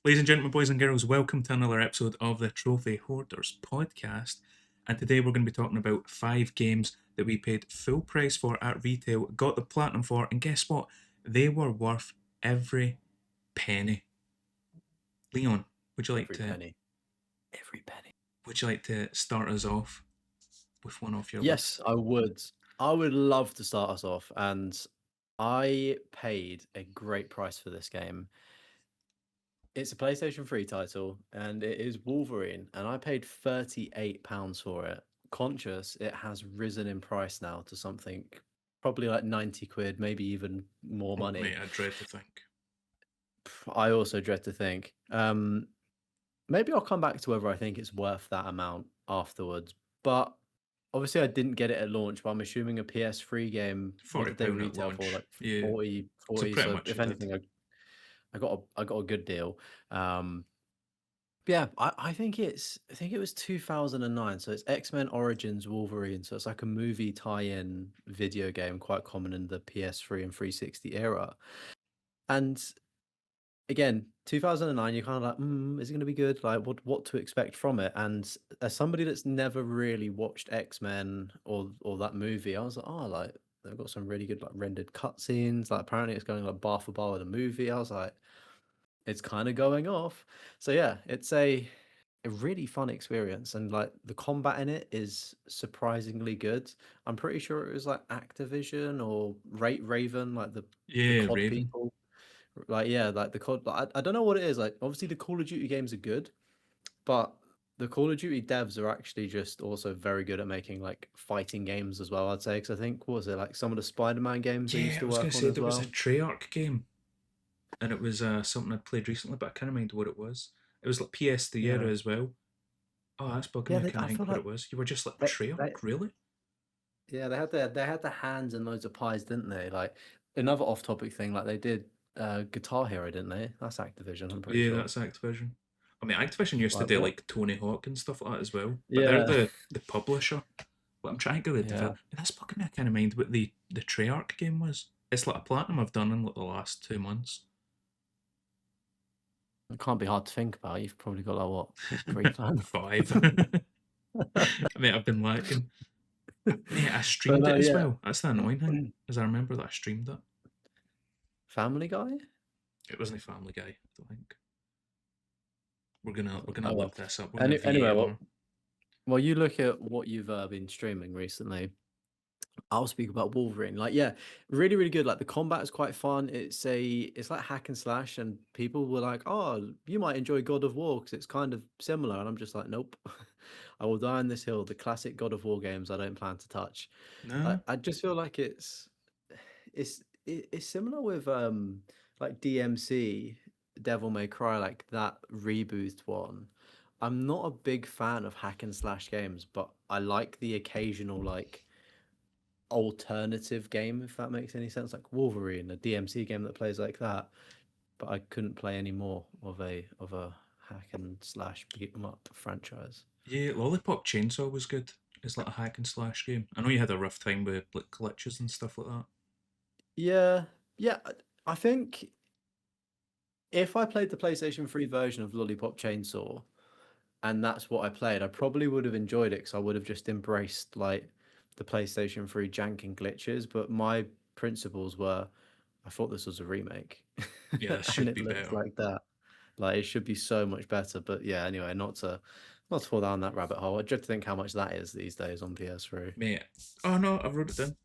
Ladies and gentlemen, boys and girls, welcome to another episode of the Trophy Hoarders Podcast. And today we're going to be talking about 5 games that we paid full price for at retail, got the platinum for, and guess what? They were worth every penny. Leon, would you like Every to penny. Every penny. would you like to start us off with one off your Yes, list? I would. I would love to start us off, and I paid a great price for this game. It's a PlayStation 3 title, and it is Wolverine, and I paid £38 for it. Conscious, it has risen in price now to something probably like 90 quid, maybe even more Oh, money. mate, I dread to think. I also dread to think. Maybe I'll come back to whether I think it's worth that amount afterwards. But obviously, I didn't get it at launch, but I'm assuming a PS3 game. What did they £40 at retail for? launch. Like Yeah, 40, so 40. pretty So much if you did. anything, I got a good deal. Yeah, I think it was 2009. So it's X-Men Origins Wolverine. So it's like a movie tie-in video game, quite common in the PS3 and 360 era. And again, 2009, you're kind of like, is it going to be good? Like, what to expect from it? And as somebody that's never really watched X-Men or that movie, I was like, oh, like they've got some really good like rendered cutscenes. Like apparently it's going like bar for bar with a movie. I was like, it's kind of going off. So yeah, it's a really fun experience, and like the combat in it is surprisingly good. I'm pretty sure it was like Activision or Raven, like the Yeah, COD Raven. people. Like yeah, like the COD. I don't know what it is. Like obviously the Call of Duty games are good, but the Call of Duty devs are actually just also very good at making like fighting games as well. I'd say because I think what was it like some of the Spider-Man games they Yeah, used I to was going work to on say as there was a well. Treyarch game and it was something I played recently, but I can't remember what it was. It was like PS3 era Yeah, as well. Oh, that's bugging yeah. me. I can't I feel think what like it was. You were just like they, they Treyarch, really? yeah they had the hands and loads of pies, didn't they? Like another off-topic thing, like they did Guitar Hero, didn't they? That's Activision, I'm pretty Yeah, sure. that's Activision. I mean, Activision used to Like do what? like Tony Hawk and stuff like that as well, but they're Yeah, the publisher. But I'm trying to get the yeah. develop. That's bugging me. I can't mind what the Treyarch game was. It's like a platinum I've done in like the last 2 months. It can't be hard to think about. You've probably got like what 3 plans. 5. I mean, I've been lacking. Mate, I But streamed no, it as yeah. well. That's the annoying thing, is I remember that I streamed it. Family Guy. It wasn't a Family Guy, I don't think. We're gonna Oh well. look this up. We're gonna Anyway, VAR. well, you look at what you've been streaming recently. I'll speak about Wolverine. Like, yeah, really, really good. Like the combat is quite fun. It's like hack and slash, and people were like, "Oh, you might enjoy God of War because it's kind of similar." And I'm just like, "Nope, I will die on this hill." The classic God of War games, I don't plan to touch. No. I just feel like it's similar with like DMC, Devil May Cry, like that reboot one. I'm not a big fan of hack and slash games, but I like the occasional like alternative game, if that makes any sense, like Wolverine, a DMC game that plays like that. But I couldn't play any more of a hack and slash beat 'em up franchise. Yeah, Lollipop Chainsaw was good. It's like a hack and slash game. I know you had a rough time with like glitches and stuff like that. Yeah, yeah. I think if I played the PlayStation 3 version of Lollipop Chainsaw and that's what I played, I probably would have enjoyed it because I would have just embraced like the PlayStation 3 jank and glitches. But my principles were, I thought this was a remake, Yeah, this and should it be looks better. like that. Like it should be so much better. But yeah, anyway, not to fall down that rabbit hole. I dread to think how much that is these days on PS3. Mate. Oh no, I wrote it down.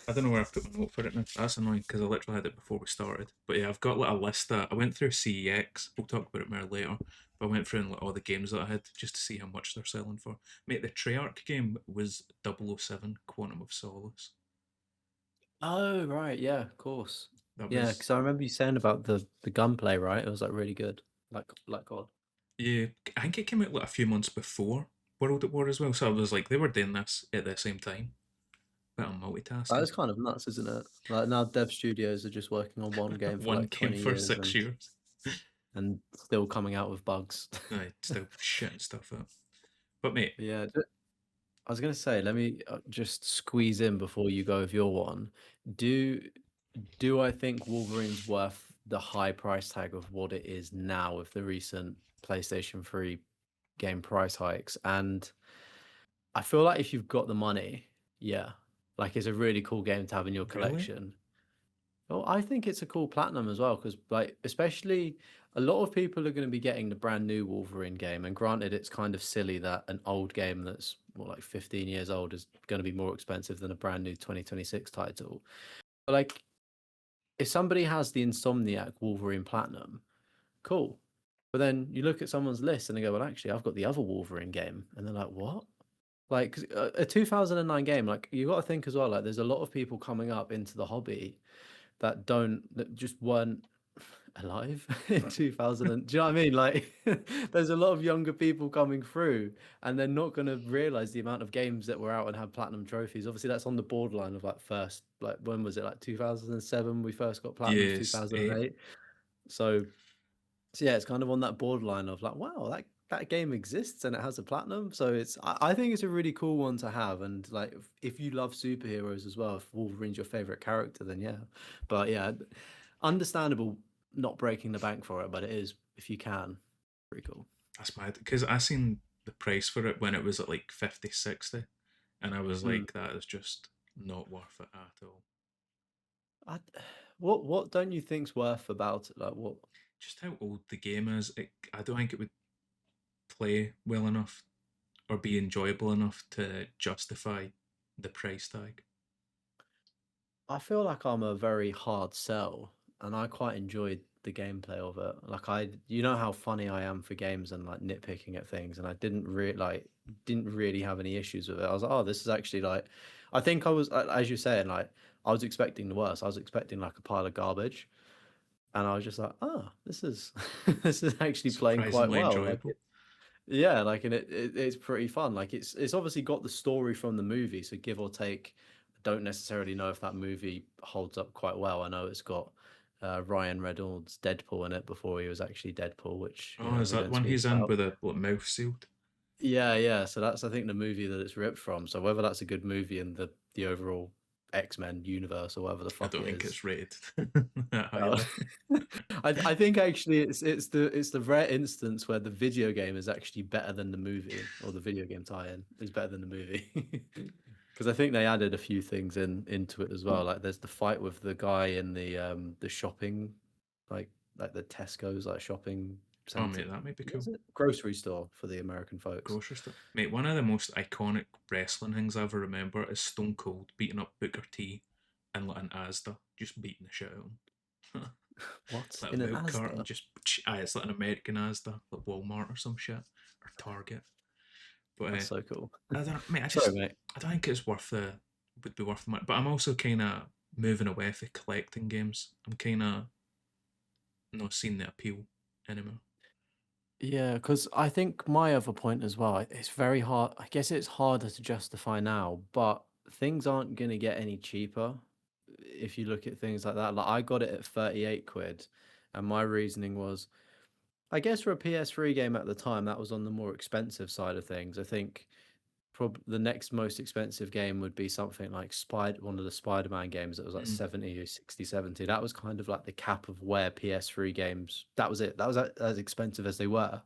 I don't know where I've put my note for it now. That's annoying because I literally had it before we started. But yeah, I've got like a list that I went through CEX. We'll talk about it more later. But I went through like, all the games that I had just to see how much they're selling for. Mate, the Treyarch game was 007 Quantum of Solace. Oh right, yeah, of course. That Yeah, was because I remember you saying about the gunplay, right? It was like really good, like God. yeah. I think it came out like a few months before World at War as well. So I was like, they were doing this at the same time. Bit of That multitasking. is kind of nuts, isn't it? Like now, dev studios are just working on one game for One like game 20 for years 6 years. and still coming out with bugs. I still shitting stuff up. But mate, Yeah, I was gonna say, let me just squeeze in before you go with your one. Do do I think Wolverine's worth the high price tag of what it is now with the recent PlayStation 3 game price hikes. And I feel like if you've got the money, yeah, like it's a really cool game to have in your Really? collection. Well, I think it's a cool platinum as well because, like, especially a lot of people are going to be getting the brand new Wolverine game. And granted, it's kind of silly that an old game that's more like 15 years old is going to be more expensive than a brand new 2026 title. But like, if somebody has the Insomniac Wolverine Platinum, cool. But then you look at someone's list and they go, well, actually, I've got the other Wolverine game. And they're like, what? Like 'cause a 2009 game, like you got to think as well, like there's a lot of people coming up into the hobby that just weren't alive in 2000 do you know what I mean? Like there's a lot of younger people coming through and they're not going to realize the amount of games that were out and had platinum trophies. Obviously that's on the borderline of like first, like when was it, like 2007 we first got platinums, Yes, 2008. So yeah, it's kind of on that borderline of like, wow, that game exists and it has a platinum. So I think it's a really cool one to have. And like, if you love superheroes as well, if Wolverine's your favorite character, then yeah. But yeah, understandable not breaking the bank for it, but it is if you can, pretty cool. that's mad. Because I seen the price for it when it was at like 50, 60, and I was Mm. like, that is just not worth it at all. I, what don't you think's worth about it? Like what? Just how old the game is, I don't think it would play well enough or be enjoyable enough to justify the price tag. I feel like I'm a very hard sell, and I quite enjoyed the gameplay of it. Like you know how funny I am for games and like nitpicking at things, and I didn't really have any issues with it. I was like, oh, this is actually like, I think I was, as you're saying, like I was expecting the worst. I was expecting like a pile of garbage, and I was just like, oh, this is this is actually playing quite Surprisingly well. Like enjoyable. yeah, like and it's pretty fun. Like it's obviously got the story from the movie, so give or take. I don't necessarily know if that movie holds up quite well. I know it's got Ryan Reynolds Deadpool in it before he was actually Deadpool, which Oh, is we that don't one speak he's in about. with a mouth sealed? Yeah, yeah. So that's I think the movie that it's ripped from. So whether that's a good movie in the overall X-Men universe or whatever the I fuck don't it think is. it's rated that Oh. highly. I think actually it's the rare instance where the video game is actually better than the movie, or the video game tie-in is better than the movie. Because I think they added a few things into it as well. Like there's the fight with the guy in the shopping, like like the Tesco's like shopping Oh, center. mate, that might be What cool. is it? Grocery store for the American folks. Grocery store. Mate, one of the most iconic wrestling things I ever remember is Stone Cold beating up Booker T and like an Asda, just beating the shit out of him. What Like a in an milk carton, Asda? just it's like an American Asda, like Walmart or some shit, or Target. But That's so cool. I don't know, mate. Sorry, mate. I don't think it's worth the would be worth the money. But I'm also kind of moving away from collecting games. I'm kind of not seeing the appeal anymore. Yeah, because I think my other point as well, it's very hard. I guess it's harder to justify now, but things aren't going to get any cheaper if you look at things like that. Like I got it at 38 quid, and my reasoning was, I guess for a PS3 game at the time, that was on the more expensive side of things. I think the next most expensive game would be something like one of the Spider-Man games that was like Mm. 70 or 60, 70. That was kind of like the cap of where PS3 games, that was it. That was as expensive as they were.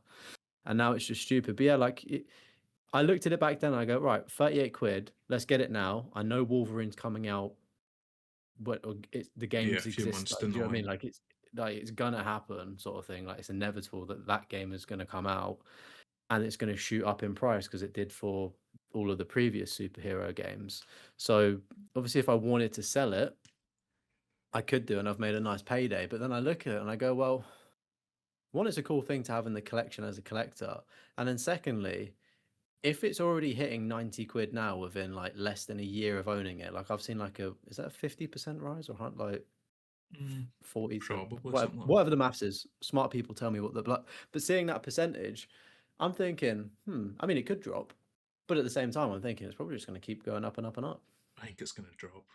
And now it's just stupid. But yeah, I looked at it back then and I go, right, 38 quid, let's get it now. I know Wolverine's coming out, but the Yeah, a games few exist. months Like, down do the you know what I mean? line. Like it's gonna happen, sort of thing. Like it's inevitable that that game is gonna come out and it's going to shoot up in price because it did for all of the previous superhero games. So obviously, if I wanted to sell it, I could do, and I've made a nice payday. But then I look at it and I go, well, one, it's a cool thing to have in the collection as a collector, and then secondly, if it's already hitting 90 quid now within like less than a year of owning it, like I've seen like is that a 50% rise or like Mm, 40 to probably whatever, something like that. whatever the maths is. Smart people tell me what the but seeing that percentage, I'm thinking, I mean, it could drop, but at the same time, I'm thinking it's probably just going to keep going up and up and up. I think it's gonna drop.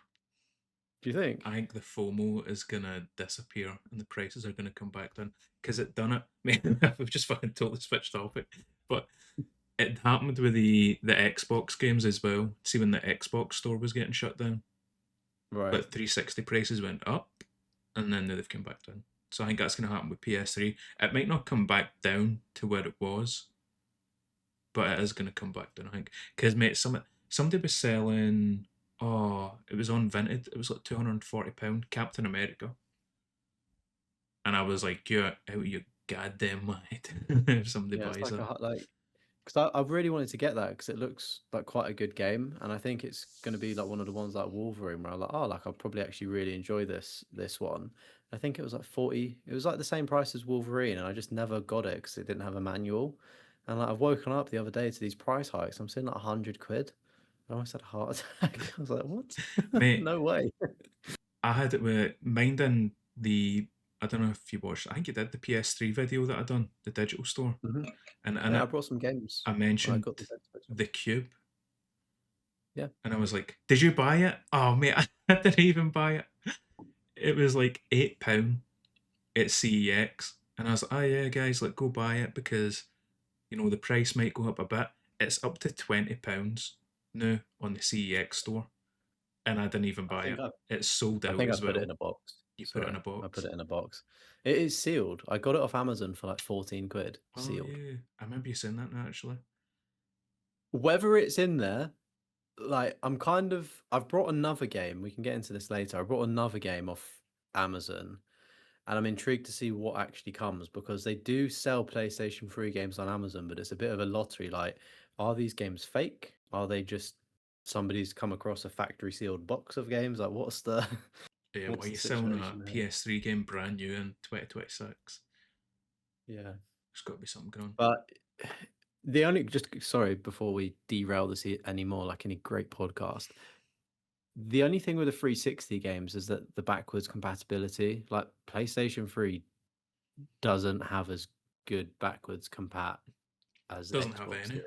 Do you think? I think the FOMO is gonna disappear and the prices are gonna come back down because it done it. Man, I've just fucking totally switched topic, but it happened with the Xbox games as well. See when the Xbox store was getting shut down, Right. but 360 prices went up, and then now they've come back down. So I think that's going to happen with PS3. It might not come back down to where it was, but it is going to come back down, I think. Because, mate, somebody was selling, oh, it was on Vinted. It was like £240, Captain America. And I was like, you're out of your goddamn mind if somebody Yeah, it's buys like it. because I really wanted to get that because it looks like quite a good game, and I think it's going to be like one of the ones like Wolverine where I'm like, oh, like I'll probably actually really enjoy this one. I think it was like 40. It was like the same price as Wolverine, and I just never got it because it didn't have a manual. And like I've woken up the other day to these price hikes. I'm seeing like 100 quid. I almost had a heart attack. I was like, what? Mate, No way. I had it with minding the. I don't know if you watched. I think you did the PS3 video that I done, the digital store, Hmm. and in Yeah, I it brought some games I when I mentioned got the Dead Space one. the cube, Yeah. and I was like, "Did you buy it?" Oh mate, I didn't even buy it. It was like £8 at CEX, and I was like, "Oh yeah, guys, like go buy it because the price might go up a bit." It's up to £20 now on the CEX store, and I didn't even I buy think it. I It's sold I out think I as put it well. in a box. You put it in Sorry, a I put box. it in a box. It is sealed. I got it off Amazon for like 14 quid, Oh sealed. yeah, I remember you saying that now actually. Whether it's in there, like I've brought another game. We can get into this later. I brought another game off Amazon, and I'm intrigued to see what actually comes because they do sell PlayStation 3 games on Amazon, but it's a bit of a lottery. Like, are these games fake? Are they just somebody's come across a factory sealed box of games? Like, what's the Yeah, why what's are the you selling a situation there? PS3 game brand new in 2026? Yeah. There's got to be something going on. But the only just sorry before we derail this anymore, like any great podcast. The only thing with the 360 games is that the backwards compatibility, like PlayStation 3 doesn't have as good backwards compat as Doesn't have Xbox any. did.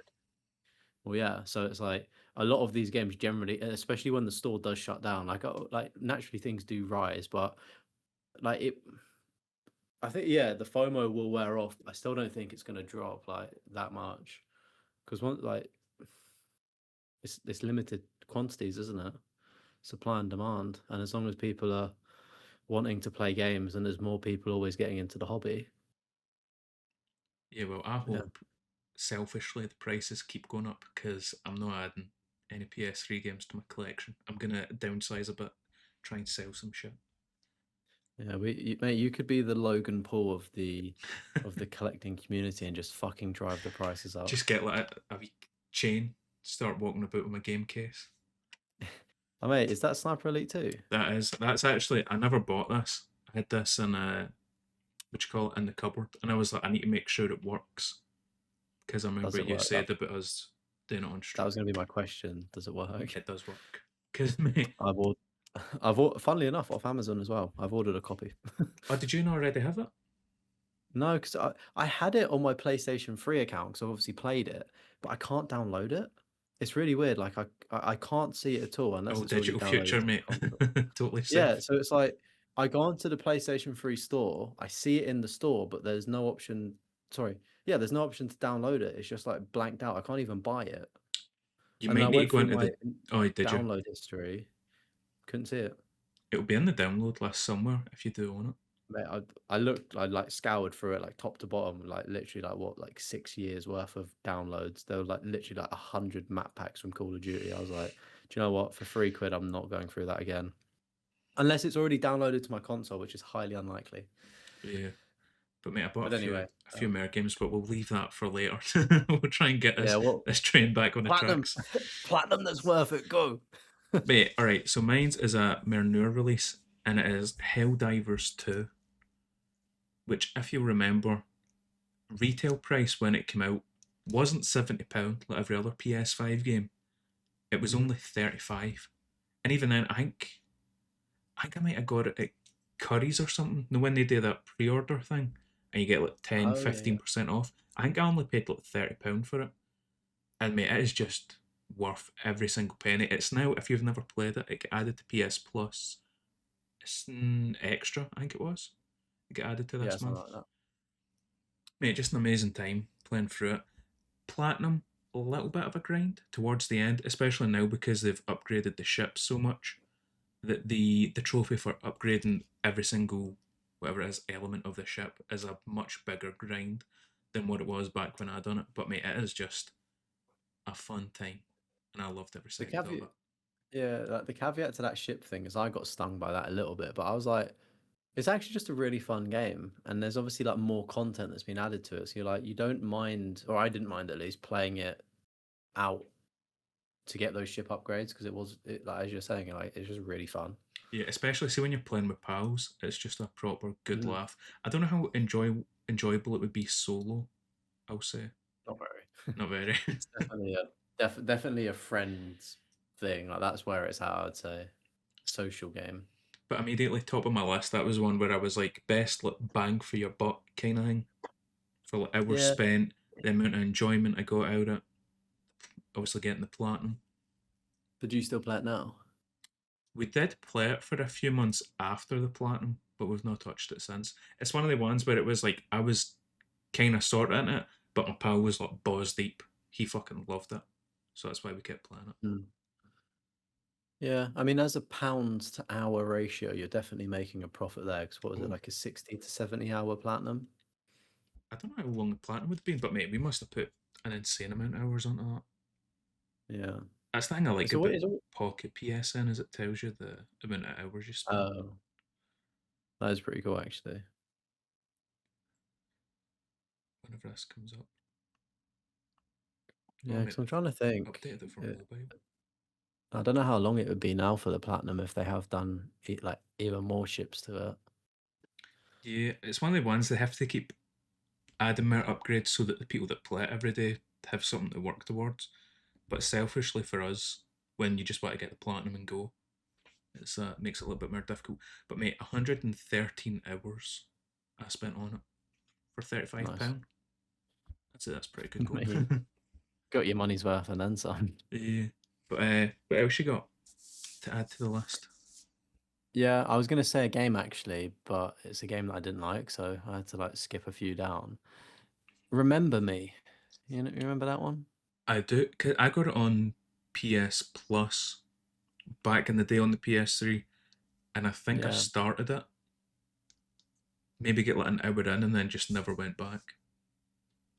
Well, yeah, so it's like a lot of these games generally, especially when the store does shut down, like naturally things do rise, but like it, I think yeah, the FOMO will wear off. I still don't think it's going to drop like that much because one like it's limited quantities, isn't it? Supply and demand, and as long as people are wanting to play games and there's more people always getting into the hobby. Yeah, well, I Yeah. hope selfishly the prices keep going up because I'm not adding any PS3 games to my collection. I'm gonna downsize a bit, try and sell some shit. Yeah, mate, you could be the Logan Paul of the collecting community and just fucking drive the prices up. Just get like a wee chain, start walking about with my game case. Oh, mate, is that Sniper Elite 2? That's actually I never bought this. I had this in what you call it in the cupboard, and I was like, I need to make sure it works because I Does remember it you work? said about us doing it on That was stream. going to be my question. Does it work? It does work. Because me, I've ordered, funnily enough, off Amazon as well. I've ordered a copy. oh, did you not already have it? No, because I had it on my PlayStation 3 account because I've obviously played it, but I can't download it. It's really weird. Like I can't see it at all unless Oh, it's already digital downloaded future, to my mate. console. Totally Yeah, safe. so it's like I go onto the PlayStation 3 store, I see it in the store, but there's no option. Sorry, yeah, there's no option to download it. It's just like blanked out. I can't even buy it. You And then might I need to went go through into my the. Oh, did you? download history, couldn't see it. It'll be in the download list somewhere if you do own it. Mate, I looked, I like scoured through it like top to bottom, like literally like what, like 6 years worth of downloads. There were like literally like 100 map packs from Call of Duty. I was like, do you know what? For 3 quid, I'm not going through that again. Unless it's already downloaded to my console, which is highly unlikely. Yeah. But mate, I bought But anyway, a few more games, but we'll leave that for later. We'll try and get yeah, well, this train back on the platinum, tracks. platinum that's worth it. Go. Mate, alright, so mine's is a more newer release, and it is Helldivers 2, which if you remember, retail price when it came out wasn't £70 like every other PS5 game. It was Mhm. only 35. And even then I think I might have got it at Curry's or something. No, when they do that pre-order thing and you get like 10, Oh yeah, yeah. 15% off. I think I only paid like £30 for it. And mate, it is just worth every single penny. It's now, if you've never played it, it get added to PS Plus. It's extra, I think it was. It get added to Yeah, this something month. like that. Mate, just an amazing time playing through it. Platinum, a little bit of a grind towards the end, especially now because they've upgraded the ships so much that the trophy for upgrading every single whatever it is, element of the ship is a much bigger grind than what it was back when I done it. But mate, it is just a fun time, and I loved every The second of caveat, it. yeah, like the caveat to that ship thing is I got stung by that a little bit, but I was like, it's actually just a really fun game, and there's obviously like more content that's been added to it. So you're like, you don't mind, or I didn't mind at least playing it out to get those ship upgrades because like as you're saying, like it's just really fun. Yeah, especially see when you're playing with pals, it's just a proper good Mm, laugh. I don't know how enjoyable it would be solo. I'll say not very. not very. It's definitely definitely a friends thing. Like that's where it's at, I'd say. Social game. But immediately top of my list, that was one where I was like best like bang for your buck kind of thing for like hours Yeah. spent, the amount of enjoyment I got out of it. Obviously getting the platinum. But do you still play it now? We did play it for a few months after the platinum, but we've not touched it since. It's one of the ones where it was like I was kind of sort of in it, but my pal was like balls deep. He fucking loved it, so that's why we kept playing it. Mm. Yeah, I mean, as a pounds to hour ratio, you're definitely making a profit there. Because what was it, Oh, like a 60 to 70 hour platinum? I don't know how long the platinum would have been, but mate, we must have put an insane amount of hours onto that. Yeah. That's the thing I like It's always, about it's all, Pocket PSN is it tells you the amount of hours you spent. that is pretty cool, actually. Whenever this comes up, oh Yeah, mate, because I'm they've trying to think. updated it for uh, mobile. I don't know how long it would be now for the platinum if they have done like even more ships to it. Yeah, it's one of the ones they have to keep adding more upgrades so that the people that play it every day have something to work towards. But selfishly for us, when you just want to get the platinum and go, it's makes it a little bit more difficult. But mate, 113 hours I spent on it for Nice. £35. I'd say that's pretty good going. You got your money's worth and then some. Yeah. But what else you got to add to the list? Yeah, I was gonna say a game actually, but it's a game that I didn't like, so I had to like skip a few down. Remember Me. You remember that one? I do. I got it on PS Plus back in the day on the PS3, and I think I Yeah. started it. Maybe get like an hour in, and then just never went back.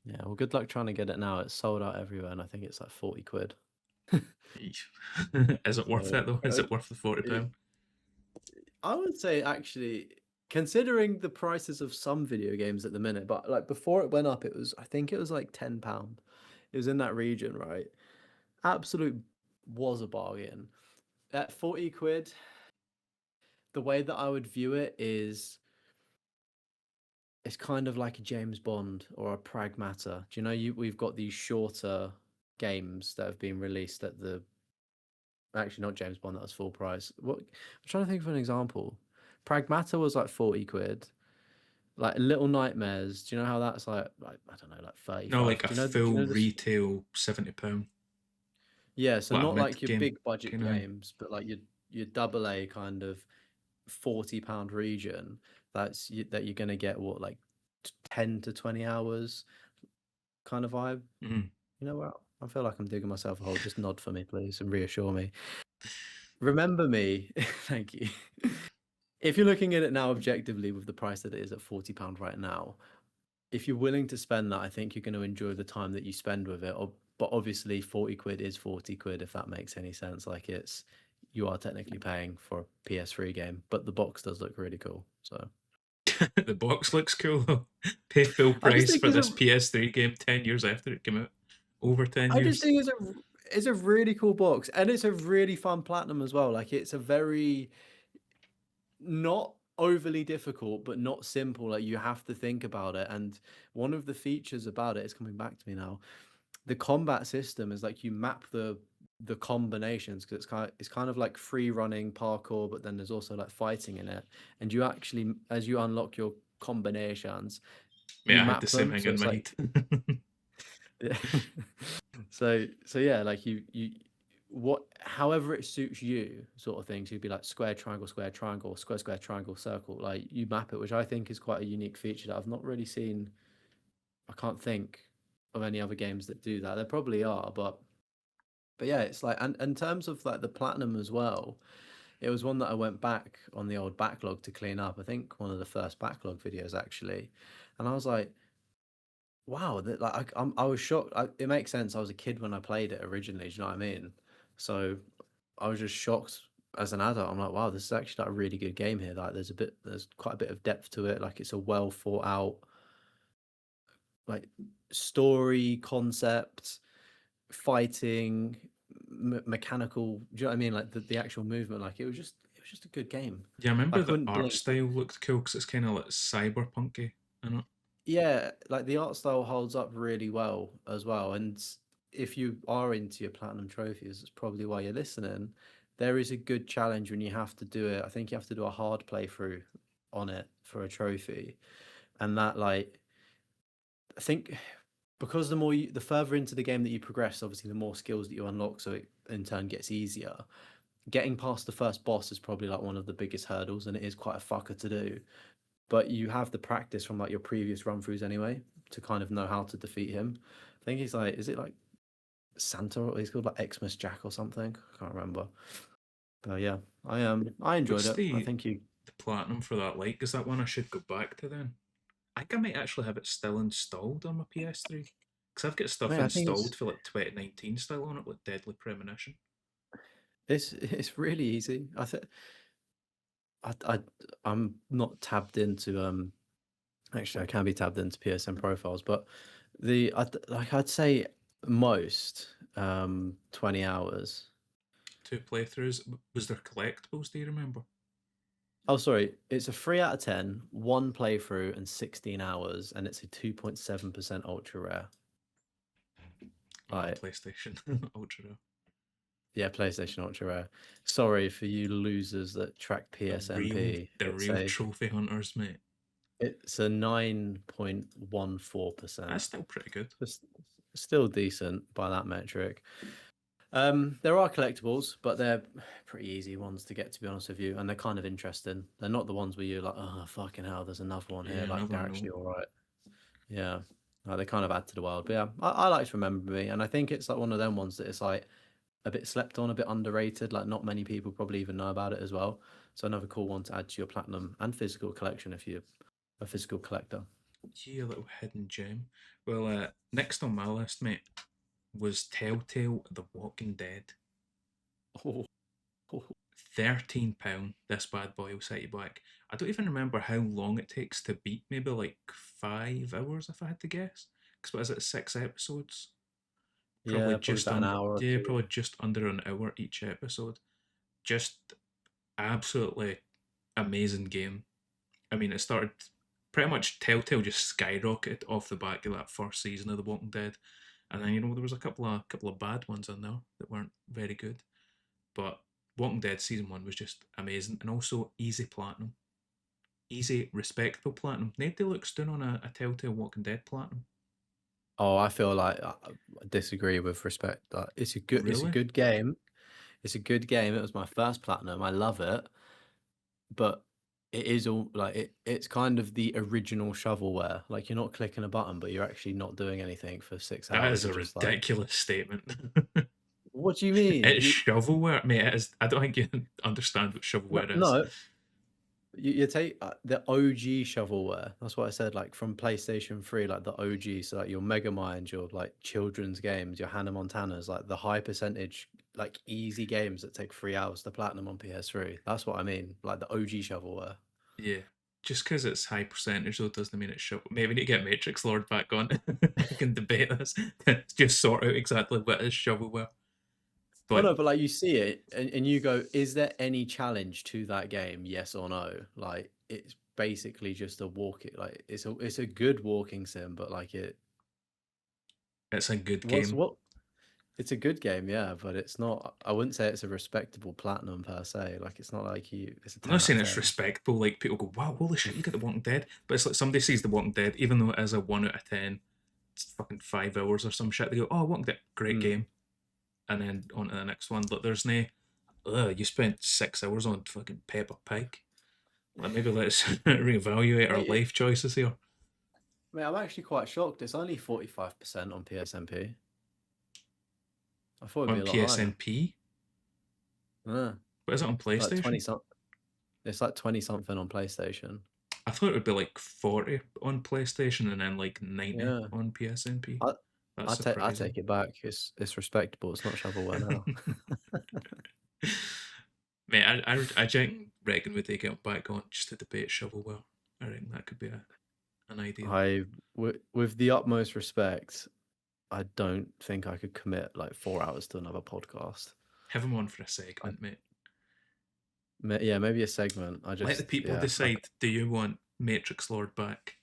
Yeah, well, good luck trying to get it now. It's sold out everywhere, and I think it's like 40 quid. Is it worth So, it though? Is it worth the £40? I would say actually, considering the prices of some video games at the minute, but like before it went up, I think it was like £10. It was in that region, right? Absolute was a bargain. At 40 quid, the way that I would view it is it's kind of like a James Bond or a Pragmata. Do you know we've got these shorter games that have been released at the actually not James Bond, that was full price. What I'm trying to think of an example. Pragmata was like 40 quid. Like Little Nightmares, do you know how that's like I don't know, like No, 35. like a Do you full know this? retail £70, Yeah, so like a not mid like your game big budget kind of thing. games, but like your double A kind of £40 region. That you're gonna get what like 10 to 20 hours kind of vibe. Mm. You know what? I feel like I'm digging myself a hole. Just nod for me, please, and reassure me. Remember Me. Thank you. If you're looking at it now objectively with the price that it is at £40 right now, if you're willing to spend that, I think you're going to enjoy the time that you spend with it. But obviously, 40 quid is 40 quid, if that makes any sense. Like you are technically paying for a PS3 game, but the box does look really cool. So The box looks cool though. Pay full I just price think for this PS3 game 10 years after it came out. Over 10 I just years. think it's a really cool box, and it's a really fun platinum as well. Like it's a very not overly difficult, but not simple. Like you have to think about it. And one of the features about it is coming back to me now. The combat system is like you map the combinations because it's kind of like free running parkour, but then there's also like fighting in it. And you actually, as you unlock your combinations, Yeah, you I had the map same them. thing So in it's like mind. yeah. So yeah, like you what however it suits you sort of thing. So you'd be like square triangle, square triangle, circle. Like you map it, which I think is quite a unique feature that I've not really seen. I can't think of any other games that do that. There probably are, but yeah, it's like and in terms of like the platinum as well. it was one that I went back on the old backlog to clean up. I think one of the first backlog videos actually, and I was like, wow, that like I was shocked. It makes sense. I was a kid when I played it originally. Do you know what I mean? So I was just shocked as an adult. I'm like, wow, this is actually like a really good game here. Like there's quite a bit of depth to it. Like it's a well thought out like story concept, fighting, mechanical. Do you know what I mean? Like the actual movement. Like it was just a good game. Yeah, I I remember the couldn't art blink. style looked cool because it's kind of like cyberpunky, you know. Yeah, like the art style holds up really well as well. And if you are into your platinum trophies, it's probably why you're listening. There is a good challenge when you have to do it. I think you have to do a hard playthrough on it for a trophy. And that like I think because the further into the game that you progress, obviously the more skills that you unlock, so it in turn gets easier. Getting past the first boss is probably like one of the biggest hurdles, and it is quite a fucker to do. But you have the practice from like your previous run throughs anyway to kind of know how to defeat him. I think he's like, is it like Santa or he's called like Xmas Jack or something? I can't remember. But yeah, I enjoyed What's it. I think you the platinum for that like? Is that one I should go back to then? I think I might actually have it still installed on my PS3 because I've got stuff mate, I think installed for like 2019 still on it, like Deadly Premonition. it's really easy. I I'm not tabbed into actually I can be tabbed into PSN profiles, but like I'd say most 20 hours. 2 playthroughs. Was there collectibles? Do you remember? Oh, sorry. It's a 3 out of 10, one playthrough, and 16 hours, and it's a 2.7% ultra rare. Oh, Like, PlayStation Ultra. yeah, PlayStation Ultra Rare. Sorry for you losers that track PSNP. The real trophy hunters, mate. It's a 9.14%. That's still pretty good. Just still decent by that metric. There are collectibles, but they're pretty easy ones to get, to be honest with you, and they're kind of interesting. They're not the ones where you're like, oh fucking hell, there's another one here. Yeah, Like another they're actually note. all right. Yeah, they kind of add to the world. But yeah, I like to remember me, and I think it's like one of them ones that it's like a bit slept on, a bit underrated. Like not many people probably even know about it as well. So another cool one to add to your platinum and physical collection if you're a physical collector. Yeah, a little hidden gem. Well, next on my list, mate, was Telltale The Walking Dead. Oh, £13, this bad boy will set you back. I don't even remember how long it takes to beat, maybe like 5 hours if I had to guess. Because what is it, 6 episodes? Probably yeah, probably just about an under, hour or yeah, two. probably just under an hour each episode. Just absolutely amazing game. I mean, it started pretty much Telltale just skyrocketed off the back of that first season of The Walking Dead, and then there was a couple of bad ones in there that weren't very good, but Walking Dead season one was just amazing, and also easy platinum, easy respectable platinum. Nobody looks down on a Telltale Walking Dead platinum. Oh, I feel like I disagree with respect. It's a Really? good game. It's a good game. It was my first platinum. I love it, but it is all like it's kind of the original shovelware. Like you're not clicking a button, but you're actually not doing anything for six That hours. is You're a just like, ridiculous statement. what do you mean? It's shovelware, mate. It is, I don't think you understand what No, shovelware is. no. You take the OG shovelware. That's what I said. Like from PlayStation 3, like the OG. So like your Mega Mind, your like children's games, your Hannah Montanas, like the high percentage, like easy games that take 3 hours to platinum on PS3. That's what I mean. Like the OG shovelware. Yeah. Just because it's high percentage though doesn't mean it's shovel. Maybe we need to get Matrix Lord back on. We can debate this. Just sort out exactly what is shovelware. Oh But no, but like you see it and you go, is there any challenge to that game? Yes or no? Like it's basically just a walk it like it's a good walking sim, but like it's a good what's game. what it's a good game, yeah, but it's not I wouldn't say it's a respectable platinum per se. Like it's not like it's a I'm not 10 out of saying it's 10. respectable, like people go, wow, holy shit, you got The Walking Dead. But it's like somebody sees The Walking Dead, even though it is a 1 out of 10, it's fucking 5 hours or some shit. They go, oh, Walking Dead, great Mm. game. And then on to the next one. But there's no, you spent 6 hours on fucking Pepper Pig. Like maybe let's reevaluate our Mate, life choices here. I'm actually quite shocked. It's only 45% on PSNP. I thought it'd be On a lot higher. PSNP, Yeah. But is it on Like 20 PlayStation? something. It's like 20 something on PlayStation. I thought it would be like 40 on PlayStation and then like 90 Yeah. on PSNP. I That's I surprising. take it back. It's respectable. It's not shovelware now. Mate, I reckon we take it back on just to debate shovelware. I reckon that could be an idea. With the utmost respect, I don't think I could commit like 4 hours to another podcast. Have him on for a segment, mate. Yeah, maybe a segment. Let the people decide. Do you want Matrix Lord back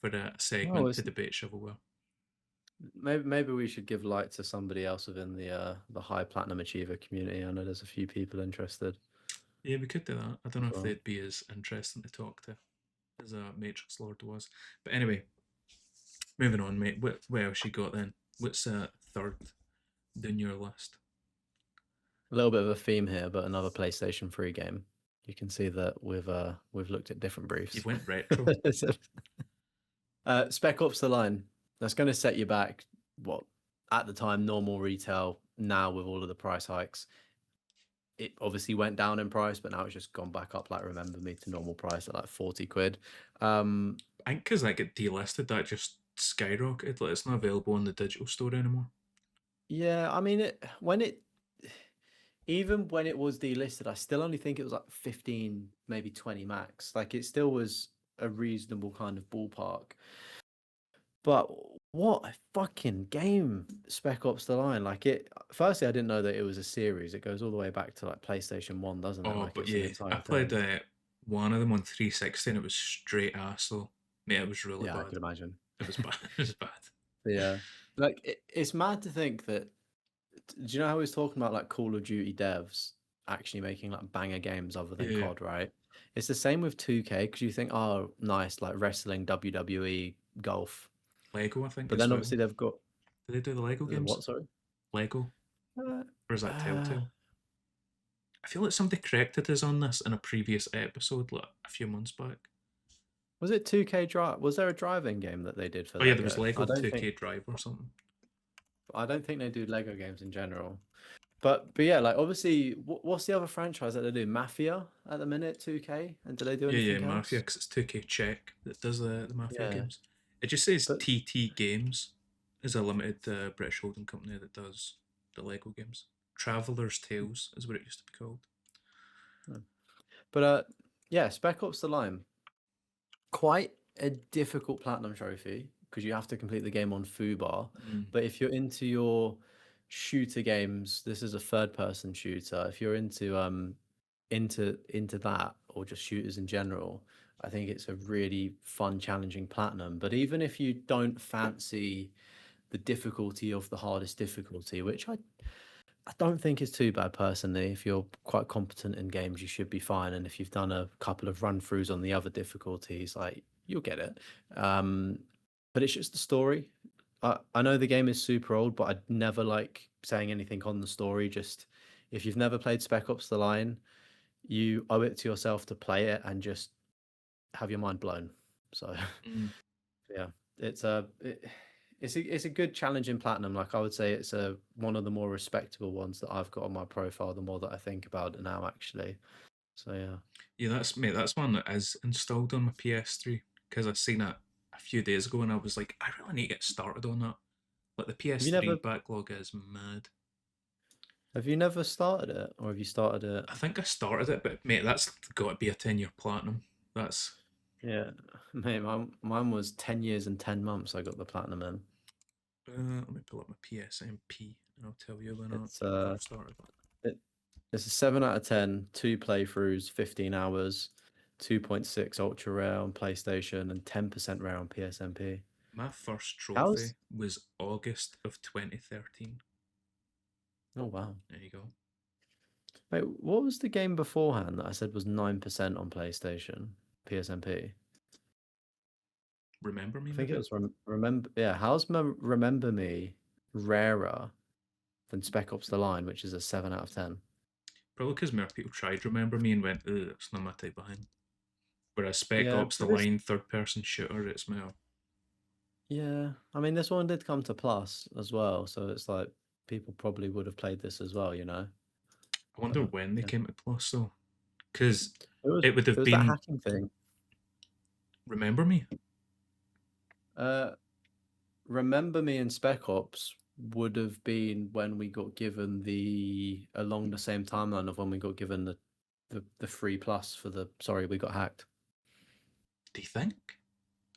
for a segment to debate shovelware? Maybe we should give light to somebody else within the high platinum achiever community. I know there's a few people interested. Yeah, we could do that. I don't know if they'd be as interesting to talk to as a Matrix Lord was. But anyway, moving on, mate. What else you got then? What's third down your list? A little bit of a theme here, but another PlayStation 3 game. You can see that we've looked at different briefs. You went retro. Spec Ops: The Line. That's going to set you back. What at the time normal retail. Now with all of the price hikes, it obviously went down in price, but now it's just gone back up. Like Remember Me to normal price at like 40 quid. I think because that got delisted, that just skyrocketed. Like it's not available on the digital store anymore. Yeah, I mean even when it was delisted, I still only think it was like 15, maybe 20 max. Like it still was a reasonable kind of ballpark. But what a fucking game, Spec Ops: The Line. Like firstly, I didn't know that it was a series. It goes all the way back to like PlayStation 1, doesn't it? Oh, Like but it's yeah, I played one of them on 360 and it was straight ass though. Yeah, it was really bad. I could imagine. It was bad. It was bad. Yeah. Like it's mad to think that. Do you know how he was talking about like Call of Duty devs actually making like banger games other than COD, right? It's the same with 2K because you think, oh, nice, like wrestling, WWE, golf. Lego, I think. But then obviously they've got. Did they do the Lego games? What, sorry? Lego? Or is that Telltale? I feel like somebody corrected us on this in a previous episode, like a few months back. Was it 2K Drive? Was there a driving game that they did for? Oh yeah, there was Lego 2K Drive or something. I don't think they do Lego games in general. But yeah, like obviously, what's the other franchise that they do? Mafia at the minute, 2K, and do they do anything else? Yeah, Mafia, because it's 2K Czech that does the Mafia games. It just says TT Games is a limited British holding company that does the Lego games. Traveller's Tales is what it used to be called. But yeah, Spec Ops: The Line. Quite a difficult platinum trophy because you have to complete the game on foobar. But if you're into your shooter games, this is a third-person shooter. If you're into that or just shooters in general, I think it's a really fun, challenging platinum. But even if you don't fancy the difficulty of the hardest difficulty, which I don't think is too bad personally. If you're quite competent in games, you should be fine. And if you've done a couple of run-throughs on the other difficulties, like you'll get it. But it's just the story. I know the game is super old, but I'd never like saying anything on the story. Just if you've never played Spec Ops: The Line, you owe it to yourself to play it and just have your mind blown. So yeah, it's a good challenge in platinum. Like I would say, it's one of the more respectable ones that I've got on my profile. The more that I think about it now, actually. So yeah. That's one that is installed on my PS3 because I seen it a few days ago and I was like, I really need to get started on that. Like the PS3 backlog is mad. Have you never started it, or have you started it? I think I started it, but mate, that's got to be a 10-year platinum. That's mate. Mine was 10 years and 10 months. I got the platinum in. Let me pull up my PSNP and I'll tell you when I started that. It's a 7 out of 10, 2 playthroughs, 15 hours, 2.6 ultra rare on PlayStation, and 10% rare on PSNP. My first trophy was August of 2013. Oh wow! There you go. Wait, what was the game beforehand that I said was 9% on PlayStation, PSNP? Remember Me? I think it was Remember. Yeah, how's Remember Me rarer than Spec Ops: The Line, which is a 7 out of 10? Probably because more people tried Remember Me and went, "Ugh, it's not my type behind." Whereas Spec Ops: The Line, third-person shooter, it's more. Yeah, I mean, this one did come to Plus as well, so it's like people probably would have played this as well, you know. I wonder when they Yeah. came to Plus though, because It was it would have that been hacking thing. Remember Me. Uh, Remember Me and Spec Ops would have been when we got given along the same timeline of when we got given the free plus for the sorry we got hacked. Do you think?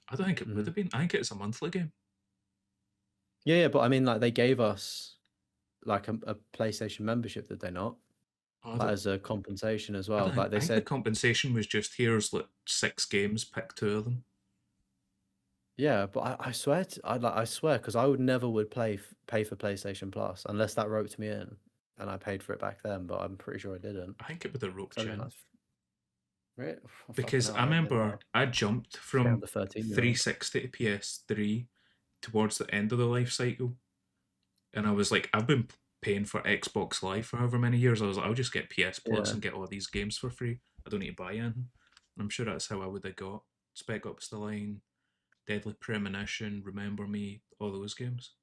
I don't think it would have been. I think it's a monthly game. Yeah, but I mean, like they gave us like a PlayStation membership, did they not? Oh, Like as a compensation as I well. don't think. Like they I think the said, compensation was just here's like 6 games, pick 2 of them. yeah, but I swear, I swear, because I would never pay for PlayStation Plus unless that roped me in, and I paid for it back then. But I'm pretty sure I didn't. I think it would have roped 'Cause I you think in. that's right. Oh, fucking Because hell, I I don't really remember know. I jumped Straight on from the 13-year-old. 360 to PS3 towards the end of the life cycle, and I was like, I've been paying for Xbox Live for however many years. I was like, I'll just get PS Plus Yeah. and get all these games for free. I don't need to buy anything. And I'm sure that's how I would have got Spec Ops: The Line, Deadly Premonition, Remember Me, all those games.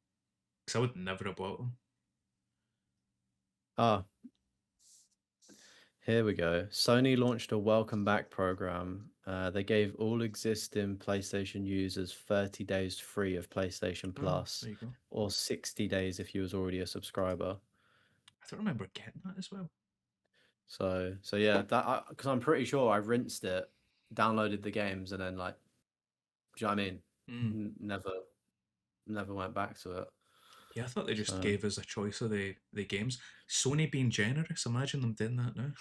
Because I would never have bought them. Ah, here we go. Sony launched a welcome back program. They gave all existing PlayStation users 30 days free of PlayStation Oh, Plus, there you go. or 60 days if you was already a subscriber. I don't remember getting that as well. So yeah, that because I'm pretty sure I rinsed it, downloaded the games, and then like, do you know what I mean? Never went back to it. Yeah, I thought they just So gave us a choice of the games. Sony being generous, imagine them doing that now.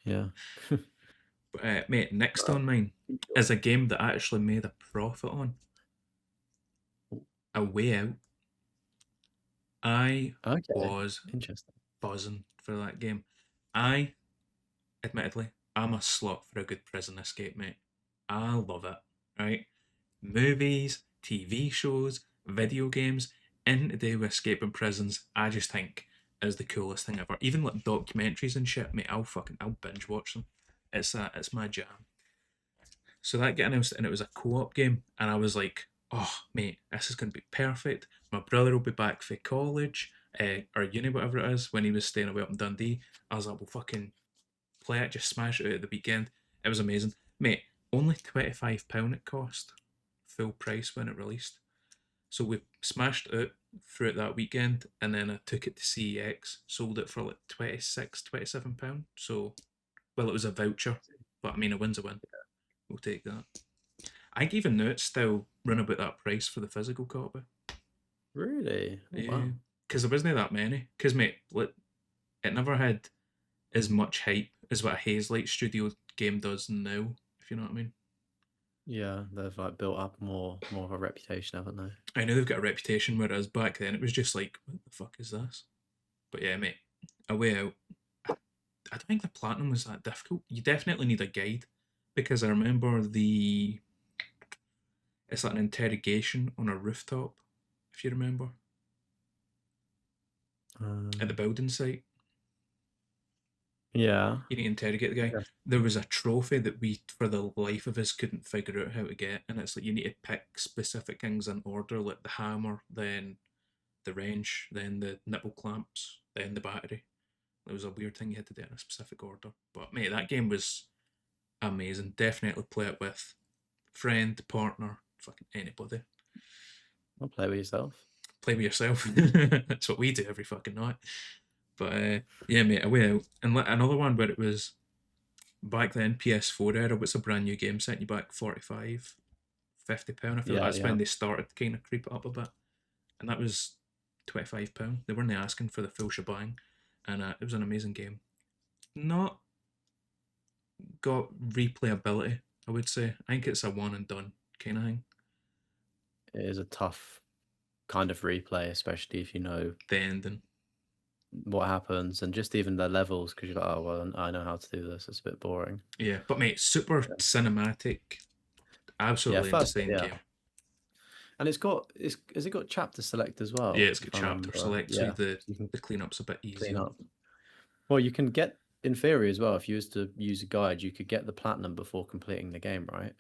yeah. But, mate, next But, on mine is a game that I actually made a profit on. A Way Out. I okay, was interesting. buzzing for that game. I, admittedly, I'm a slut for a good prison escape, mate. I love it, right? Movies, TV shows, video games, anything to do with escaping prisons, I just think is the coolest thing ever. Even like documentaries and shit, mate, I'll binge watch them. It's my jam. So that got announced and it was a co-op game, and I was like, oh mate, this is gonna be perfect. My brother will be back for college, or uni, whatever it is, when he was staying away up in Dundee. I was like, we'll fucking play it, just smash it out at the weekend. It was amazing. Mate, only £25 it cost. Full price when it released. So we smashed it through it that weekend, and then I took it to CEX, sold it for like £26, £27. So, well, it was a voucher, but I mean, a win's a win. We'll take that. I think even now it's still run about that price for the physical copy. Really? Oh, Yeah. wow. Because there wasn't that many. Because, mate, it never had as much hype as what a Hazelight Studio game does now, if you know what I mean. Yeah, they've like built up more of a reputation, haven't they? I know they've got a reputation, whereas back then it was just like, what the fuck is this? But yeah, mate, A Way Out. I don't think the platinum was that difficult. You definitely need a guide, because I remember it's like an interrogation on a rooftop, if you remember, at the building site. Yeah. You need to interrogate the guy. Yes. There was a trophy that we, for the life of us, couldn't figure out how to get, and it's like you need to pick specific things in order, like the hammer, then the wrench, then the nipple clamps, then the battery. It was a weird thing you had to do in a specific order. But mate, that game was amazing. Definitely play it with friend, partner, fucking anybody. I'll play with yourself. Play with yourself. That's what we do every fucking night. But yeah, mate, A Way Out. And another one where it was back then, PS4 era, what's a brand new game setting you back 45, £50? I feel like Yeah, that's yeah. when they started to kind of creep it up a bit. And that was £25. They weren't asking for the full shebang. And it was an amazing game. Not got replayability, I would say. I think it's a one and done kind of thing. It is a tough kind of replay, especially if you know The ending. what happens and just even the levels, because you're like, oh well, I know how to do this. It's a bit boring. Yeah, but mate, super cinematic, absolutely first, insane yeah. game. And has it got chapter select as well? Yeah, it's got if I chapter remember? select, so Yeah, the you can cleanup's a bit clean easier. up. Well, you can get, in theory as well, if you was to use a guide, you could get the platinum before completing the game, right?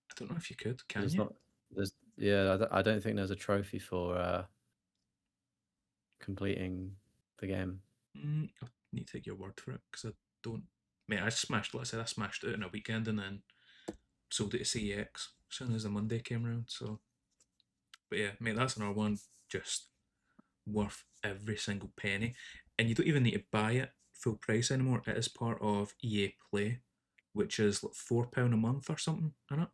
I don't know if you could. Can There's you? not. I don't think there's a trophy for completing the game. need to take your word for it because I don't. Mate, I smashed. Like I said, I smashed it in a weekend and then sold it to CEX as soon as the Monday came around. So, but yeah, mate, that's another one just worth every single penny, and you don't even need to buy it full price anymore. It is part of EA Play, which is like £4 a month or something, isn't it?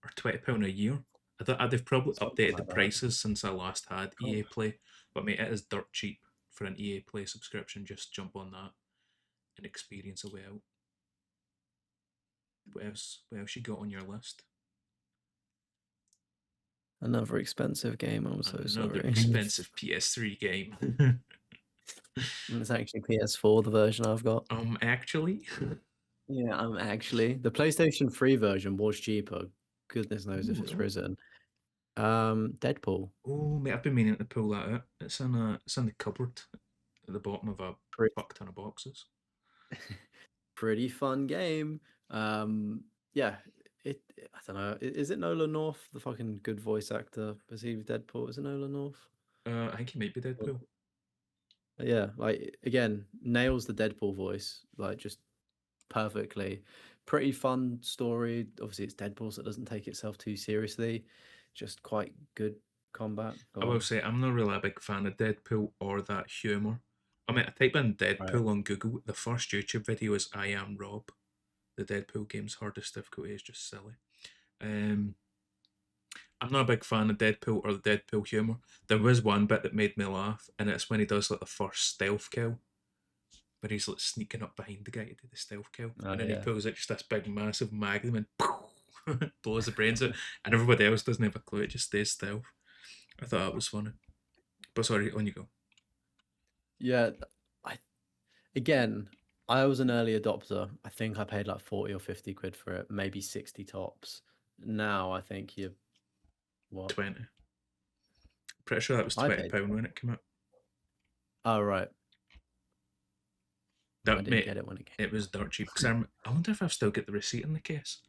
Or £20 a year. They've probably Something updated the like that. prices since I last had Cool. EA Play, but mate, it is dirt cheap for an EA Play subscription. Just jump on that and experience a way out. What else? What else you got on your list? Another expensive game. I'm so Another sorry. expensive PS3 game. It's actually PS4, the version I've got. Actually, Yeah, I'm actually the PlayStation 3 version was cheaper. Goodness knows if it's ooh, risen. Deadpool. oh mate, I've been meaning to pull that out. It's in the cupboard at the bottom of a Pretty, fuck ton of boxes. pretty fun game. Yeah, I don't know. Is it Nolan North, the fucking good voice actor? Was he Deadpool? Is it Nolan North? I think he might be Deadpool. Yeah, like again, nails the Deadpool voice like just perfectly. Pretty fun story. Obviously, it's Deadpool, so it doesn't take itself too seriously. Just quite good combat. Go I will on. say I'm not really a big fan of Deadpool or that humour. I mean, I type in Right. Deadpool on Google. The first YouTube video is I Am Rob. The Deadpool game's hardest difficulty is just silly. Um, I'm not a big fan of Deadpool or the Deadpool humour. There was one bit that made me laugh, and it's when he does like the first stealth kill, where he's like sneaking up behind the guy to do the stealth kill, Oh and then he yeah. pulls out just this big massive magnum and blows the brains out, and everybody else doesn't have a clue. It just stays stealth. I thought that was funny. But sorry, on you go. Yeah, I again, I was an early adopter. I think I paid like 40 or 50 quid for it, maybe 60 tops. Now I think you what? 20. Pretty sure that was I £20 paid. when it came out. Oh right. I That didn't mate, get it when it came. it was dirt cheap. Because I wonder if I've still got the receipt in the case.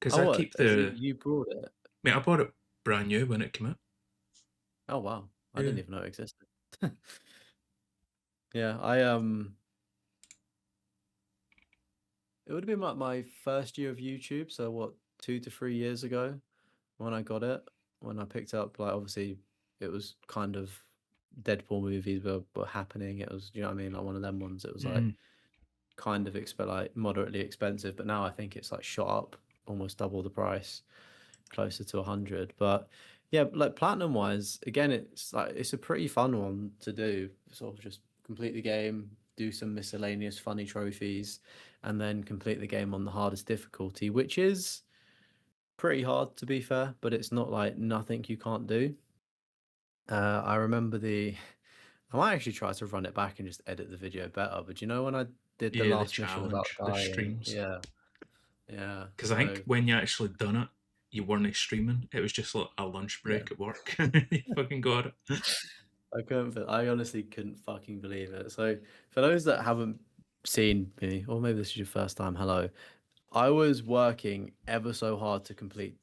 Because Oh I what? keep the You brought it? mate. I bought it brand new when it came out. Oh wow. I Yeah. didn't even know it existed. Yeah, it would have been like my first year of YouTube, so what, 2 to 3 years ago when I got it, when I picked up like obviously it was kind of Deadpool movies were happening. It was, you know what I mean, like one of them ones. It was like Mm. kind of like moderately expensive, but now I think it's like shot up almost double the price, closer to 100. But yeah, like platinum wise, again, it's like it's a pretty fun one to do. Sort of just complete the game, do some miscellaneous funny trophies, and then complete the game on the hardest difficulty, which is pretty hard to be fair, but it's not like nothing you can't do. I remember I might actually try to run it back and just edit the video better, but you know when I did the Yeah, the last mission without challenge, the dying, streams. yeah, yeah. Because I think So when you actually done it, you weren't streaming. It was just like a lunch yeah, break at work. You fucking got it. I honestly couldn't fucking believe it. So for those that haven't seen me, or maybe this is your first time, hello. I was working ever so hard to complete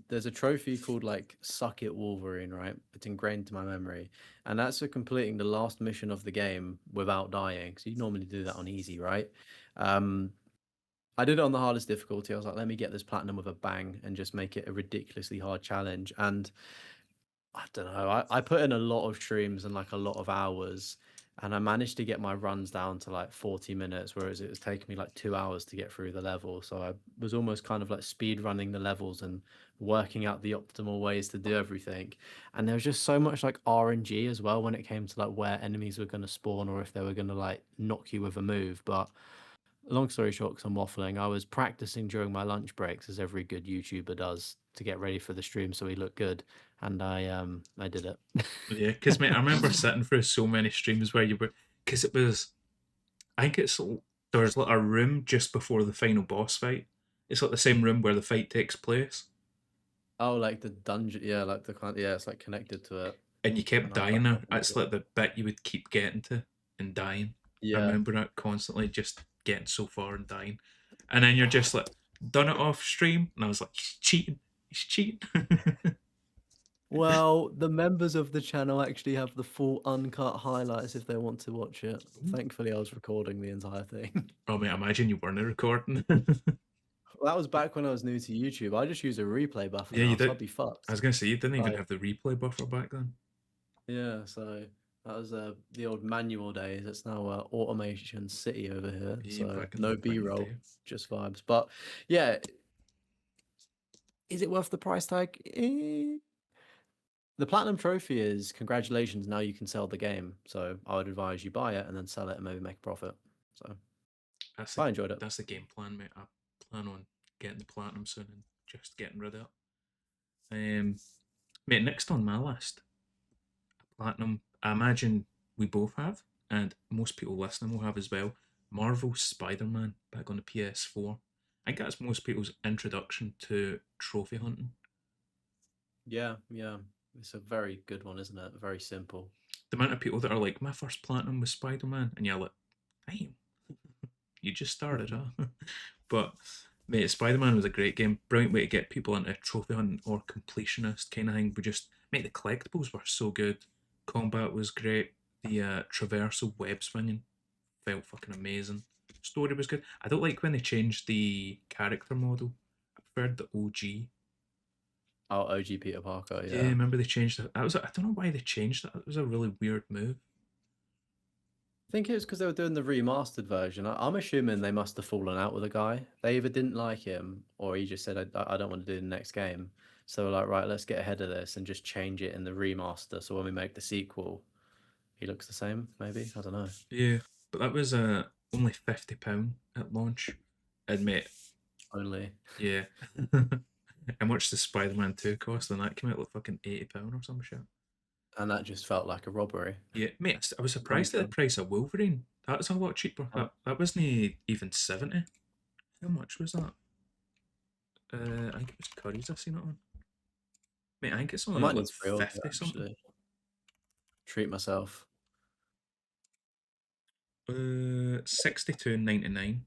there's a trophy called like Suck It Wolverine, right? It's ingrained to my memory. And that's for completing the last mission of the game without dying. So you normally do that on easy, right? Um I did it on the hardest difficulty. I was like, let me get this platinum with a bang and just make it a ridiculously hard challenge. And I don't know. I put in a lot of streams and like a lot of hours, and I managed to get my runs down to like 40 minutes, whereas it was taking me like 2 hours to get through the level. So I was almost kind of like speed running the levels and working out the optimal ways to do everything. And there was just so much like RNG as well when it came to like where enemies were going to spawn or if they were going to like knock you with a move. But long story short, because I'm waffling, I was practicing during my lunch breaks, as every good YouTuber does, to get ready for the stream so he looked good, and I did it. Yeah, because mate, I remember sitting through so many streams where you were, because it was, I think there's like a room just before the final boss fight. It's like the same room where the fight takes place, Oh, like the dungeon, yeah, like the kind, yeah, it's like connected to it, and you kept and I dying there. fucking did That's it. like the bit you would keep getting to and dying. I Yeah. remember that constantly just getting so far and dying, and then you're just like done it off stream, and I was like, he's cheating, he's cheating. Well, the members of the channel actually have the full uncut highlights if they want to watch it. Thankfully, I was recording the entire thing. Oh mate, imagine you weren't recording. Well, that was back when I was new to YouTube. I just use a replay buffer Yeah, you now, so did. I'd be I fucked. was gonna say you didn't even Like, have the replay buffer back then. yeah, so that was the old manual days. It's now automation city over here. Yeah, So back in no the B-roll, day. just vibes. But yeah, is it worth the price tag? The platinum trophy is congratulations. Now you can sell the game. So I would advise you buy it and then sell it and maybe make a profit. So That's the I enjoyed it. that's the game plan, mate. I plan on getting the platinum soon and just getting rid of it. Mate, next on my list, platinum. I imagine we both have, and most people listening will have as well. Marvel's Spider-Man back on the PS4. I think that's most people's introduction to trophy hunting. Yeah, yeah. It's a very good one, isn't it? Very simple. The amount of people that are like, my first platinum was Spider-Man, and you're like, damn, you just started, huh? But mate, Spider-Man was a great game. Brilliant way to get people into trophy hunting or completionist kind of thing. We just mate, the collectibles were so good. Combat was great. The traversal web swinging felt fucking amazing. Story was good. I don't like when they changed the character model. I preferred the OG. Oh, OG Peter Parker, Yeah, yeah. remember they changed that. That was I don't know why they changed that. It was a really weird move. I think it was because they were doing the remastered version. I'm assuming they must have fallen out with the guy. They either didn't like him or he just said, I don't want to do the next game. So we're like, right, let's get ahead of this and just change it in the remaster. So when we make the sequel, he looks the same, maybe? I don't know. Yeah, but that was only £50 at launch. Admit, Only. yeah. How much the Spider-Man 2 cost? And that came out like fucking £80 or some shit. And that just felt like a robbery. Yeah, mate, I was surprised at the Unfair. price of Wolverine. That's a lot cheaper. Oh, That wasn't even 70. How much was that? I think it was Curry's I seen it on. Mate, I think it's I only might like need to pre-order it, 50 something. actually. Treat myself. 62.99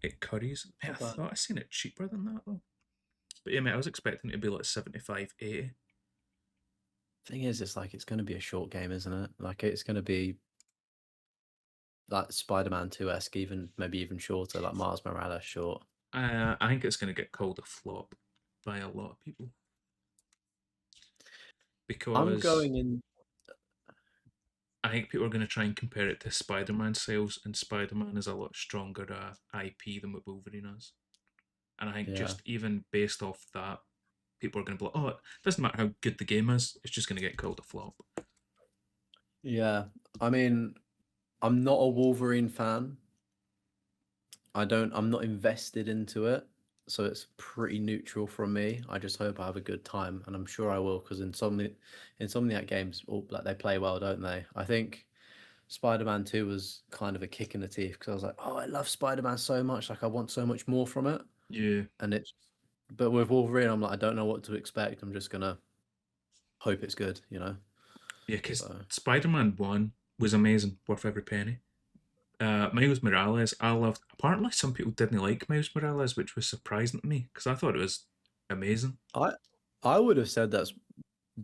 at Curry's. Mate, I Not bad. thought I seen it cheaper than that though. But yeah, mate, I was expecting it to be like 75, 80. Thing is, it's like it's going to be a short game, isn't it? Like it's going to be like Spider-Man 2-esque, even maybe even shorter, like Miles Morales short. I think it's going to get called a flop by a lot of people I'm because going in. I think people are going to try and compare it to Spider-Man sales, and Spider-Man is a lot stronger IP than what Wolverine is. And I think Yeah, just even based off that, people are going to be like, oh, it doesn't matter how good the game is, it's just going to get called a flop. yeah. I mean, I'm not a Wolverine fan. I'm not invested into it, so it's pretty neutral from me. I just hope I have a good time, and I'm sure I will because Insomniac games, like they play well, don't they? I think Spider-Man 2 was kind of a kick in the teeth because I was like, oh, I love Spider-Man so much, like I want so much more from it, Yeah. and it's. But with Wolverine, I'm like, I don't know what to expect. I'm just gonna hope it's good, you know. Yeah, because So Spider Man 1 was amazing, worth every penny. Miles Morales, I loved. Apparently, some people didn't like Miles Morales, which was surprising to me because I thought it was amazing. I I would have said that's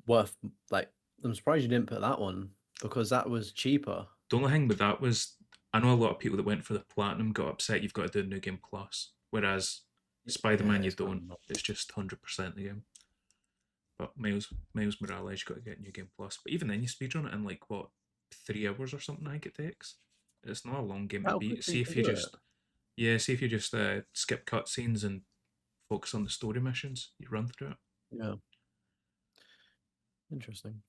worth like. I'm surprised you didn't put that one because that was cheaper. The only thing with that was I know a lot of people that went for the platinum got upset you've got to do New Game Plus, whereas Spider Yeah, Man you it's kind of don't. not. It's just 100% the game. But Miles Morales you got to get New Game Plus. But even then you speedrun it in like what 3 hours or something. I think it takes. It's not a long game to How beat. quickly See you if can you do it. just skip cutscenes and focus on the story missions. You run through it. Yeah, interesting.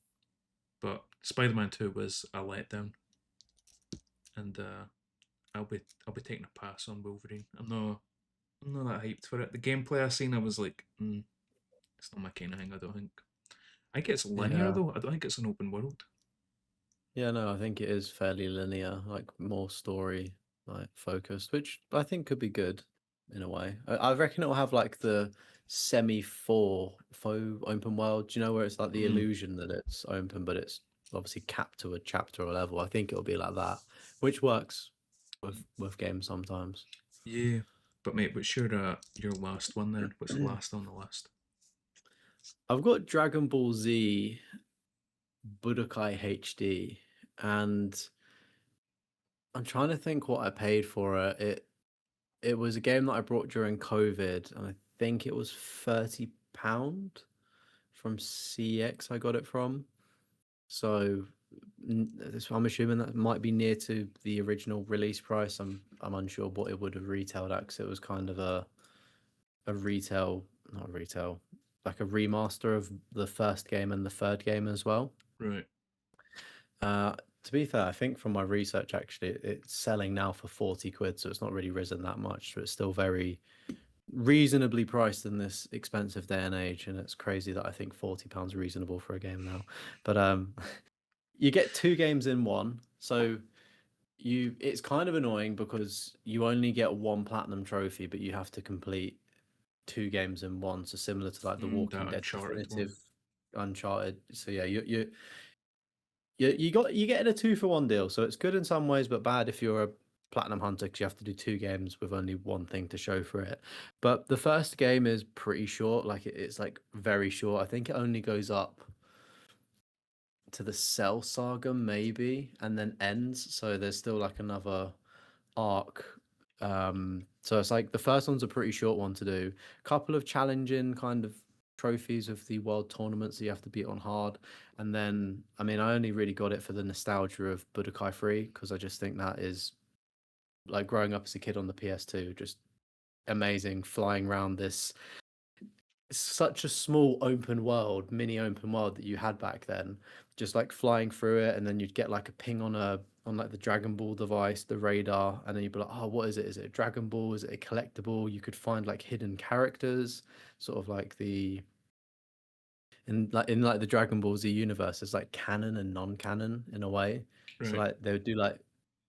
But Spider Man 2 was a letdown, and I'll be taking a pass on Wolverine. I'm not that hyped for it. The gameplay I seen, I was like, it's not my kind of thing. I don't think. I think it's linear Yeah, though. I don't think it's an open world. yeah. No, I think it is fairly linear, like more story like focused, which I think could be good in a way. I reckon it will have like the faux open world. Do you know where it's like the Mm, illusion that it's open, but it's obviously capped to a chapter or level. I think it'll be like that, which works with games sometimes. yeah, but mate, what's your last one then? What's the last on the list? I've got Dragon Ball Z Budokai HD, and I'm trying to think what I paid for it. It was a game that I brought during COVID, and I think it was £30 from CX. I got it from. So I'm assuming that might be near to the original release price. I'm unsure what it would have retailed at, because it was kind of a retail, not a retail, like a remaster of the first game and the third game as well. Right. To be fair, I think from my research, actually, it's selling now for 40 quid, so it's not really risen that much. So it's still very reasonably priced in this expensive day and age, and it's crazy that I think £40 reasonable for a game now. But you get two games in one, so it's kind of annoying because you only get one platinum trophy, but you have to complete two games in one. So similar to like the Walking That Dead Uncharted definitive one. Uncharted. So yeah, you get a 2-for-1 deal. So it's good in some ways, but bad if you're a platinum hunter, because you have to do two games with only one thing to show for it. But the first game is pretty short. Like it's like very short. I think it only goes up to the Cell Saga maybe, and then ends. So there's still like another arc. So it's like the first one's a pretty short one to do. Couple of challenging kind of trophies of the world tournaments that you have to beat on hard. And then, I mean, I only really got it for the nostalgia of Budokai 3, because I just think that is like growing up as a kid on the PS2, just amazing, flying around this such a small open world, mini open world that you had back then, just like flying through it, and then you'd get like a ping on like the Dragon Ball device, the radar, and then you'd be like, oh, what is it? Is it a Dragon Ball? Is it a collectible? You could find like hidden characters, sort of like in like the Dragon Ball Z universe, there's like canon and non-canon in a way. So Right. like they would do like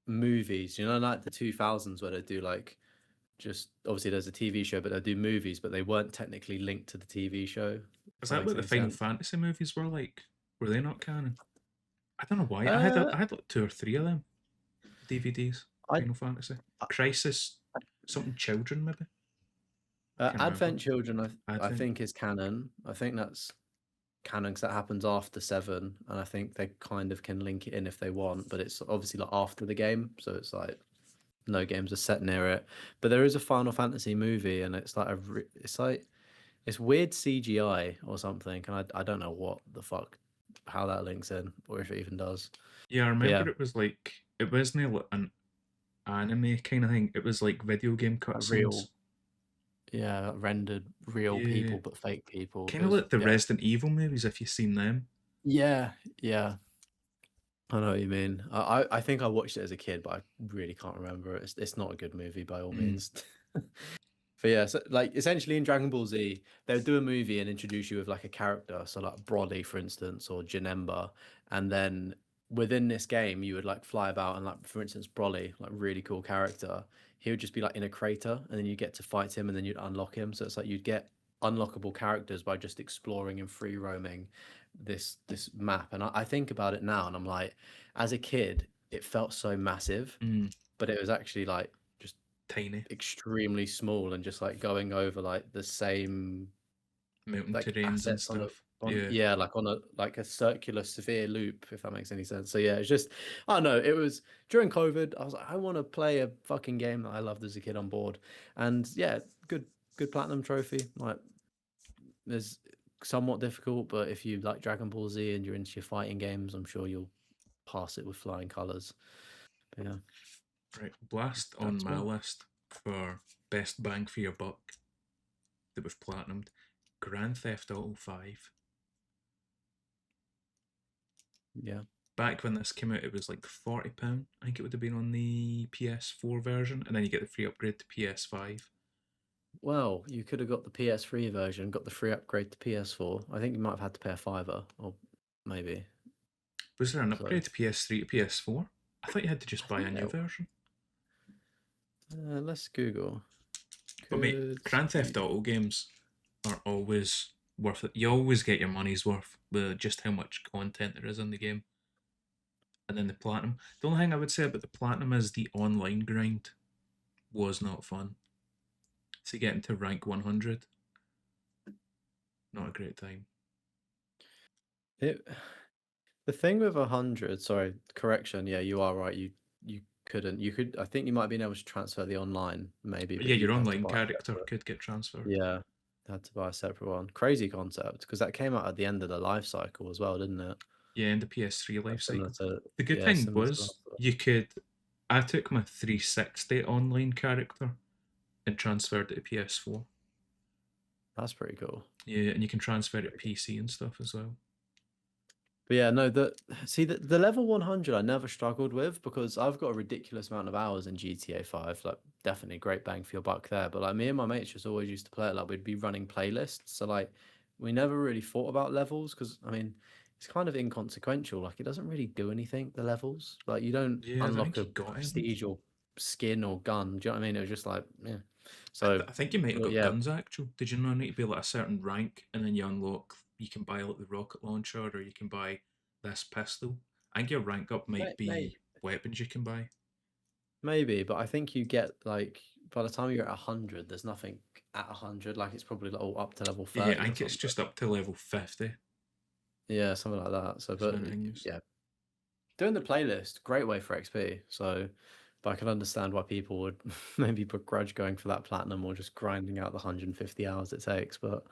movies, like the 2000s, where they do like, just obviously there's a TV show, but they do movies, but they weren't technically linked to the TV show. If Is that that makes what the any Final sense. Fantasy movies were like? Were they not canon? I don't know why. Uh, I had like two or three of them DVDs. I, Final Fantasy I Crisis, something Children maybe. Can't remember. Advent Children, I Advent. think is canon. I think that's canon because that happens after 7, and I think they kind of can link it in if they want, but it's obviously like after the game, so it's like no games are set near it. But there is a Final Fantasy movie, and it's like it's weird CGI or something, and I don't know what the fuck, how that links in, or if it even does. Yeah, I But yeah, remember it was like it wasn't like an anime kind of thing. It was like video game a cutscenes. real, yeah, rendered real Yeah, people, but fake people. It kind of was, like the yeah, Resident Evil movies if you've seen them. yeah, yeah. I know what you mean. I think I watched it as a kid, but I really can't remember. It's not a good movie by all Mm, means. But yeah, so like essentially in Dragon Ball Z, they would do a movie and introduce you with like a character, so like Broly, for instance, or Janemba, and then within this game, you would like fly about and like, for instance, Broly, like really cool character, he would just be like in a crater, and then you get to fight him, and then you'd unlock him. So it's like you'd get unlockable characters by just exploring and free roaming this map. And I think about it now, and I'm like, as a kid, it felt so massive, mm, but it was actually like just tiny extremely small, and just like going over like the same mountain like terrains and assets on stuff. on Yeah, yeah, like on a like a circular severe loop, if that makes any sense. So yeah, it's just, I don't know, it was during COVID, I was like, I want to play a fucking game that I loved as a kid on board. And yeah, good platinum trophy. Like, there's somewhat difficult, but if you like Dragon Ball Z and you're into your fighting games, I'm sure you'll pass it with flying colors. But yeah, right. Blast on that's my one. list for best bang for your buck that we've platinumed. Grand Theft Auto 5. Yeah. Back when this came out, it was like £40. I think it would have been on the PS4 version, and then you get the free upgrade to PS5. Well, you could have got the PS3 version, got the free upgrade to PS4. I think you might have had to pay a fiver, or maybe. Was there an So upgrade to PS3 to PS4? I thought you had to I just buy think a new version. let's Google. But mate, Could Grand Theft you? Auto games are always worth it. You always get your money's worth with just how much content there is in the game. And then the platinum. The only thing I would say about the platinum is the online grind was not fun. So getting to rank 100. not a great time. It the thing with 100, sorry, correction, yeah, you are right. You couldn't. You could. I think you might have been able to transfer the online, maybe, but Yeah, your you'd have to online buy a character separate. could get transferred. Yeah, had to buy a separate one. Crazy concept because that came out at the end of the life cycle as well, didn't it? Yeah, in the PS3 life Like similar cycle. to The good yeah, thing similar to was Last of Us. you could. I took my 360 online character and transferred it to PS4. That's pretty cool. Yeah, and you can transfer it to PC and stuff as well. But yeah, no, the level 100 I never struggled with because I've got a ridiculous amount of hours in GTA 5. Like, definitely great bang for your buck there. But like me and my mates just always used to play it. Like, we'd be running playlists. So like, we never really thought about levels because I mean, it's kind of inconsequential. Like, it doesn't really do anything. The levels, like, you don't Yeah, I don't unlock think a you got any. prestige or skin or gun. Do you know what I mean? It was just like, yeah. So, I think you might have well, got yeah, guns actual. Did you not need to be like a certain rank and then you unlock? You can buy like the rocket launcher, or you can buy this pistol. I think your rank up might maybe. be weapons you can buy. Maybe, but I think you get like by the time you're at 100, there's nothing at 100. Like it's probably like, all up to level Yeah, I 30 or think it's something. just up to level 50. Yeah, something like that. So, That's but when it used. yeah, doing the playlist, great way for XP. So, but I can understand why people would maybe begrudge going for that platinum or just grinding out the 150 hours it takes. But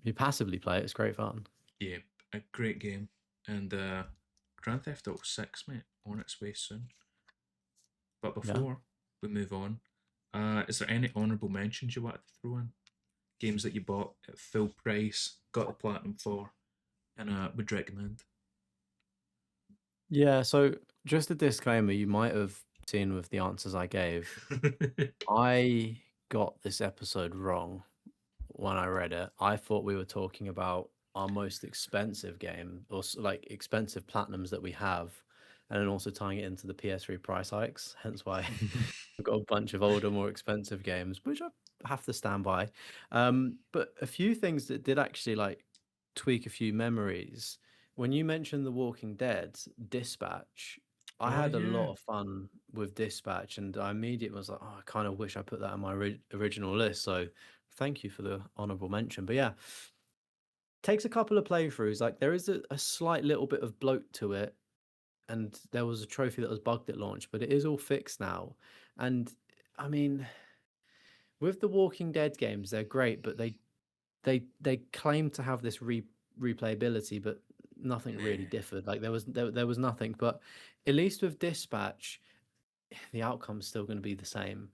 you passively play it, it's great fun. Yeah, a great game. And Grand Theft Auto 6, mate, on its way soon. But Yeah. before we move on, is there any honourable mentions you wanted to throw in? Games that you bought at full price, got the platinum for, and would recommend? Yeah. So, just a disclaimer, you might have seen with the answers I gave, I got this episode wrong. When I read it, I thought we were talking about our most expensive game or like expensive platinums that we have, and then also tying it into the PS3 price hikes. Hence why we've got a bunch of older, more expensive games, which I have to stand by. But a few things that did actually like tweak a few memories. When you mentioned The Walking Dead, Dispatch, I Oh had a yeah, lot of fun with Dispatch, and I immediately was like, oh, I kind of wish I put that on my original list. So thank you for the honorable mention. But yeah, takes a couple of playthroughs. Like there is a slight little bit of bloat to it, and there was a trophy that was bugged at launch, but it is all fixed now. And I mean, with the Walking Dead games, they're great, but they claim to have this replayability, but nothing really nah. differed. Like there was nothing. But at least with Dispatch, the outcome's still going to be the same.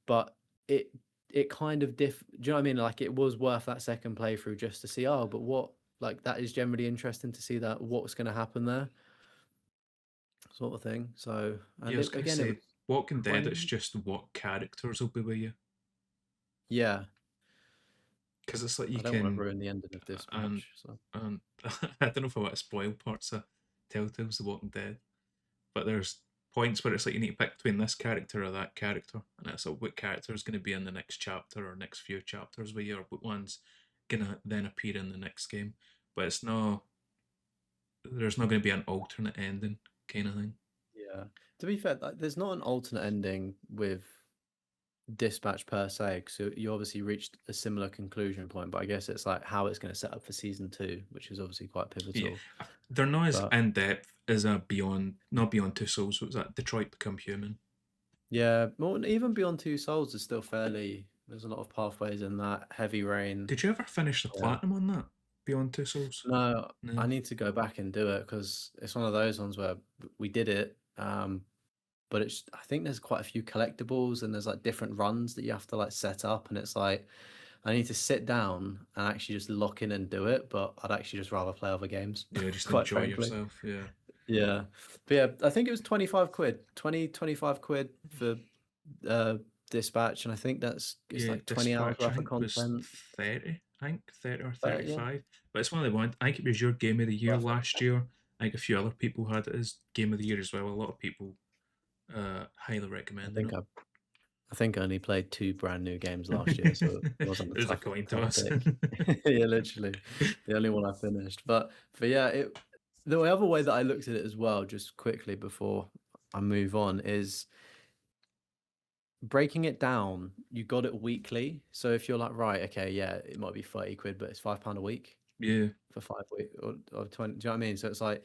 But it it kind of do you know what I mean? Like it was worth that second playthrough just to see, oh, but what, like that is generally interesting to see that what's going to happen there, sort of thing. So Yeah, I and was it gonna again, it was say Walking Dead. It's 20. just what characters will be with you, Yeah, because it's like you I don't want to can. ruin the ending of And Dispatch. So I don't know if I want to spoil parts of Telltale's The Walking Dead, but there's points where it's like you need to pick between this character or that character, and it's like what character is going to be in the next chapter or next few chapters with you, or what one's gonna then appear in the next game. But it's no, there's not going to be an alternate ending kind of thing. yeah, to be fair, like, there's not an alternate ending with Dispatch per se, because you obviously reached a similar conclusion point, but I guess it's like how it's going to set up for season two, which is obviously quite Yeah, pivotal. they're not as But in depth as a Beyond, not Beyond Two Souls. What was that? Detroit Become Human. yeah, more even Beyond Two Souls is still fairly. There's a lot of pathways in that. Heavy Rain. Did you ever finish the Yeah. platinum on that? Beyond Two Souls? No, I No. need to go back and do it because it's one of those ones where we did it. But it's I think there's quite a few collectibles and there's like different runs that you have to like set up, and it's like I need to sit down and actually just lock in and do it. But I'd actually just rather play other games, Yeah, just quite enjoy frankly. yourself. Yeah. Yeah, but yeah, I think it was 25 quid, 25 quid for uh Dispatch, and I think it's Yeah, like 20 hours Dispatch, I worth of think was content. 30, I think 30 or Yeah, 35. But it's one of the ones, I think it was your game of the year worth it. last year. I think a few other people had it as game of the year as well. A lot of people highly I recommending think it. I think I only played two brand new games last year, so it wasn't a It was a tough coin tough toss. pick. Yeah, literally, the only one I finished. But yeah, the other way that I looked at it as well, just quickly before I move on, is breaking it down, you got it weekly. So if you're like, right, okay, yeah, it might be 30 quid, but it's £5 a week Yeah, for 5 weeks or 20. Do you know what I mean? So it's like,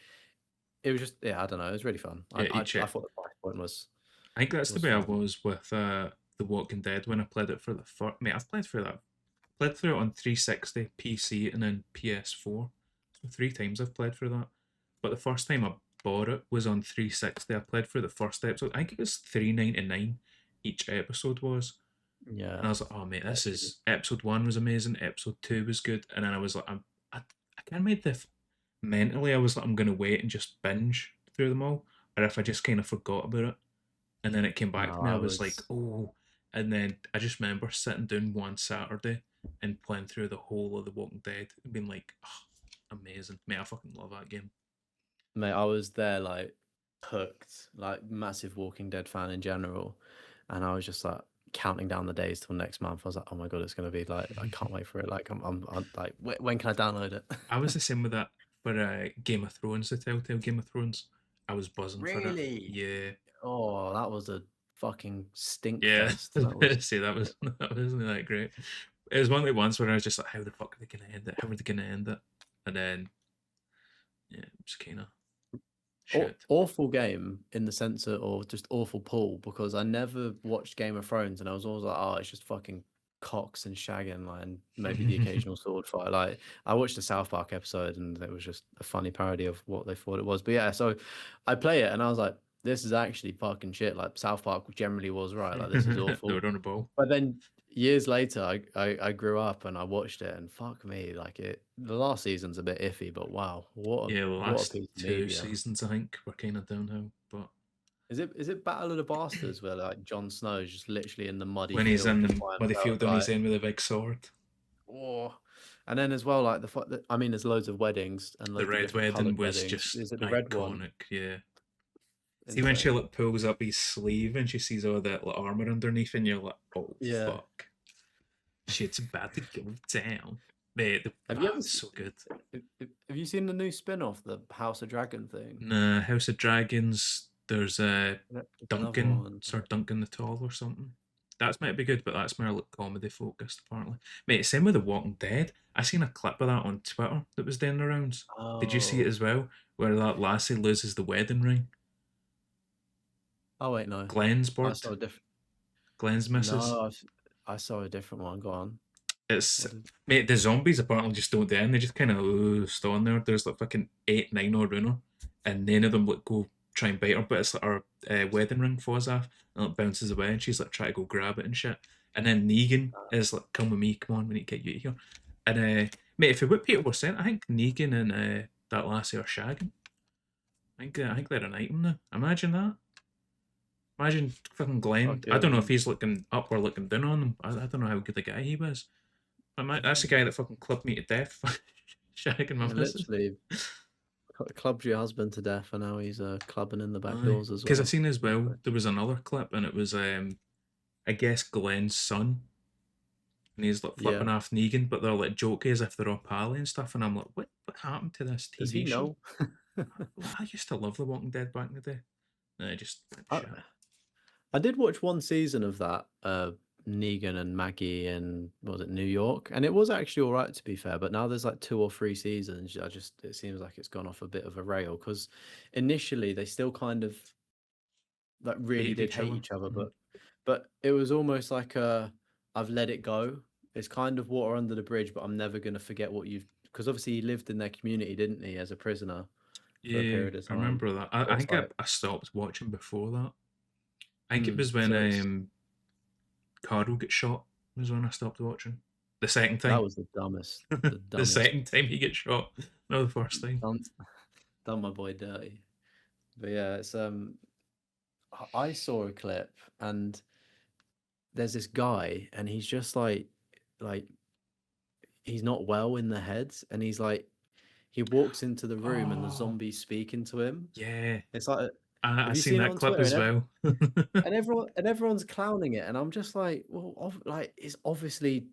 it was just, yeah, I don't know. It was really fun. yeah, I thought the price point I think that's the was way I fine. was with The Walking Dead when I played it for the first. Mate, I've played through that. Played through it on 360, PC, and then PS4. So 3 times I've played through that. But the first time I bought it was on 360. I played through the first episode. I think it was $3.99 each episode was. And Yeah. I was like, oh mate, this That's is episode 1 was amazing, episode 2 was good, and then I was like, I kind of made the mentally I was like, I'm gonna wait and just binge through them all, or if I just kind of forgot about it, and then it came back no, to me, I I was like, was, oh, and then I just remember sitting down one Saturday and playing through the whole of The Walking Dead and being like, oh, amazing, mate, I fucking love that game. mate, I was there like hooked, like massive Walking Dead fan in general. And I was just like counting down the days till next month. I was like, oh my God, it's going to be like, I can't wait for it. Like, I'm like, when can I download it? I was the same with that for Game of Thrones, the Telltale Game of Thrones. I was buzzing for it. Really? Yeah, Oh, that was a fucking stink yeah. fest. I was That about was, to say that wasn't that great. It was one of the ones where I was just like, how the fuck are they gonna end it? How are they gonna end it? And then yeah, it was kind of shit. awful game in the sense of, or just awful pull, because I never watched Game of Thrones and I was always like, oh, it's just fucking cocks and shagging, like, and maybe the occasional sword fight. Like, I watched the South Park episode and it was just a funny parody of what they thought it was. But yeah, so I play it and I was like, this is actually fucking shit. Like, South Park generally was right. Like, this is They awful. were on a ball. But then years later, I grew up and I watched it, and fuck me, like the last season's a bit iffy, but wow, Yeah, the what a last piece of two media. seasons I think were kind of downhill, but Is it Battle of the Bastards where like Jon Snow is just literally in the muddy when he's field in just the by muddy himself, field on his like, end with a big sword, oh. And then as well, like the fact that, I mean, there's loads of weddings and the loads of red different wedding coloured was weddings. just Is it the red one? iconic. Yeah. See when she Insane. like pulls up his sleeve and she sees all that like, armor underneath, and you're like, oh Yeah. fuck, shit's about to go down. Mate, Have you ever it's so good. have you seen the new spin-off, the House of Dragon thing? Nah, House of Dragons. There's There's another Duncan, one. Sir Duncan the Tall or something. That's might be good, but that's more like comedy focused apparently. Mate, same with The Walking Dead. I seen a clip of that on Twitter that was doing the rounds. Did you see it Oh. as well? Where that lassie loses the wedding ring. Oh wait, no. Glenn's I bird. saw a different. Glenn's missus. No, I saw a different one. Go on. It's What did? mate, the zombies apparently just don't end. They just kind of stand there. There's like fucking 8, 9 or runner, and none of them like go try and bite her. But it's like our wedding ring falls off and it bounces away, and she's like trying to go grab it and shit. And then Negan is like, "Come with me, come on, we need to get you out of here." And mate, if you what people were saying, I think Negan and that lassie are shagging. I think they're an item now. Imagine that. Imagine fucking Glenn. I don't know if Fucking he's looking up or looking down on them. I don't know how good a guy he was. That's the guy that fucking clubbed me to death. Shagging my missus. literally clubbed your husband to death, and now he's clubbing in the back Aye. doors as Because I well. seen as well, there was another clip and it was, I guess, Glenn's son. And he's like Yeah. flipping off Negan, but they're like jokey as if they're all pally and stuff. And I'm like, what happened to this Does he TV show? know? I used to love The Walking Dead back in the day. And I just went I, shit. I did watch one season of that, Negan and Maggie in, what was it, New York, and it was actually all right, to be fair. But now there's like 2 or 3 seasons. It seems like it's gone off a bit of a rail, because initially they still kind of like really Hated did each hate other. each other, but it was almost like I've let it go. It's kind of water under the bridge, but I'm never gonna forget what you've, because obviously he lived in their community, didn't he, as a prisoner for a Yeah, period of I time. remember that. So I it's think like, I stopped watching before that. I think it was so it's when Carl gets shot was when I stopped watching. The second that time. was the dumbest, The second time he gets shot, not the first time. done my boy dirty. But yeah, it's I saw a clip and there's this guy and he's just like he's not well in the head, and he's like he walks into the room and the Oh, zombie's speaking to him. yeah. It's like, I have you seen seen it that on clip Twitter? as well. And everyone's clowning it, and I'm just like, well, like it's obviously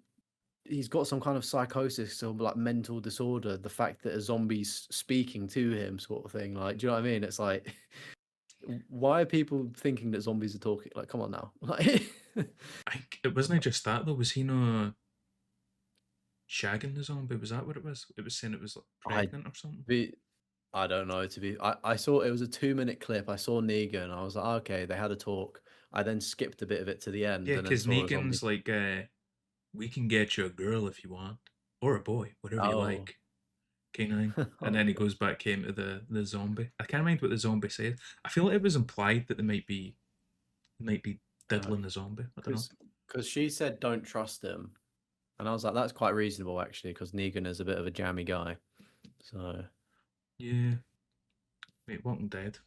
he's got some kind of psychosis or like mental disorder. The fact that a zombie's speaking to him, sort of thing. Like, do you know what I mean? It's like, why are people thinking that zombies are talking? Like, come on now. Like, It wasn't just that though. Was he not shagging the zombie? Was that what it was? It was saying it was like I pregnant or something. be I don't know to be. I saw it was a 2 minute clip. I saw Negan. I was like, okay, they had a talk. I then skipped a bit of it to the end Yeah, and then because saw a zombie. Negan's like, we can get you a girl if you want, or a boy, whatever you Oh, like. K9. And then he goes back into the zombie. I can't mind what the zombie said. I feel like it was implied that they might be diddling the zombie. I don't know. because she said don't trust him, and I was like, that's quite reasonable actually, because Negan is a bit of a jammy guy. So Yeah. Mate, Walking Dead,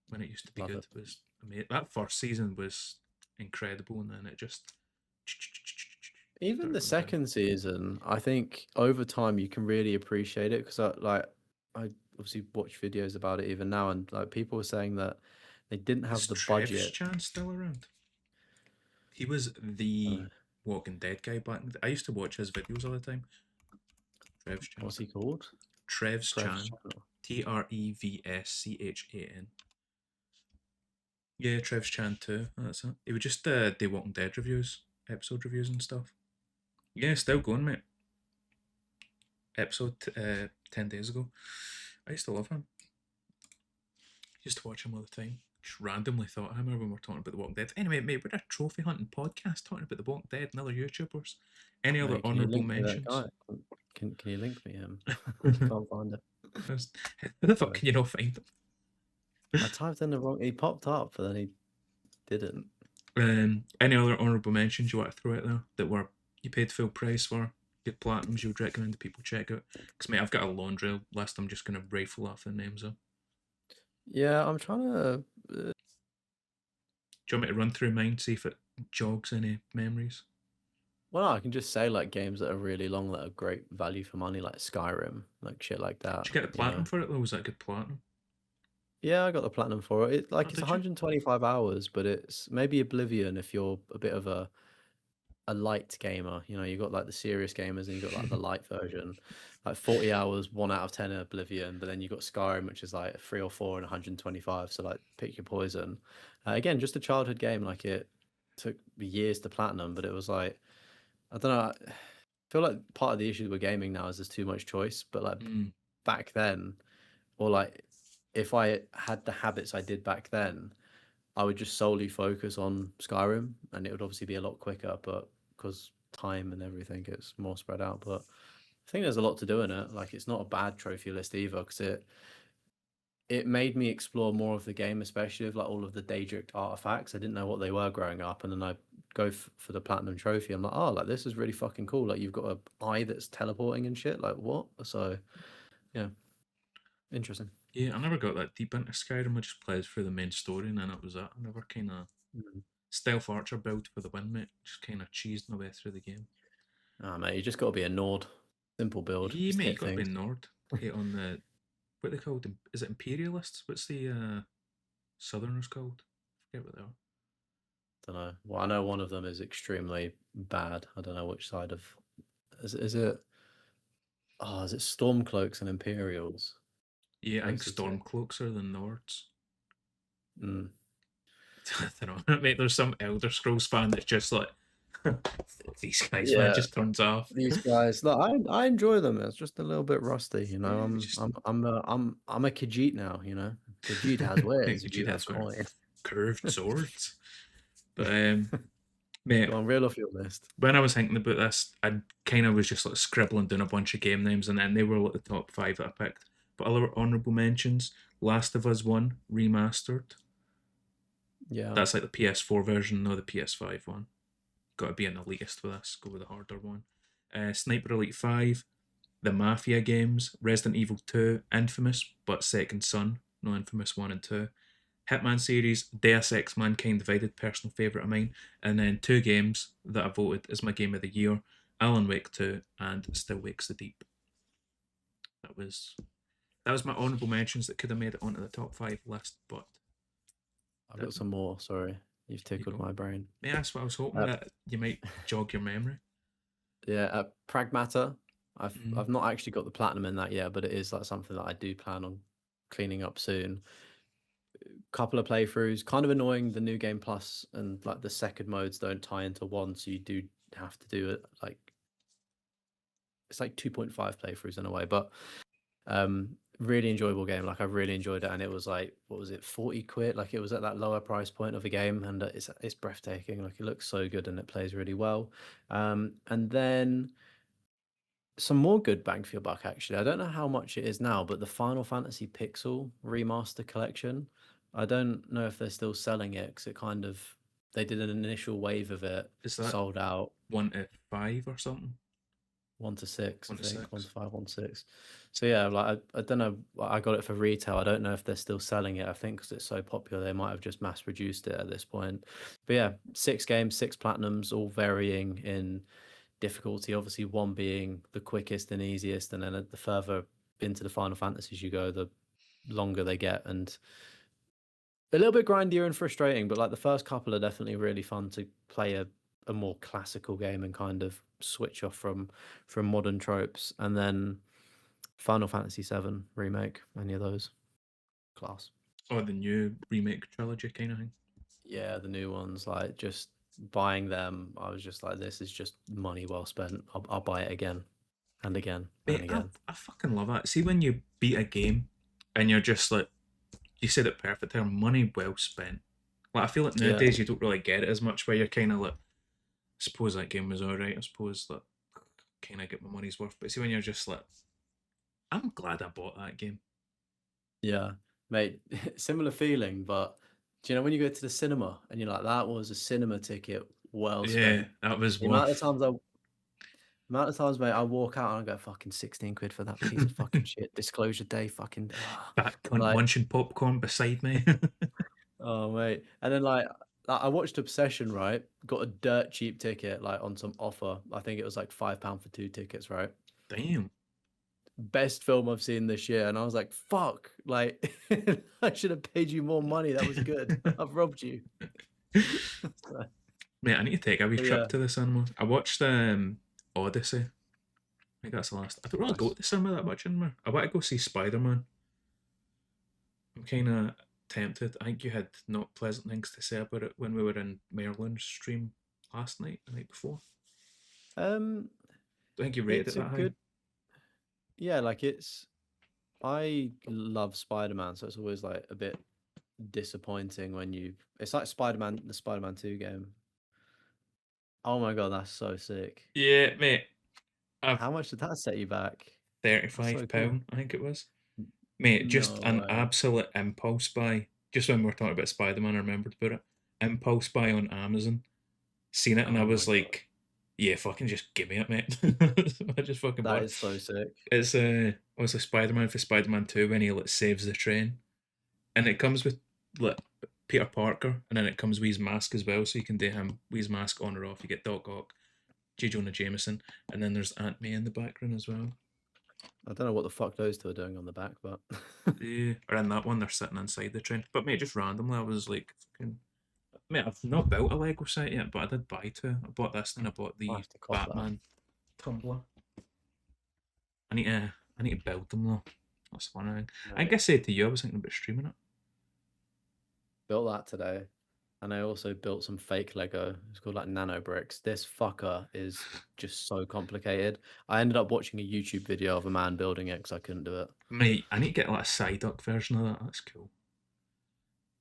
when it used to be love good, it. was amazing. That first season was incredible, and then it just Even the started going down. second season, I think over time you can really appreciate it because I obviously watch videos about it even now, and like people were saying that they didn't Is have the Trev's budget. Chan still around? He was the Walking Dead guy back in I used to watch his videos all the time. Trev's Chan. What's he called? Trev's Trev's Chan. channel. TREVSCHAN. Yeah, Trev's Chan too. That's it. He would just do Walking Dead reviews, episode reviews and stuff. Yeah, still going, mate. Episode 10 days ago. I used to love him. Used to watch him all the time. Just randomly thought of him when we were talking about The Walking Dead. Anyway, mate, we're a trophy hunting podcast talking about The Walking Dead and other YouTubers. Any other Mate, can you honourable link me that mentions? guy? Can you link me him? How Can't find it. the fuck can you not find them? I typed in the wrong. He popped up, but then he didn't. Any other honourable mentions you want to throw out there that were you paid full price for? Good platinums you would recommend that people check out? Because mate, I've got a laundry list. I'm just gonna rifle off the names of. Yeah, I'm trying to. Do you want me to run through mine, see if it jogs any memories? Well, I can just say like games that are really long that are great value for money, like Skyrim, like shit like that. Did you get the platinum for it though? Was that a good platinum? Yeah, I got the platinum for it. Oh, It's did you? 125 hours, but it's maybe Oblivion if you're a bit of a light gamer. You know, you got like the serious gamers and you got like the light version. Like 40 hours, 1 out of 10 in Oblivion, but then you got Skyrim, which is like 3 or 4 and 125. So like pick your poison. Again, just a childhood game. Like it took years to platinum, but it was like I don't know. I feel like part of the issue with gaming now is there's too much choice. But like back then, or like if I had the habits I did back then, I would just solely focus on Skyrim, and it would obviously be a lot quicker. But because time and everything, it's more spread out. But I think there's a lot to do in it. Like it's not a bad trophy list either, because it made me explore more of the game, especially with like all of the Daedric artifacts. I didn't know what they were growing up, and then I go for the platinum trophy. I'm like, oh, like this is really fucking cool. Like you've got a eye that's teleporting and shit. Like what? So yeah, interesting. Yeah, I never got that deep into Skyrim. I just played through the main story and then it was that. I never kind of stealth archer build for the win, mate. Just kind of cheesed my way through the game. Ah, mate, you just got to be a Nord. Simple build. Yeah, Just mate, you hit got to be things. Nord. Hit on the what are they called? Is it Imperialists? What's the Southerners called? I forget what they are. Don't know. Well, I know one of them is extremely bad. I don't know which side of. Is it? Oh, is it Stormcloaks and Imperials? Yeah, I think Those are two. Stormcloaks are the Nords. Mm. I don't know, mate. There's some Elder Scrolls fan that's just like these guys, man, Yeah, just turns off. these guys. Look, I enjoy them. It's just a little bit rusty, you know. Yeah, just I'm a Khajiit now, you know. Khajiit has wares. Vegeta You have has wear coin. curved swords. But mate, Go on, reel off your list. when I was thinking about this, I kind of was just like scribbling down a bunch of game names, and then they were like the top 5 that I picked. But other honourable mentions: Last of Us 1 remastered. Yeah. That's like the PS4 version, not the PS5 one. Got to be an elitist with this. Go with the harder one. Sniper Elite 5, the Mafia games, Resident Evil 2, Infamous, but Second Son, no Infamous 1 and 2. Hitman series, Deus Ex Mankind Divided, personal favourite of mine, and then 2 games that I voted as my game of the year: Alan Wake 2 and Still Wakes the Deep. That was my honourable mentions that could have made it onto the top 5 list, but I've got some more. Sorry, you've tickled my brain. yeah, that's what I was hoping that you might jog your memory. Yeah, Pragmata. I've not actually got the platinum in that yet, but it is like something that I do plan on cleaning up soon. couple of playthroughs. Kind of annoying. The new game plus and like the second modes don't tie into one, so you do have to do it like it's like 2.5 playthroughs in a way. But really enjoyable game. Like I really enjoyed it, and it was like what was it, 40 quid? Like it was at that lower price point of a game, and it's breathtaking. Like it looks so good and it plays really well. And then some more good bang for your buck, actually. I don't know how much it is now, but the Final Fantasy Pixel Remaster Collection, I don't know if they're still selling it because it kind of, they did an initial wave of it, Is that sold out 1 to 5 or something? 1 to 6, I 1 to think, 1 to 6. 5, 1 to 6. So yeah, like I don't know, I got it for retail. I don't know if they're still selling it. I think because it's so popular, they might have just mass produced it at this point. But yeah, 6 games, 6 platinums, all varying in difficulty, obviously one being the quickest and easiest, and then the further into the Final Fantasies you go, the longer they get, and a little bit grindier and frustrating. But like the first couple are definitely really fun to play a more classical game and kind of switch off from modern tropes. And then Final Fantasy 7 remake, any of those, class. Or the new remake trilogy kind of thing. Yeah, the new ones, like just buying them, I was just like, this is just money well spent. I'll buy it again and again and Mate, again. I fucking love it. See when you beat a game and you're just like, you said it perfect there, money well spent. Like I feel like Yeah. nowadays you don't really get it as much, where you're kind of like, I suppose that game was alright. I suppose that kind of get my money's worth. But see when you're just like, I'm glad I bought that game. Yeah, mate, similar feeling, but do you know when you go to the cinema and you're like, that was a cinema ticket well Yeah, spent. that was The amount of worth. times mate, I walk out and I go, fucking 16 quid for that piece of fucking shit. Disclosure day, fucking Fat cunt like, munching popcorn beside me. oh mate. And then like I watched Obsession, right? Got a dirt cheap ticket, like on some offer. I think it was like £5 for 2 tickets, right? Damn. Best film I've seen this year. And I was like, fuck, like I should have paid you more money. That was good. I've robbed you. Mate, I need to take a wee But trip yeah, to the cinema. I watched Odyssey. I think that's the last. I don't really go nice. to the cinema that much anymore. I want to go see Spider Man. I'm kind of tempted. I think you had not pleasant things to say about it when we were in Maryland's stream last night, the night before. Um, I think you rated it it's a that high. good, yeah, like I love Spider-Man, so it's always like a bit disappointing when it's like Spider-Man, the Spider-Man 2 game. Oh my God, that's so sick. Yeah, mate. I've How much did that set you back? That's so cool. £35, I think it was. Mate, just No an way. absolute impulse buy. Just when we were talking about Spider Man, I remembered about it. Impulse buy on Amazon. Seen it and I Oh my was God. like, yeah, fucking just give me it, mate. I just fucking That bought it. is so sick. It's obviously Spider Man for Spider Man 2 when he like saves the train. And it comes with like Peter Parker, and then it comes with his mask as well, so you can do him with his mask on or off. You get Doc Ock, J. Jonah Jameson, and then there's Aunt May in the background as well. I don't know what the fuck those two are doing on the back, but Yeah, or in that one, they're sitting inside the train. But mate, just randomly, I was like, fucking, mate, I've not built a Lego set yet, but I did buy two. I bought this and I bought I'll the have to cop that. Batman tumbler. I need to build them though. That's the one thing. I think I Right. said to you I was thinking about streaming it. Built that today. And I also built some fake Lego. It's called like nano bricks. This fucker is just so complicated. I ended up watching a YouTube video of a man building it because I couldn't do it. Mate, I need to get like a Psyduck version of that. That's cool.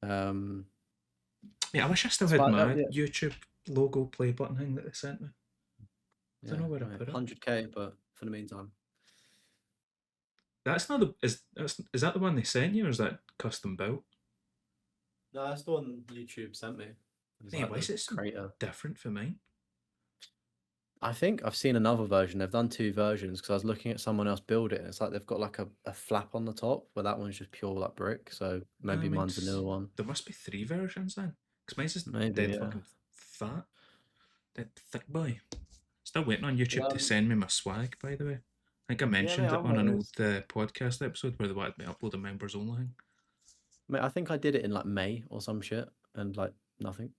Um, Yeah, I wish I still it's had about my yeah, YouTube logo play button thing that they sent me. I don't yeah, know where I right, put it. 100K, but for the meantime, That's not the is that the one they sent you or is that custom built? no, that's the one YouTube sent me. It's Mate, like why is the it so creator. different for mine? I think I've seen another version. They've done 2 versions because I was looking at someone else build it, and it's like they've got like a flap on the top, where that one's just pure like brick. So No, maybe mine's a newer one. there must be 3 versions then. Because mine's just Maybe, dead yeah. fucking fat. Dead thick boy. Still waiting on YouTube to Um, send me my swag, by the way. I think I yeah, mate, mentioned it I'm on an old always. podcast episode where they wanted me to upload a members only thing. Mate, I think I did it in like May or some shit, and like nothing.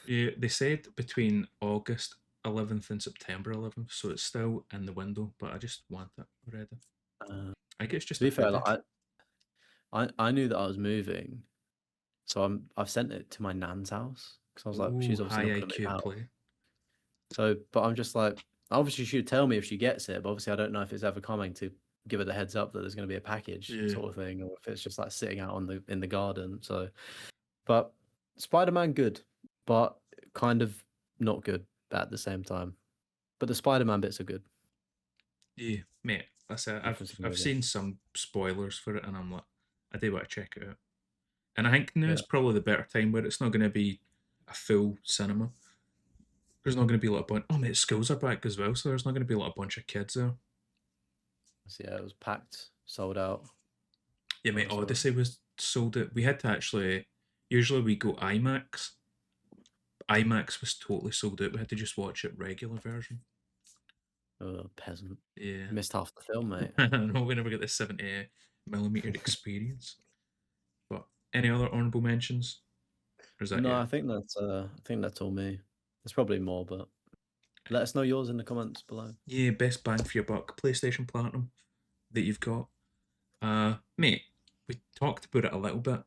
Yeah, they said between August 11th and September 11th, so it's still in the window, but I just want it already. Uh, I think it's to just a be fair, hoodie. like I knew that I was moving, So I've sent it to my nan's house because I was like, Ooh, she's obviously high not going to move IQ out. play. So, but I'm just like, obviously she'd tell me if she gets it, but obviously I don't know if it's ever coming to give her the heads up that there's going to be a package Yeah. sort of thing, or if it's just like sitting out in the garden. So, but Spider-Man good, but kind of not good at the same time. But the Spider-Man bits are good. Yeah, mate. That's it. Difference in I've movie. seen some spoilers for it, and I'm like, I do want to check it out. And I think now Yeah. is probably the better time where it's not going to be a full cinema. There's not going to be like a bunch. Oh, mate, schools are back as well, so there's not going to be like a bunch of kids there. So yeah, it was packed, sold out. Yeah, When mate. I saw it. Odyssey was sold out. We had to actually. Usually we go IMAX. IMAX was totally sold out. We had to just watch it regular version. Oh, peasant. Yeah. Missed half the film, mate. No, we never get the 70mm experience. But any other honourable mentions? Or is that No, it? I think that's all me. There's probably more, but let us know yours in the comments below. Yeah, best bang for your buck. PlayStation Platinum that you've got. Mate, we talked about it a little bit,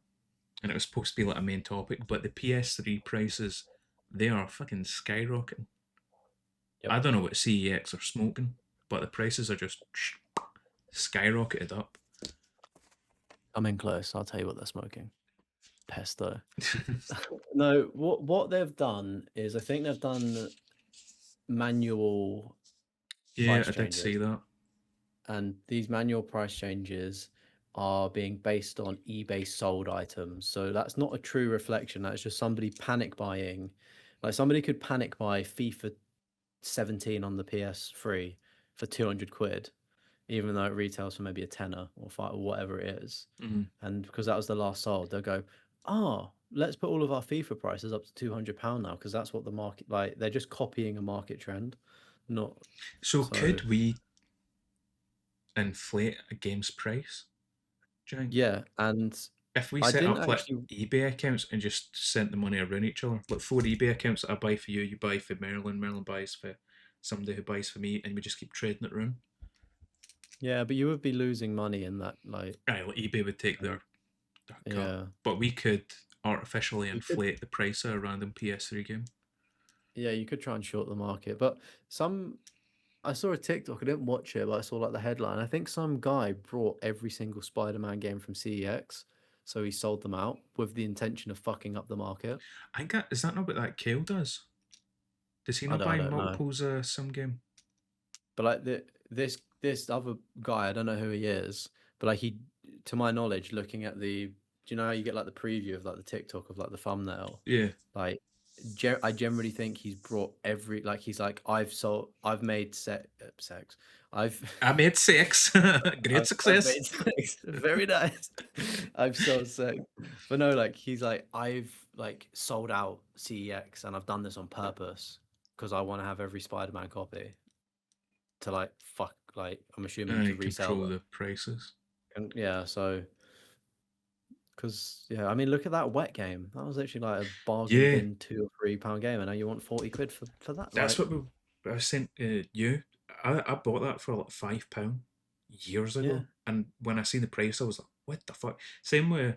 and it was supposed to be like a main topic, but the PS3 prices, they are fucking skyrocketing. Yep. I don't know what CEX are smoking, but the prices are just skyrocketed up. I'm in close. I'll tell you what they're smoking. Pesto. No, what they've done is I think they've done manual Yeah, price I did see changes, that. and these manual price changes are being based on eBay sold items. So that's not a true reflection. That's just somebody panic buying. Like somebody could panic buy FIFA 17 on the PS3 for 200 quid, even though it retails for maybe a tenner or five or whatever it is. Mhm. And because that was the last sold, they'll go, oh, let's put all of our FIFA prices up to £200 now because that's what the market, like they're just copying a market trend, not So so. could we inflate a game's price? Do you think? Yeah, and If we I set didn't up like actually. eBay accounts and just sent the money around each other, like 4 eBay accounts that I buy for you, you buy for Marilyn, Marilyn buys for somebody who buys for me, and we just keep trading it around. Yeah, but you would be losing money in that, like, Right, well, eBay would take their cut, yeah, but we could artificially you could. inflate the price of a random PS3 game. Yeah, you could try and short the market, but some. I saw a TikTok. I didn't watch it, but I saw like the headline. I think some guy brought every single Spider-Man game from CEX, so he sold them out with the intention of fucking up the market. I think is that not what that Kale does? Does he I not don't, I buy don't know, multiples of some game? but like this other guy, I don't know who he is, but like he, to my knowledge, looking at the, do you know how you get like the preview of like the TikTok of like the thumbnail, Yeah, like I generally think he's brought every, like he's like I've made sex, I've I made six. Great I've success. made sex. Very nice. I've sold sex. But no, like he's like, I've like sold out CEX and I've done this on purpose because I want to have every Spider-Man copy to like fuck, like I'm assuming to I resell control them. the prices. And yeah, so because yeah, I mean look at that wet game. That was actually like a bargain Yeah, bin £2 or £3 game, and now you want 40 quid for that. that's Like, what I sent you. I bought that for like £5 years yeah. ago, and when I seen the price, I was like, "What the fuck?" Same way.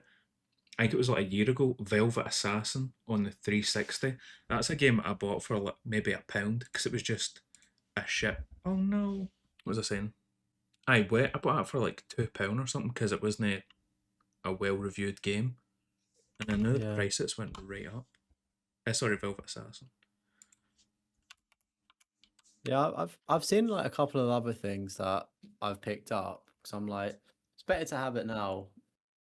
I think it was like a year ago. Velvet Assassin on the 360. That's a game I bought for like maybe £1 because it was just a shit. Oh no! What was I saying? I bought that for like £2 or something because it wasn't a well-reviewed game, and I know the Yeah. prices went right up. Sorry, Velvet Assassin. Yeah, I've seen like a couple of other things that I've picked up because I'm like, it's better to have it now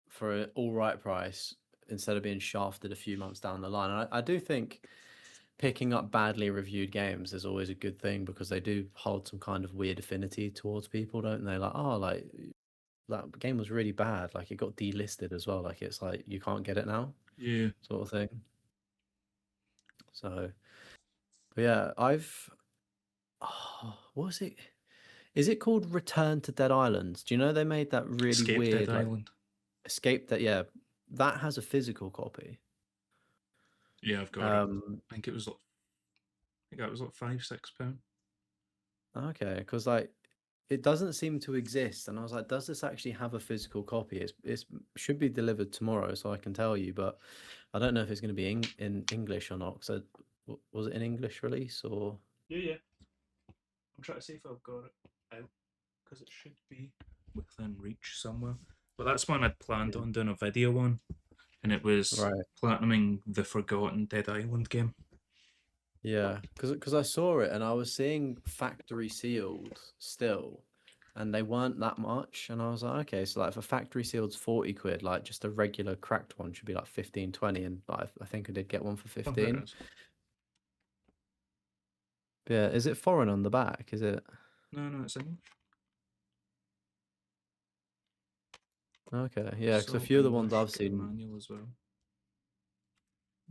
for an all right price instead of being shafted a few months down the line. And I do think picking up badly reviewed games is always a good thing because they do hold some kind of weird affinity towards people, don't they? Like, oh, like that game was really bad. Like it got delisted as well. Like it's like you can't get it now, Yeah. sort of thing. So, but yeah, I've. Oh, what was it? Is it called Return to Dead Island? Do you know they made that really Escape Dead weird like Island. escape that? Yeah, that has a physical copy. Yeah, I've got it. I think it was like I think that was like £5, £6. Okay, because like it doesn't seem to exist. And I was like, does this actually have a physical copy? It's should be delivered tomorrow, so I can tell you, but I don't know if it's going to be in English or not. So was it an English release or? Yeah. I'm trying to see if I've got it out because it should be within reach somewhere. But that's one I'd planned Yeah. on doing a video on, and it was Right. platinuming the Forgotten Dead Island game. Yeah, because I saw it and I was seeing factory sealed still, and they weren't that much. And I was like, okay, so like if a factory sealed's 40 quid, like just a regular cracked one should be like 15, 20. And like, I think I did get one for Oh, here it 15. is. Yeah, is it foreign on the back? Is it? No, it's English. Okay, yeah, because a So few of the ones English, I've get the seen, manual as well.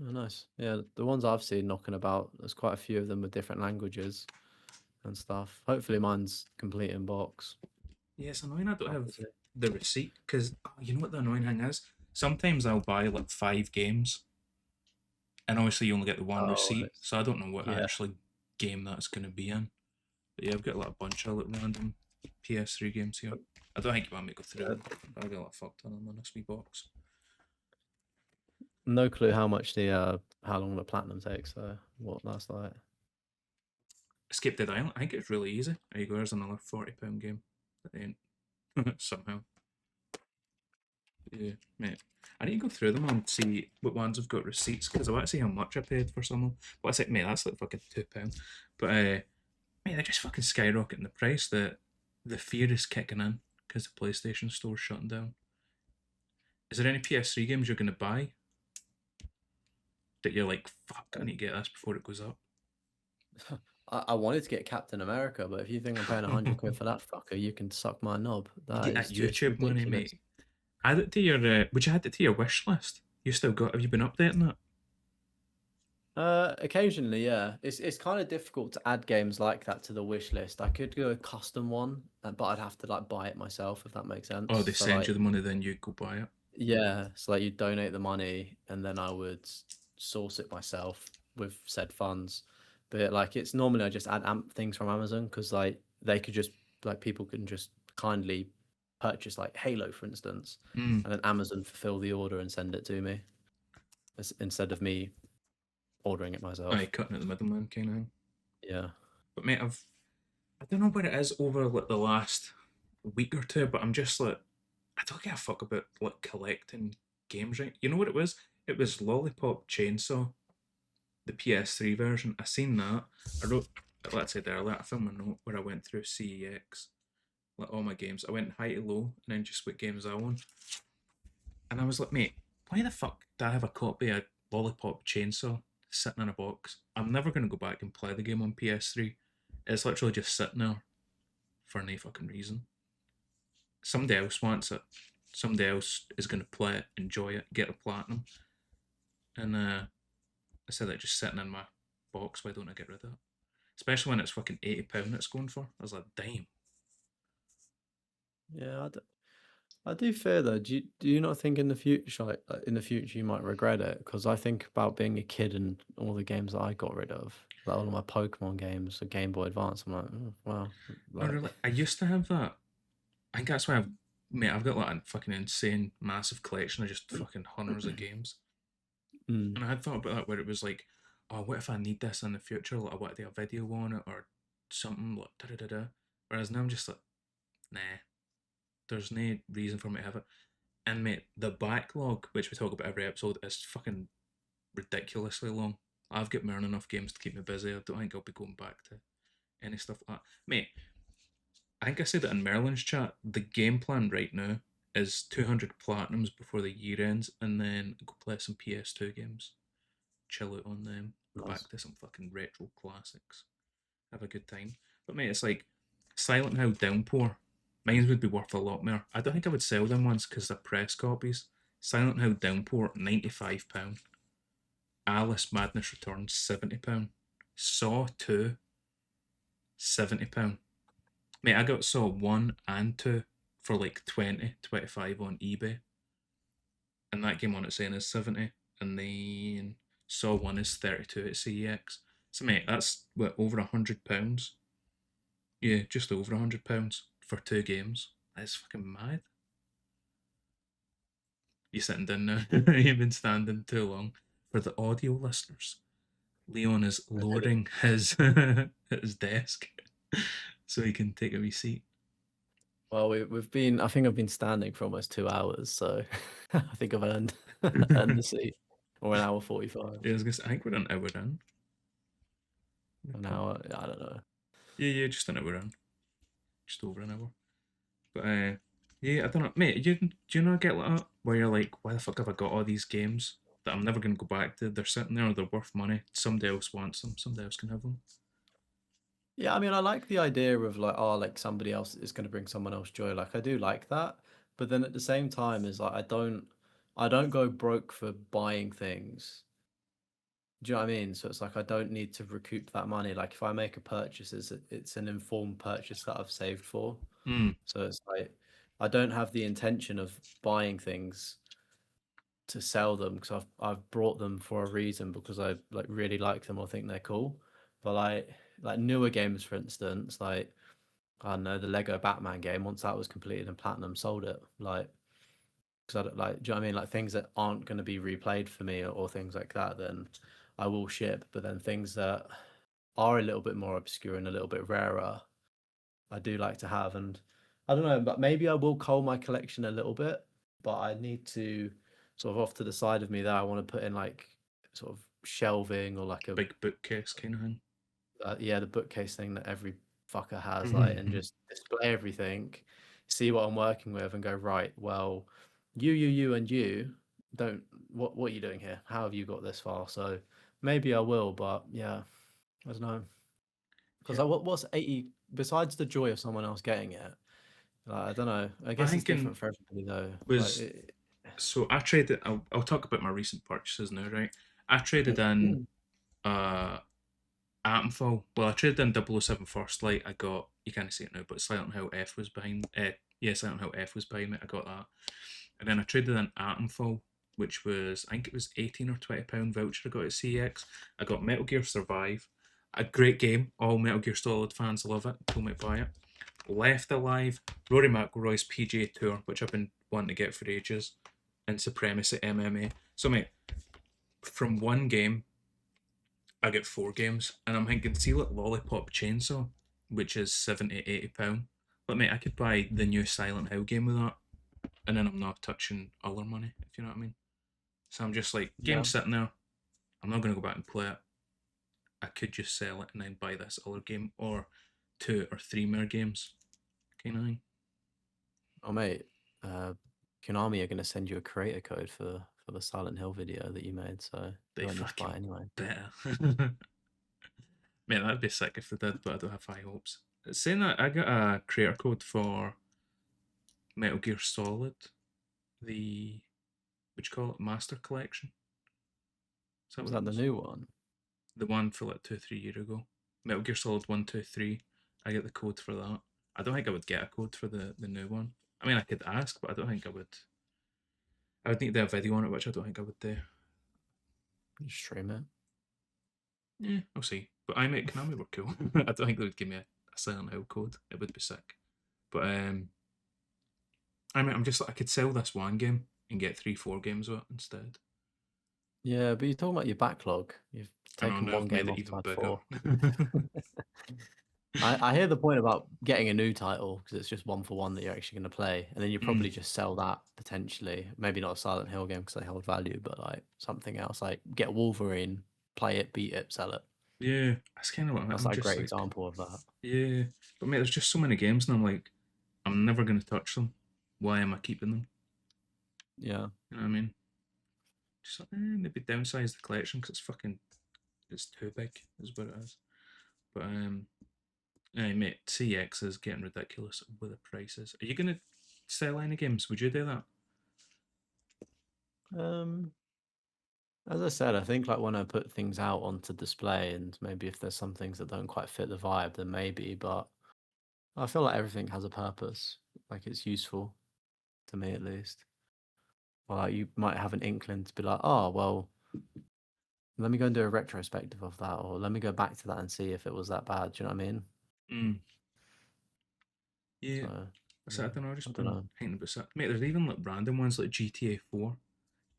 oh, nice. Yeah, the ones I've seen knocking about, there's quite a few of them with different languages and stuff. Hopefully mine's complete in box. Yeah, it's annoying I don't have Obviously. the receipt because you know what the annoying thing is? Sometimes I'll buy like 5 games, and obviously you only get the one Oh, receipt, so I don't know what yeah. actually game that's going to be in. But yeah, I've got like a bunch of like random PS3 games here. I don't think you want me to go through them. I'll get like fucked on them in this wee box. No clue how much how long the platinum takes, so what that's like. Escape Dead Island. I think it's really easy. There you go. There's another £40 game. At the end. Somehow. Yeah, mate. I need to go through them and see what ones have got receipts because I want to see how much I paid for some of them. But I said, mate, that's like fucking £2. But mate, they're just fucking skyrocketing the price. The fear is kicking in because the PlayStation Store's shutting down. Is there any PS3 games you're gonna buy that you're like, fuck, I need to get this before it goes up? I wanted to get Captain America, but if you think I'm paying 100 quid for that fucker, you can suck my knob. You That get is that just YouTube money, ridiculous. mate. Add it to your. Would you add it to your wish list? You still got? Have you been updating that? Occasionally, yeah. It's kind of difficult to add games like that to the wish list. I could go a custom one, but I'd have to like buy it myself if that makes sense. Oh, they So send like, you the money, then you go buy it. yeah, so like you donate the money and then I would source it myself with said funds. But like it's normally I just add things from Amazon because like they could just like people can just kindly purchase like Halo for instance, Mm. and then Amazon fulfill the order and send it to me instead of me ordering it Aye, myself. cutting out the middleman kind of thing. Yeah. But mate, I don't know what it is over like the last week or two, but I'm just like I don't give a fuck about like collecting games, right? You know what it was? It was Lollipop Chainsaw, the PS3 version. I seen that. I wrote, like I said earlier, I filmed a note where I went through CEX, like all my games. I went high to low and then just what games I won. And I was like, mate, why the fuck do I have a copy of Lollipop Chainsaw sitting in a box? I'm never going to go back and play the game on PS3. It's literally just sitting there for no fucking reason. Somebody else wants it. Somebody else is going to play it, enjoy it, get a platinum. And I said that just sitting in my box, why don't I get rid of it? Especially when it's fucking £80 it's going for. I was like, damn. Yeah, I do fear though. Do you not think in the future, like in the future, you might regret it? Because I think about being a kid and all the games that I got rid of, like all of my Pokemon games, the Game Boy Advance. I'm like, oh, wow, Oh, like, really? I used to have that. I think that's why I've got like a fucking insane, massive collection of just fucking hundreds of games. mm, And I had thought about that where it was like, oh, what if I need this in the future? Like, I want to do a video on it or something, like, da da da da. Whereas now I'm just like, nah, there's no reason for me to have it. And mate, the backlog, which we talk about every episode, is fucking ridiculously long. I've got more than enough games to keep me busy. I don't think I'll be going back to any stuff like that. Mate, I think I said it in Merlin's chat. The game plan right now is 200 platinums before the year ends, and then go play some PS2 games, chill out on them, go nice. back to some fucking retro classics, have a good time. But mate, it's like Silent Hill Downpour. Mine would be worth a lot more. I don't think I would sell them ones because they're press copies. Silent Hill Downpour, £95. Alice Madness Returns, £70. Saw 2, £70. Mate, I got Saw 1 and 2 for like 20, 25 on eBay. And that game on its own is 70. And then Saw 1 is 32 at CEX. So mate, that's what, over £100 Yeah, just over £100 for 2 games. That's fucking mad. You sitting down now? You've been standing too long. For the audio listeners, Leon is I did it. lowering his his desk so he can take a wee seat. Well, we've been. I think I've been standing for almost 2 hours, so I think I've earned earned the seat. Or an hour 45. Yeah, I was gonna say, I think we're an hour in. An hour. I don't know. Yeah, just an hour in. Just over an hour. But yeah, I don't know, mate. Do you not get like that where you're like, why the fuck have I got all these games that I'm never gonna go back to? They're sitting there, they're worth money. Somebody else wants them. Somebody else can have them. Yeah, I mean, I like the idea of like, oh, like somebody else is going to bring someone else joy. Like, I do like that, but then at the same time, is like I don't go broke for buying things. Do you know what I mean? So it's like I don't need to recoup that money. Like, if I make a purchase, it's an informed purchase that I've saved for. Hmm. So it's like I don't have the intention of buying things to sell them because I've brought them for a reason because I like really like them or think they're cool. But like newer games, for instance, like I don't know, the Lego Batman game, once that was completed and Platinum sold it, like, because I don't like, do you know what I mean? Like things that aren't going to be replayed for me or things like that, then I will ship. But then things that are a little bit more obscure and a little bit rarer, I do like to have. And I don't know, but maybe I will cull my collection a little bit, but I need to sort of off to the side of me that I want to put in like sort of shelving or like a Big bookcase kind of thing. yeah, the bookcase thing that every fucker has, like, and Mhm. just display everything, see what I'm working with, and go right. Well, you, and you don't. What are you doing here? How have you got this far? So maybe I will, but yeah, I don't know. Because Yeah, what's 80 besides the joy of someone else getting it? Like, I don't know. I I guess it's think in different for everybody though. Like, was so I traded. I'll talk about my recent purchases now, right? I traded in uh Atomfall. Well, I traded in 007 First Light. I got, you can't see it now, but Silent Hill F was behind. Yeah, Silent Hill F was behind me. I got that, and then I traded in Atomfall, which was, I think it was £18 or £20 voucher I got at CX. I got Metal Gear Survive, a great game. All Metal Gear Solid fans love it. Told me to buy it. Left Alive, Rory McIlroy's PGA Tour, which I've been wanting to get for ages, and Supremacy MMA. So, mate, from one game I get 4 games, and I'm thinking, see, like Lollipop Chainsaw, which is £70, £80. But mate, I could buy the new Silent Hill game with that, and then I'm not touching other money, if you know what I mean. So I'm just like, yeah. game's sitting there. I'm not gonna go back and play it. I could just sell it and then buy this other game, or 2 or 3 more games, kind of thing. Oh mate, uh, Konami are going to send you a creator code for the Silent Hill video that you made, so They you won't need to buy it fucking anyway. better. Man, that'd be sick if they did, but I don't have high hopes. Saying that, I got a creator code for Metal Gear Solid, the, what you call it, Master Collection. Is that Was what it that the was? new one? The one for like 2 or 3 years ago. Metal Gear Solid 1, 2, 3. I get the code for that. I don't think I would get a code for the new one. I mean, I could ask, but I don't think I would. I would need to do a video on it, which I don't think I would do. Just stream it. Yeah, I'll see. But I make Konami were cool. I don't think they would give me a Silent Hill code. It would be sick. But I mean, I'm just like, I could sell this one game and get 3, 4 games of it instead. Yeah, but you're talking about your backlog. You've I know taken now one I've made game it off to even add bigger. four. I hear the point about getting a new title because it's just one for one that you're actually going to play, and then you probably just sell that potentially. Maybe not a Silent Hill game because they hold value, but like something else, like get Wolverine, play it, beat it, sell it. Yeah, that's kind of what That's I'm like a just great like, example of that. yeah. But mate, there's just so many games, and I'm like, I'm never going to touch them. Why am I keeping them? Yeah. You know what I mean? Just like, maybe downsize the collection because it's too big, is what it is. But hey, mate, CX is getting ridiculous with the prices. Are you going to sell any games? Would you do that? Um, as I said, I think like when I put things out onto display, and maybe if there's some things that don't quite fit the vibe, then maybe. But I feel like everything has a purpose. Like it's useful to me at least. Or like you might have an inkling to be like, oh well, let me go and do a retrospective of that, or let me go back to that and see if it was that bad. Do you know what I mean? Mm. Yeah. So I yeah, don't know, I've I just don't been know. thinking about that. Mate, there's even like random ones like GTA 4.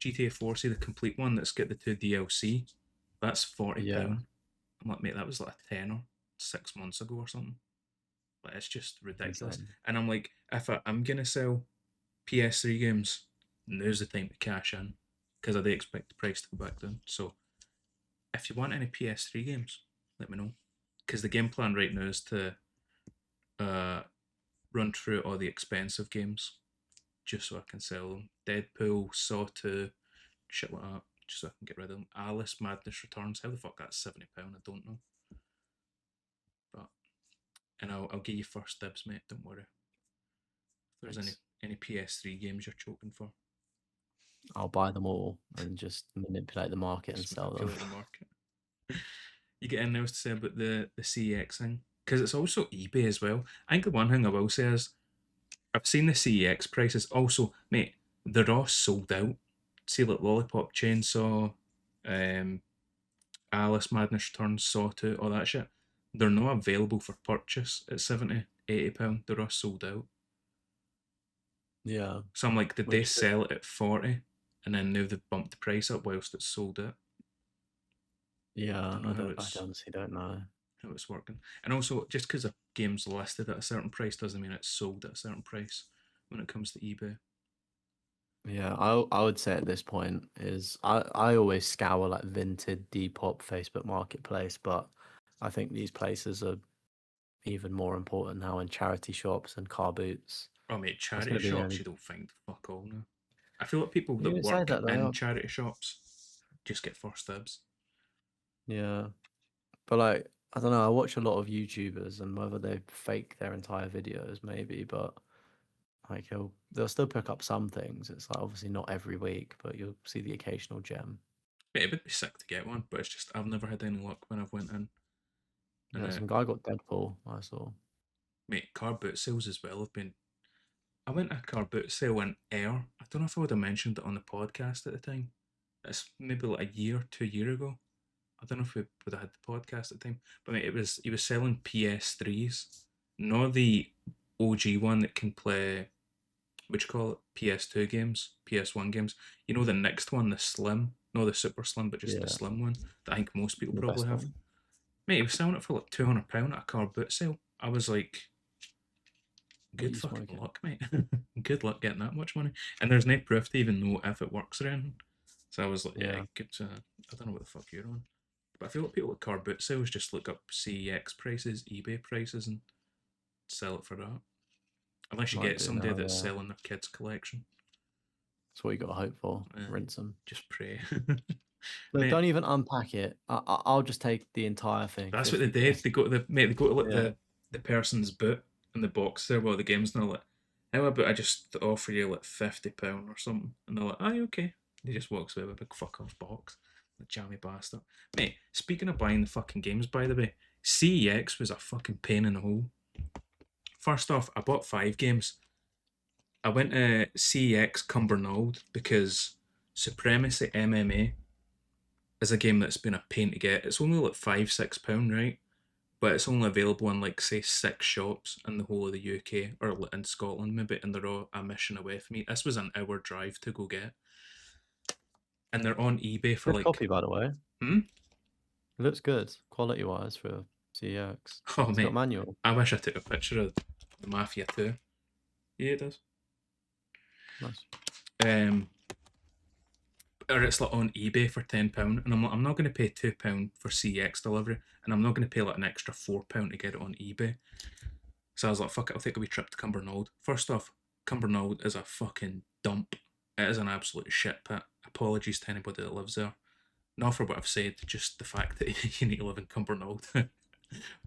GTA 4, see the complete one that's got the 2 DLC. That's Yeah, £40. I'm like, mate, that was like a tenner 6 months ago or something. Like, it's just it's ridiculous. insane. And I'm like, if I'm going to sell PS3 games, now's the time to cash in because I do expect the price to go back down. So if you want any PS3 games, let me know. Because the game plan right now is to uh, run through all the expensive games just so I can sell them. Deadpool, Saw 2, shit like that, just so I can get rid of them. Alice Madness Returns, how the fuck that's £70? I don't know. But and I'll give you first dibs, mate. Don't worry. If there's Thanks. any PS3 games you're choking for, I'll buy them all and just manipulate the market and just sell them. manipulate the market. You get anything else to say about the CEX thing? Because it's also eBay as well. I think the one thing I will say is I've seen the CEX prices. Also, mate, they're all sold out. See, like Lollipop Chainsaw, um, Alice Madness Returns, Saw 2, all that shit. They're not available for purchase at 70, £80. They're all sold out. Yeah, So I'm like, did they which sell it at 40 and then now they've bumped the price up whilst it's sold out? yeah, Don't know how I it's honestly don't know. working. And also, just because a game's listed at a certain price doesn't mean it's sold at a certain price when it comes to eBay. Yeah, I would say at this point is I always scour like Vinted, Depop, Facebook Marketplace, but I think these places are even more important now in charity shops and car boots. Oh, mate, That's charity going to be the shops, only. you don't find fuck all now. I feel like people You that would say work that in though. charity shops just get first dibs. Yeah, but like I don't know. I watch a lot of YouTubers, and whether they fake their entire videos, maybe, but like they'll still pick up some things. It's like obviously not every week, but you'll see the occasional gem. Mate, it would be sick to get one, but it's just I've never had any luck when I've went in. And Yeah, some guy got Deadpool. I saw. mate, car boot sales as well have been. I went to a car boot sale in Ayr. I don't know if I would have mentioned it on the podcast at the time. It's maybe like a year, 2 year ago. I don't know if we would have had the podcast at the time, but mate, he was selling PS3s, not the OG one that can play. What you call it? PS2 games, PS1 games. You know the next one, the slim, not the super slim, but just the Yeah, slim one that I think most people the probably best have. one. Mate, he was selling it for like £200 at a car boot sale. I was like, What good you fucking smoking? luck, mate. Good luck getting that much money. And there's no proof to even know if it works or anything. So I was like, yeah, Yeah, good to, I don't know what the fuck you're on. But I feel like people at car boot sales just look up CEX prices, eBay prices, and sell it for that. Unless you might get do somebody now. that's Yeah, selling their kids' collection. that's what you got to hope for. Uh, Rinse them. just pray. Look, Mate, don't even unpack it. I'll just take the entire thing, that's what they 50p. did. They go to the mate. They go to like Yeah, the person's boot in the box there while the game's not like. How about I just offer you like £50 or something, and they're like, "Aye, okay." He just walks away with a big fuck off box, the jammy bastard. Mate, speaking of buying the fucking games, by the way, CEX was a fucking pain in the hole. First off, I bought 5 games. I went to CEX Cumbernauld because Supremacy MMA is a game that's been a pain to get. It's only like £5, £6, right? But it's only available in like say 6 shops in the whole of the UK or in Scotland maybe, and they're all a mission away from me. This was an hour drive to go get, and they're on eBay for good like, copy by the way. hmm? It looks good quality wise for CX. Oh It's got mate, manual. I wish I took a picture of the Mafia 2. Yeah, it does. Nice. Um, or it's like on eBay for £10, and I'm like, I'm not going to pay £2 for CX delivery, and I'm not going to pay like an extra £4 to get it on eBay. So I was like, fuck it, I'll take a wee trip to Cumbernauld. First off, Cumbernauld is a fucking dump. It is an absolute shit pit. Apologies to anybody that lives there. Not for what I've said, just the fact that you need to live in Cumbernauld.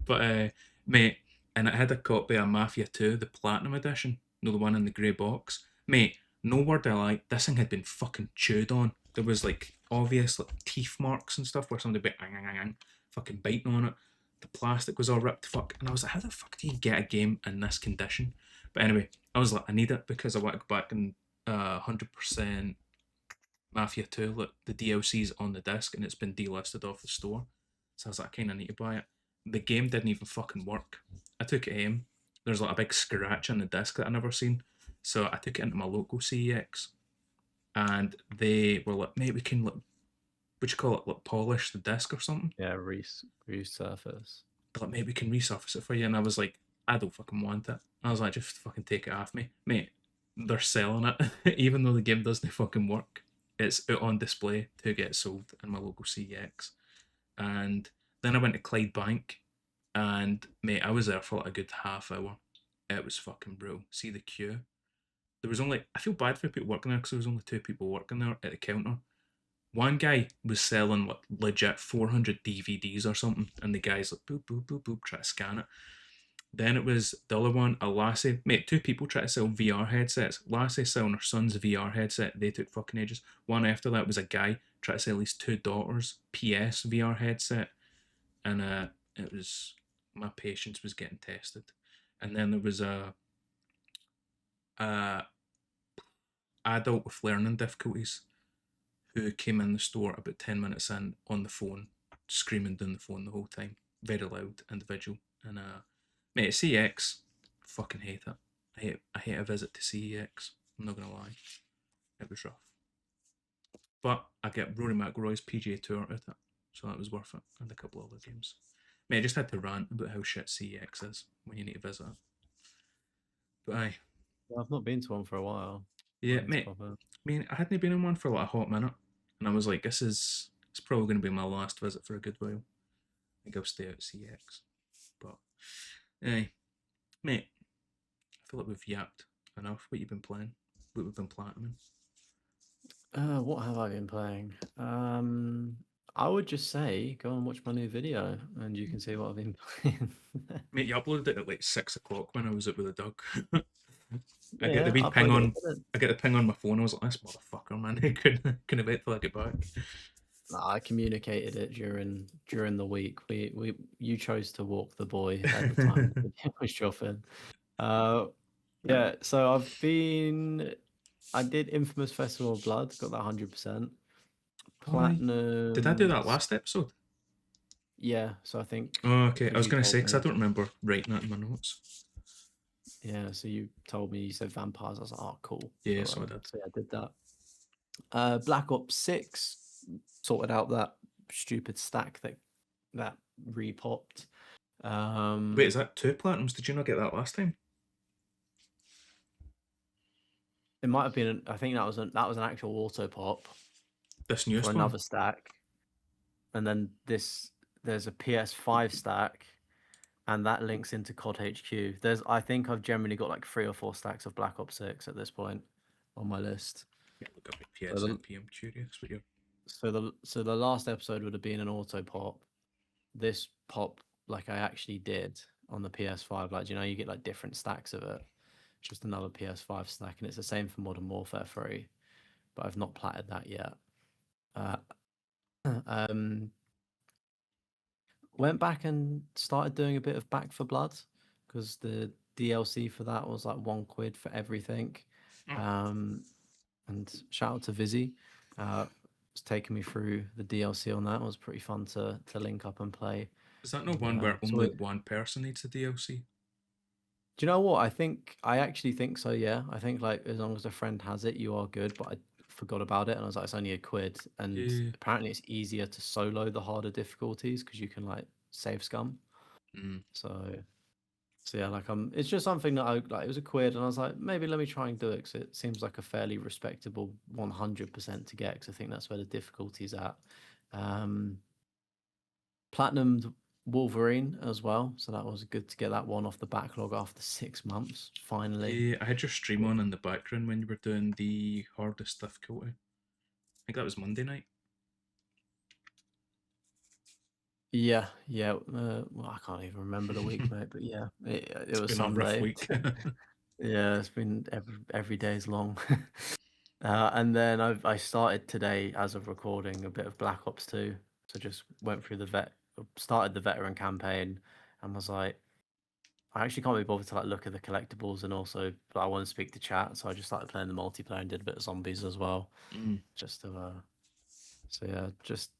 But, mate, and it had a copy of Mafia 2, the Platinum Edition. You know, the one in the grey box. Mate, no word I lie, this thing had been fucking chewed on. There was like obvious like teeth marks and stuff where somebody be fucking biting on it. The plastic was all ripped fuck, and I was like, how the fuck do you get a game in this condition? But anyway, I was like, I need it because I want to go back and 100% Mafia 2. Look, the DLC's on the disc and it's been delisted off the store. So I was like, I kind of need to buy it. The game didn't even fucking work. I took it home. there's like a big scratch on the disc that I never seen. So I took it into my local CEX, and they were like, "Mate, we can like, what you call it, like polish the disc or something." Yeah, resurface. They're like, "Mate, we can resurface it for you," and I was like, "I don't fucking want it." I was like, "Just fucking take it off me, mate." They're selling it, even though the game doesn't fucking work. It's out on display to get sold in my local CEX. And then I went to Clydebank, and mate, I was there for like a good half hour. It was fucking brutal. See the queue. There was only, I feel bad for people working there because there was only two people working there at the counter. One guy was selling like legit 400 DVDs or something, and the guy's like boop boop boop boop try to scan it. Then it was the other one, a lassie. Mate, two people try to sell VR headsets. Lassie selling her son's VR headset. They took fucking ages. One after that was a guy trying to sell his two daughters' PS VR headset, and it was, my patience was getting tested. And then there was a adult with learning difficulties who came in the store about 10 minutes in on the phone, screaming down the phone the whole time, very loud individual. And mate, CEX, fucking hate it. I hate a visit to CEX. I'm not gonna lie, it was rough. But I get Rory McIlroy's PGA Tour at it, so that was worth it, and a couple other games. Mate, I just had to rant about how shit CEX is when you need to visit it. But aye, I've not been to one for a while. yeah, mate. I mean, I hadn't been in one for like a hot minute, and I was like, it's probably going to be my last visit for a good while. I think I'll stay at CX. But, aye, mate, I feel like we've yapped enough. What you've been playing? What we've been platinuming? What have I been playing? I would just say go and watch my new video, and you can see what I've been playing. Mate, you uploaded it at like 6 o'clock when I was out with the dog. I get the Yeah, wee ping upload it. on. I get the ping on my phone. I was like, this motherfucker, man. I couldn't wait till I get back. I communicated it during the week. You chose to walk the boy at the time the video was dropping. Yeah. So I did Infamous Festival of Blood, got that 100%. Aye. Did I do that Platinum. last episode? Yeah. So I think. Oh, okay. I because was you going to say, told because I me. don't remember writing that in my notes. Yeah. So you told me you said vampires. I was like, oh, cool. Yeah, so I did. So yeah, I did that. Black Ops 6 sorted out that stupid stack that repopped. Wait, is that 2 platinums? Did you not get that last time? It might have been. I think that was an actual auto pop This for newest one? another stack, and then there's a PS5 stack, and that links into COD HQ. I think I've generally got like 3 or 4 stacks of Black Ops 6 at this point on my list. Yeah, look up my PSNP. I'm curious what you're. So the last episode would have been an auto pop. This pop, like I actually did on the PS5. Like, you know, you get like different stacks of it. Just another PS5 stack, and it's the same for Modern Warfare 3, but I've not platted that yet. Went back and started doing a bit of Back for Blood because the DLC for that was like £1 for everything. And shout out to Vizzy. It's taking me through the DLC on that. It was pretty fun to link up and play. Is that not one where only one person needs a DLC? Do you know what? I actually think so, yeah. I think like as long as a friend has it, you are good, but I forgot about it and I was like, it's only £1. And apparently it's easier to solo the harder difficulties because you can like save scum. So yeah, like it's just something that I like. It was £1 and I was like, maybe let me try and do it because it seems like a fairly respectable 100% to get because I think that's where the difficulty's at. Platinumed Wolverine as well, so that was good to get that one off the backlog after 6 months. Finally, Yeah, I had your stream on in the background when you were doing the hardest difficulty. I think that was Monday night. Yeah. Well, I can't even remember the week, mate. But yeah, it was Sunday. A rough week. Yeah, it's been every day is long. And then I started today, as of recording, a bit of Black Ops 2. So just went through started the veteran campaign, and was like, I actually can't be bothered to like look at the collectibles, and also, but I want to speak to chat, so I just started playing the multiplayer and did a bit of zombies as well, just to. So yeah, just.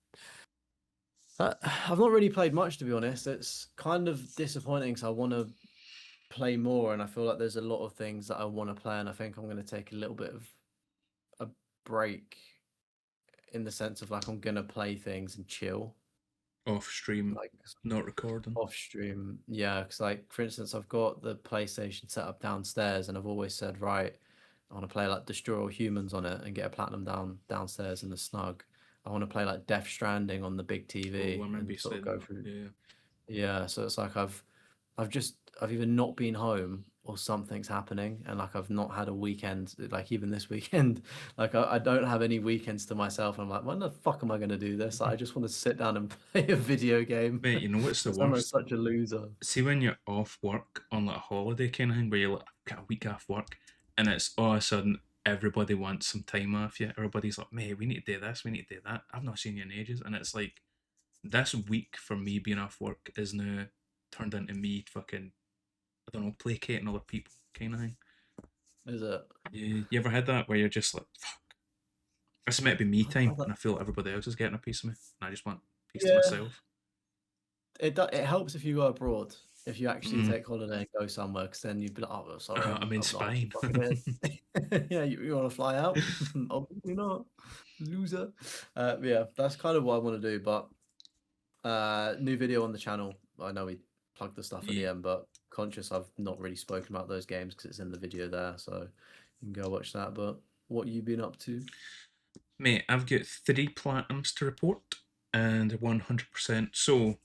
I've not really played much, to be honest. It's kind of disappointing because I want to play more, and I feel like there's a lot of things that I want to play, and I think I'm going to take a little bit of a break in the sense of like I'm going to play things and chill, Off stream, like not recording. off stream. Yeah, because like for instance, I've got the PlayStation set up downstairs, and I've always said, right, I want to play like Destroy All Humans on it and get a platinum downstairs in the snug. I want to play like Death Stranding on the big Oh, I TV remember and you sort of saying go that. through. Yeah. Yeah, so it's like I've either not been home or something's happening, and like I've not had a weekend. Like even this weekend, like I don't have any weekends to myself. I'm like, when the fuck am I gonna do this? Like, I just want to sit down and play a video game. Mate, you know what's the I sound like worst? such a loser. See when you're off work on like a holiday kind of thing, where you're like, got a week off work, and it's all of a sudden everybody wants some time off you. Everybody's like, mate, we need to do this, we need to do that. I've not seen you in ages, and it's like this week for me being off work is now turned into me fucking, I don't know, placating other people kind of thing. Is it? You ever had that where you're just like, fuck, this is meant to be me I time, love that. and I feel like everybody else is getting a piece of me, and I just want a piece to Yeah, myself. it helps if you go abroad. If you actually Mm. take holiday and go somewhere, because then you'd be like, oh, well, sorry, I I'm mean, obliged to Spain. fucking it. Yeah, you want to fly out? Obviously not, loser. Yeah, that's kind of what I want to do. But new video on the channel. I know we plugged the stuff at the Yeah. end, but conscious I've not really spoken about those games because it's in the video there, so you can go watch that. But what you been up to? Mate, I've got 3 platinums to report and 100%. So,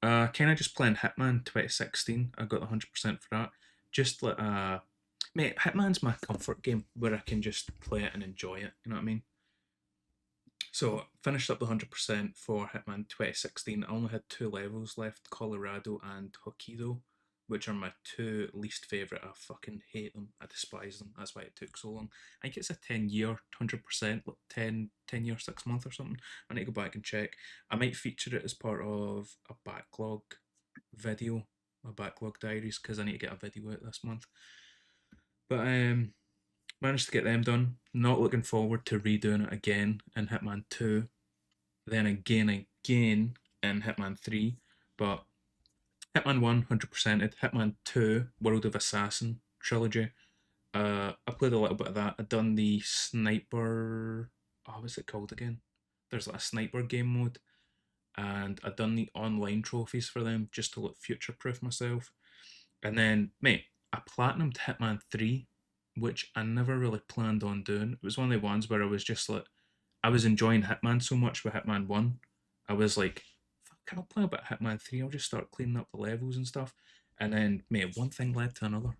kind of just playing Hitman 2016. I got the 100% for that. Just like, mate, Hitman's my comfort game where I can just play it and enjoy it. You know what I mean? So, finished up the 100% for Hitman 2016. I only had 2 levels left, Colorado and Hokkaido, which are my 2 least favourite. I fucking hate them. I despise them. That's why it took so long. I think it's a 10-year, 100%, like 10 year, 6 month or something. I need to go back and check. I might feature it as part of a backlog video, my backlog diaries, because I need to get a video out this month. But managed to get them done. Not looking forward to redoing it again in Hitman 2, then again in Hitman 3. But Hitman 1, 100%ed. Hitman 2, World of Assassin trilogy. I played a little bit of that. I'd done the sniper. Oh, what's it called again? There's like a sniper game mode. And I'd done the online trophies for them just to look future proof myself. And then, mate, I platinumed Hitman 3, which I never really planned on doing. It was one of the ones where I was just like, I was enjoying Hitman so much with Hitman 1. I was like, fuck, I'll play a bit of Hitman 3. I'll just start cleaning up the levels and stuff. And then, mate, one thing led to another.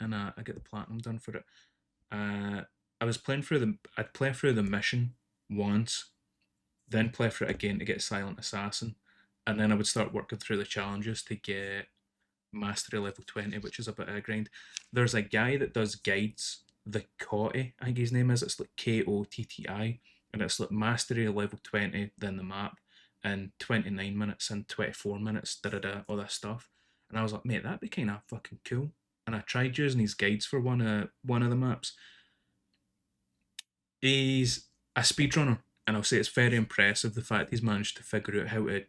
And I get the platinum done for it. I was playing through I'd play through the mission once, then play through it again to get Silent Assassin. And then I would start working through the challenges to get Mastery level 20, which is a bit of a grind. There's a guy that does guides, the Cotti, I think his name is. It's like Kotti, and it's like Mastery level 20, then the map, in 29 minutes and 24 minutes, all this stuff. And I was like, mate, that'd be kind of fucking cool. And I tried using his guides for one of the maps. He's a speedrunner, and I'll say it's very impressive the fact he's managed to figure out how to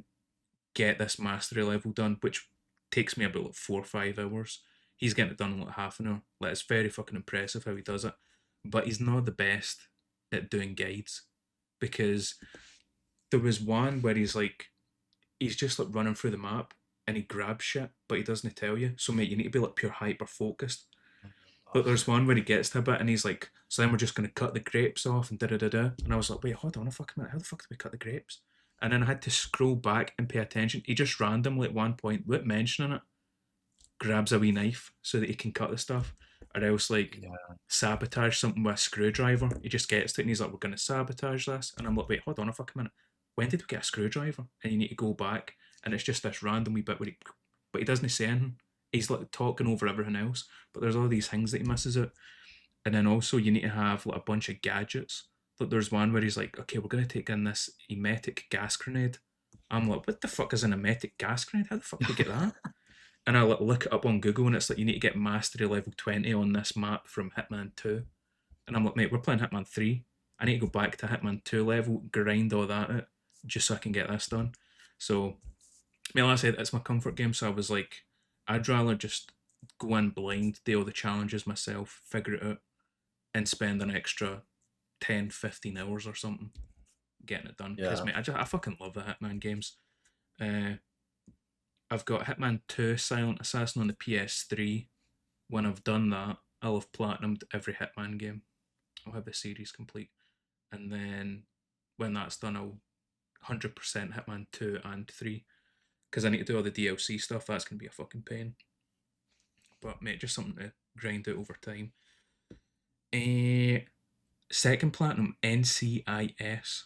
get this mastery level done, which takes me about like 4 or 5 hours. He's getting it done in like half an hour. Like, it's very fucking impressive how he does it. But he's not the best at doing guides, because there was one where he's just like running through the map and he grabs shit, but he doesn't tell you. So mate, you need to be like pure hyper focused. But there's one where he gets to a bit and he's like, so then we're just gonna cut the grapes off and da da da da. And I was like, wait, hold on a fucking minute, how the fuck do we cut the grapes? And then I had to scroll back and pay attention. He just randomly at one point, without mentioning it, grabs a wee knife so that he can cut the stuff. Or else like sabotage something with a screwdriver. He just gets to it and he's like, we're gonna sabotage this. And I'm like, wait, hold on a fucking minute. When did we get a screwdriver? And you need to go back and it's just this random wee bit where but he doesn't say anything. He's like talking over everything else, but there's all these things that he misses out. And then also you need to have like a bunch of gadgets. Like there's one where he's like, okay, we're gonna take in this emetic gas grenade. I'm like, what the fuck is an emetic gas grenade? How the fuck do you get that? And I like look it up on Google and it's like, you need to get mastery level 20 on this map from Hitman 2. And I'm like, mate, we're playing Hitman 3. I need to go back to Hitman 2 level, grind all that out, just so I can get this done. So, like I said, it's my comfort game, so I was like, I'd rather just go in blind, do all the challenges myself, figure it out, and spend an extra 10, 15 hours or something getting it done. Because, Yeah. mate, I fucking love the Hitman games. I've got Hitman 2 Silent Assassin on the PS3. When I've done that, I'll have platinumed every Hitman game. I'll have the series complete. And then when that's done, I'll 100% Hitman 2 and 3. Because I need to do all the DLC stuff. That's going to be a fucking pain. But, mate, just something to grind out over time. Second platinum, NCIS.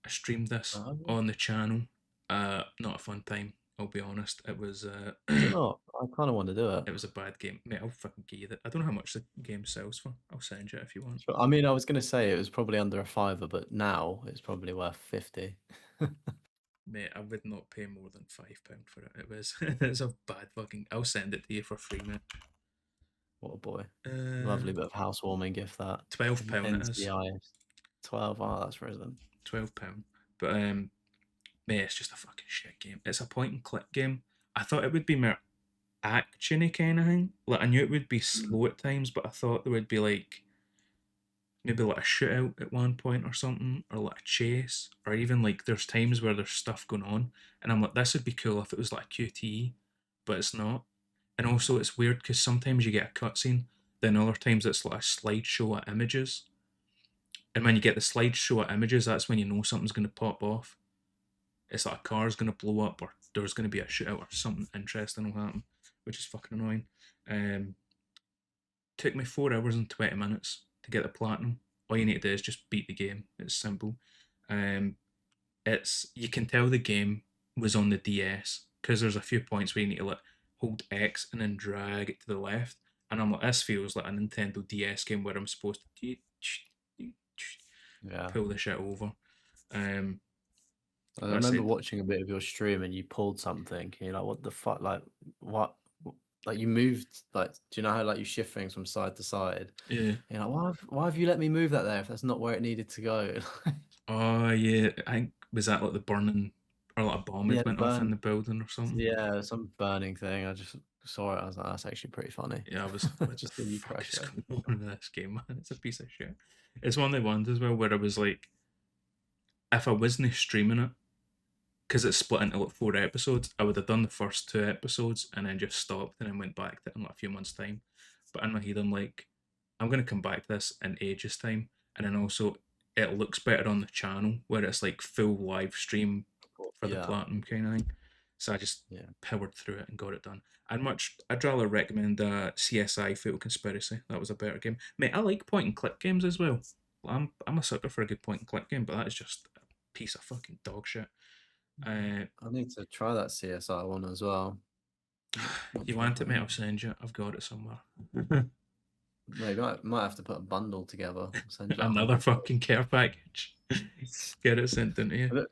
I streamed this on the channel. Not a fun time, I'll be honest. It was Is it not? I kind of want to do it. it was a bad game. Mate, I'll fucking give you that. I don't know how much the game sells for. I'll send you it if you want. I mean, I was going to say it was probably under a fiver, but now it's probably worth 50. Mate, I would not pay more than £5 for it. It was it's a bad fucking. I'll send it to you for free, mate. What a boy. Lovely bit of housewarming gift that. £12 it is. NCIS. 12. Oh, that's risen. £12. But mate, it's just a fucking shit game. It's a point and click game. I thought it would be more actiony kind of thing. Like I knew it would be slow at times, but I thought there would be like maybe like a shootout at one point or something, or like a chase, or even like there's times where there's stuff going on, and I'm like, this would be cool if it was like a QTE, but it's not. And also it's weird because sometimes you get a cutscene, then other times it's like a slideshow of images. And when you get the slideshow of images, that's when you know something's going to pop off. It's like a car's going to blow up, or there's going to be a shootout, or something interesting will happen, which is fucking annoying. Took me 4 hours and 20 minutes to get the platinum. All you need to do is just beat the game. It's simple. It's you can tell the game was on the DS because there's a few points where you need to like hold X and then drag it to the left, and I'm like, this feels like a Nintendo DS game where I'm supposed to pull the shit over. I remember watching a bit of your stream and you pulled something. And you're like, what the fuck? Like, what? Like, you moved, like, do you know how, like, you shift things from side to side? Yeah. You're like, why have you let me move that there if that's not where it needed to go? Oh, yeah. I think, was that like the burning, or like a bomb had went off in the building or something? Yeah, some burning thing. I just saw it. I was like, that's actually pretty funny. Yeah, I was what just the you fuck crash is it. going on in this game, man? It's a piece of shit. It's one of the ones as well where I was like, if I wasn't streaming it, because it's split into like 4 episodes, I would have done the first 2 episodes and then just stopped and then went back to it in like a few months' time. But in my head, I'm like, I'm going to come back to this in ages' time. And then also, it looks better on the channel where it's like full live stream for the platinum kind of thing. So I just powered through it and got it done. I'd rather recommend CSI Fatal Conspiracy. That was a better game. Mate, I like point and click games as well. I'm a sucker for a good point and click game, but that is just a piece of fucking dog shit. I need to try that CSI one as well. You want it, mate? I'll send you. I've got it somewhere. Maybe I might have to put a bundle together. Send you another fucking care package. Get it sent into you.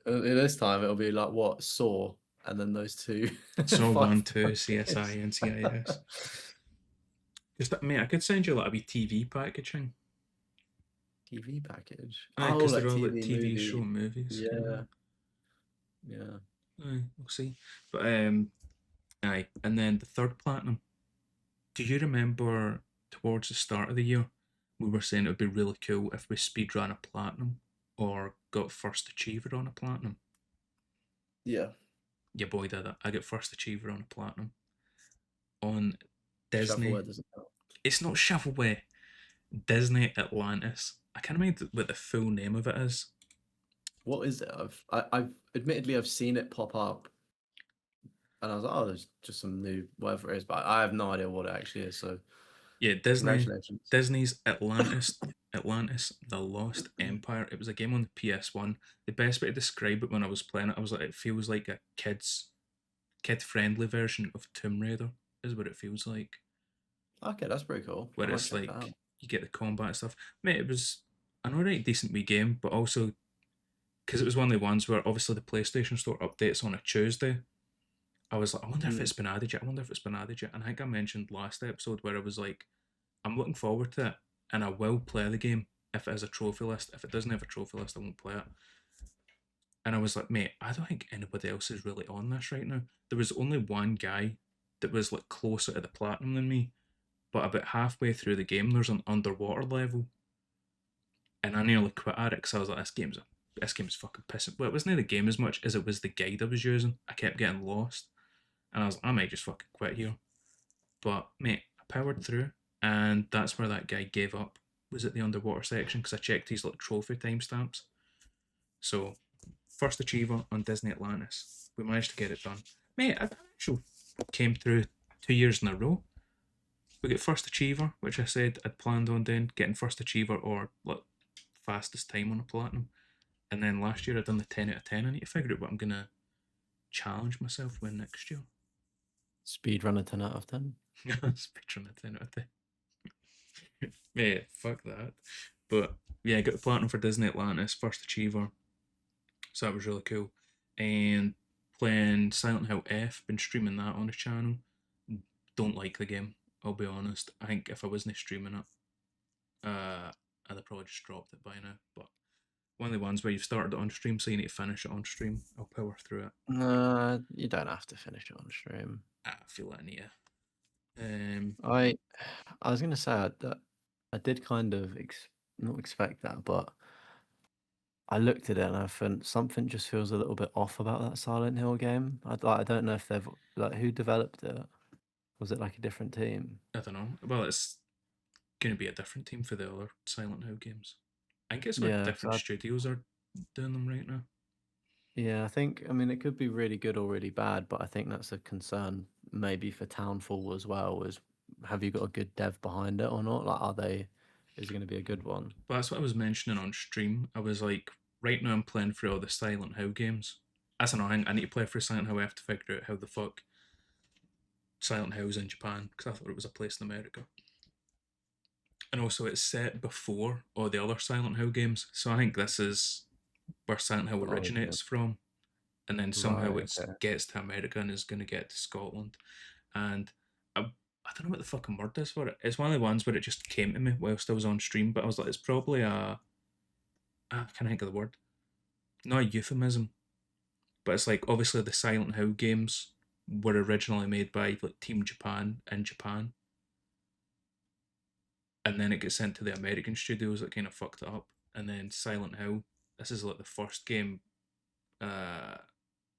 This time it'll be like what Saw, and then those two. Saw 1, 2, CSI, and CIS. Just mate, I could send you like a wee TV packaging. TV package. Because like they're all TV like TV show movies. Yeah. We'll see. But aye, and then the third platinum. Do you remember towards the start of the year we were saying it would be really cool if we speedran a platinum or got first achiever on a platinum? Yeah. Your boy did it. I got first achiever on a platinum on Disney. It's not Shovelware. Disney Atlantis. I can't remember what the full name of it is. What is it? I've admittedly I've seen it pop up, and I was like, oh, there's just some new whatever it is, but I have no idea what it actually is. So yeah, Disney's Atlantis, The Lost Empire. It was a game on the PS1. The best way to describe it when I was playing it, I was like, it feels like a kid-friendly version of Tomb Raider. Is what it feels like. Okay, that's pretty cool. Where it's like you get the combat and stuff. Mate, it was an alright decent wee game, but also because it was one of the ones where obviously the PlayStation Store updates on a Tuesday. I was like, I wonder if it's been added yet. And I think I mentioned last episode where I was like, I'm looking forward to it, and I will play the game if it has a trophy list. If it doesn't have a trophy list, I won't play it. And I was like, mate, I don't think anybody else is really on this right now. There was only one guy that was like closer to the platinum than me, but about halfway through the game, there's an underwater level, and I nearly quit at it because I was like, this game's fucking pissing. Well, it wasn't the game as much as it was the guide I was using. I kept getting lost, and I was like, I might just fucking quit here. But mate, I powered through, and that's where that guy gave up. Was at the underwater section because I checked his like trophy timestamps. So first achiever on Disney Atlantis. We managed to get it done. Mate, I actually came through 2 years in a row. We get first achiever, which I said I'd planned on doing, getting first achiever or like fastest time on a platinum. And then last year I'd done the 10 out of 10. I need to figure out what I'm gonna challenge myself with next year. Speedrunner 10 out of 10. Speedrun a 10 out of 10. Mate, fuck that. But yeah, I got the platinum for Disney Atlantis, first achiever. So that was really cool. And playing Silent Hill F, been streaming that on the channel. Don't like the game, I'll be honest. I think if I wasn't streaming it, I'd have probably just dropped it by now. But one of the ones where you've started it on stream, so you need to finish it on stream. I'll power through it. No, you don't have to finish it on stream. I feel like I need to. I was gonna say that I did kind of not expect that, but I looked at it and I think something just feels a little bit off about that Silent Hill game. I don't know if they've like who developed it. Was it like a different team? I don't know. Well, it's going to be a different team for the other Silent Hill games. I think it's like Yeah, different studios are doing them right now. yeah, I mean, it could be really good or really bad, but I think that's a concern maybe for Townfall as well. Is have you got a good dev behind it or not? Like, is it going to be a good one? But that's what I was mentioning on stream. I was like, right now I'm playing through all the Silent Hill games. That's annoying. I need to play through Silent Hill. I have to figure out how the fuck Silent Hill's in Japan because I thought it was a place in America. And also, it's set before all the other Silent Hill games, so I think this is where Silent Hill originates from, and then somehow it gets to America and is going to get to Scotland. And I don't know what the fucking word is for it. It's one of the ones where it just came to me whilst I was on stream, but I was like, it's probably I can't think of the word. Not a euphemism, but it's like obviously the Silent Hill games were originally made by like Team Japan in Japan, and then it gets sent to the American studios that kind of fucked it up. And then Silent Hill, this is like the first game,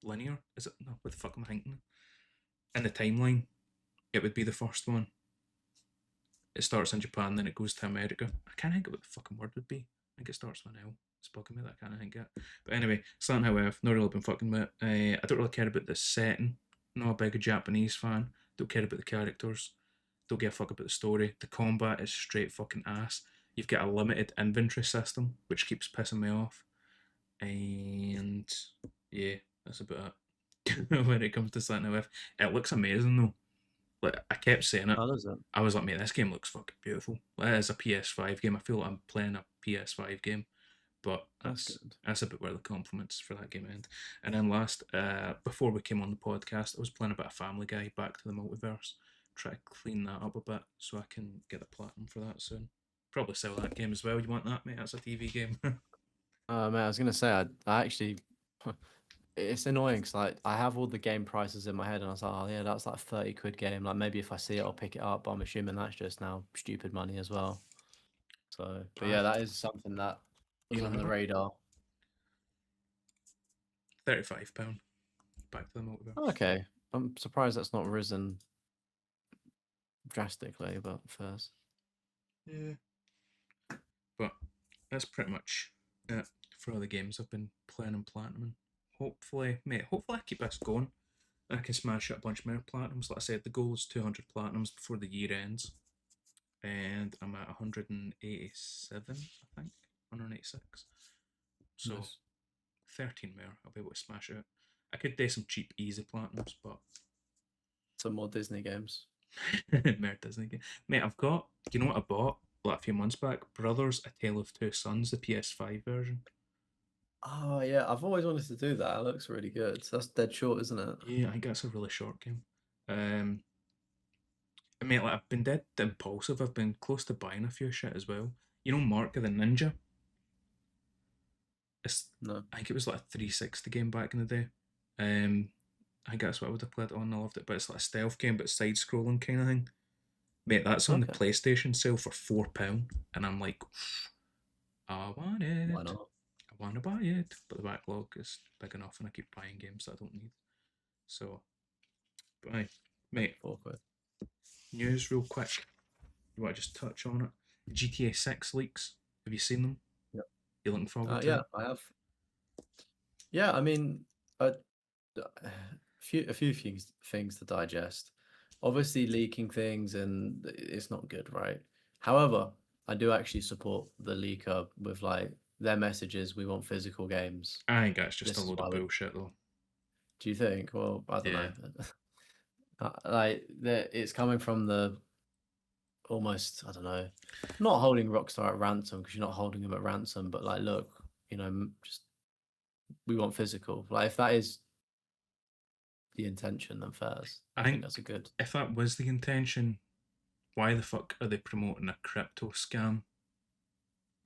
linear. Is it? No, what the fuck am I thinking? In the timeline, it would be the first one. It starts in Japan, then it goes to America. I can't think of what the fucking word would be. I think it starts with an L. It's bugging me that I can't think of it. But anyway, Silent Hill F, not really been fucking with it. I don't really care about the setting. Not a big Japanese fan. Don't care about the characters. Don't give a fuck about the story. The combat is straight fucking ass. You've got a limited inventory system, which keeps pissing me off. And yeah, that's about it. When it comes to Silent Hill F, it looks amazing though. Like I kept saying it. I was like, mate, this game looks fucking beautiful. Like, it is a PS5 game. I feel like I'm playing a PS5 game. But that's about where the compliments for that game end. And then last, before we came on the podcast, I was playing a bit of Family Guy, Back to the Multiverse. Try to clean that up a bit so I can get the platinum for that soon. Probably sell that game as well. You want that, mate? That's a TV game. Mate, I was gonna say I actually. It's annoying because like I have all the game prices in my head and I was like, oh yeah, that's like 30 quid game. Like maybe if I see it, I'll pick it up. But I'm assuming that's just now stupid money as well. So, but yeah, that is something that is on the radar. £35. Back to the Multiverse. Okay, I'm surprised that's not risen drastically, but first. Yeah. But that's pretty much it for all the games I've been playing and platinuming. Hopefully, mate, I keep this going. I can smash out a bunch more platinums. Like I said, the goal is 200 platinums before the year ends. And I'm at 187, I think. 186. So, nice. 13 more, I'll be able to smash out. I could do some cheap, easy platinums, but... Some more Disney games. More Disney games. Mate, I've got... You know what I bought like a few months back? Brothers, A Tale of Two Sons, the PS5 version. Oh yeah, I've always wanted to do that. It looks really good. So that's dead short, isn't it? Yeah, I think that's a really short game. I mean, like I've been dead impulsive. I've been close to buying a few shit as well. You know, Mark of the Ninja. No. I think it was like a 360 game back in the day. I think that's what I would have played it on. I loved it, but it's like a stealth game, but side scrolling kind of thing. Mate, that's on the Okay, PlayStation sale for £4, and I'm like, I want why it. not? I want to buy it, but the backlog is big enough, and I keep buying games that I don't need. So, bye, mate. £4. News real quick. You want to just touch on it? GTA 6 leaks. Have you seen them? Yep. You looking forward to Yeah, it? I have. Yeah, I mean, a few things to digest. Obviously, leaking things and it's not good, right? However, I do actually support the leaker with like their messages. We want physical games. I think that's just a This is load why of we. bullshit, though. Do you think? Well, I don't Yeah. know. Like it's coming from the almost, I don't know, not holding Rockstar at ransom because you're not holding them at ransom, but like, look, just we want physical. Like if that is the intention, then fairs. I I think think that's a good. if that was the intention, why the fuck are they promoting a crypto scam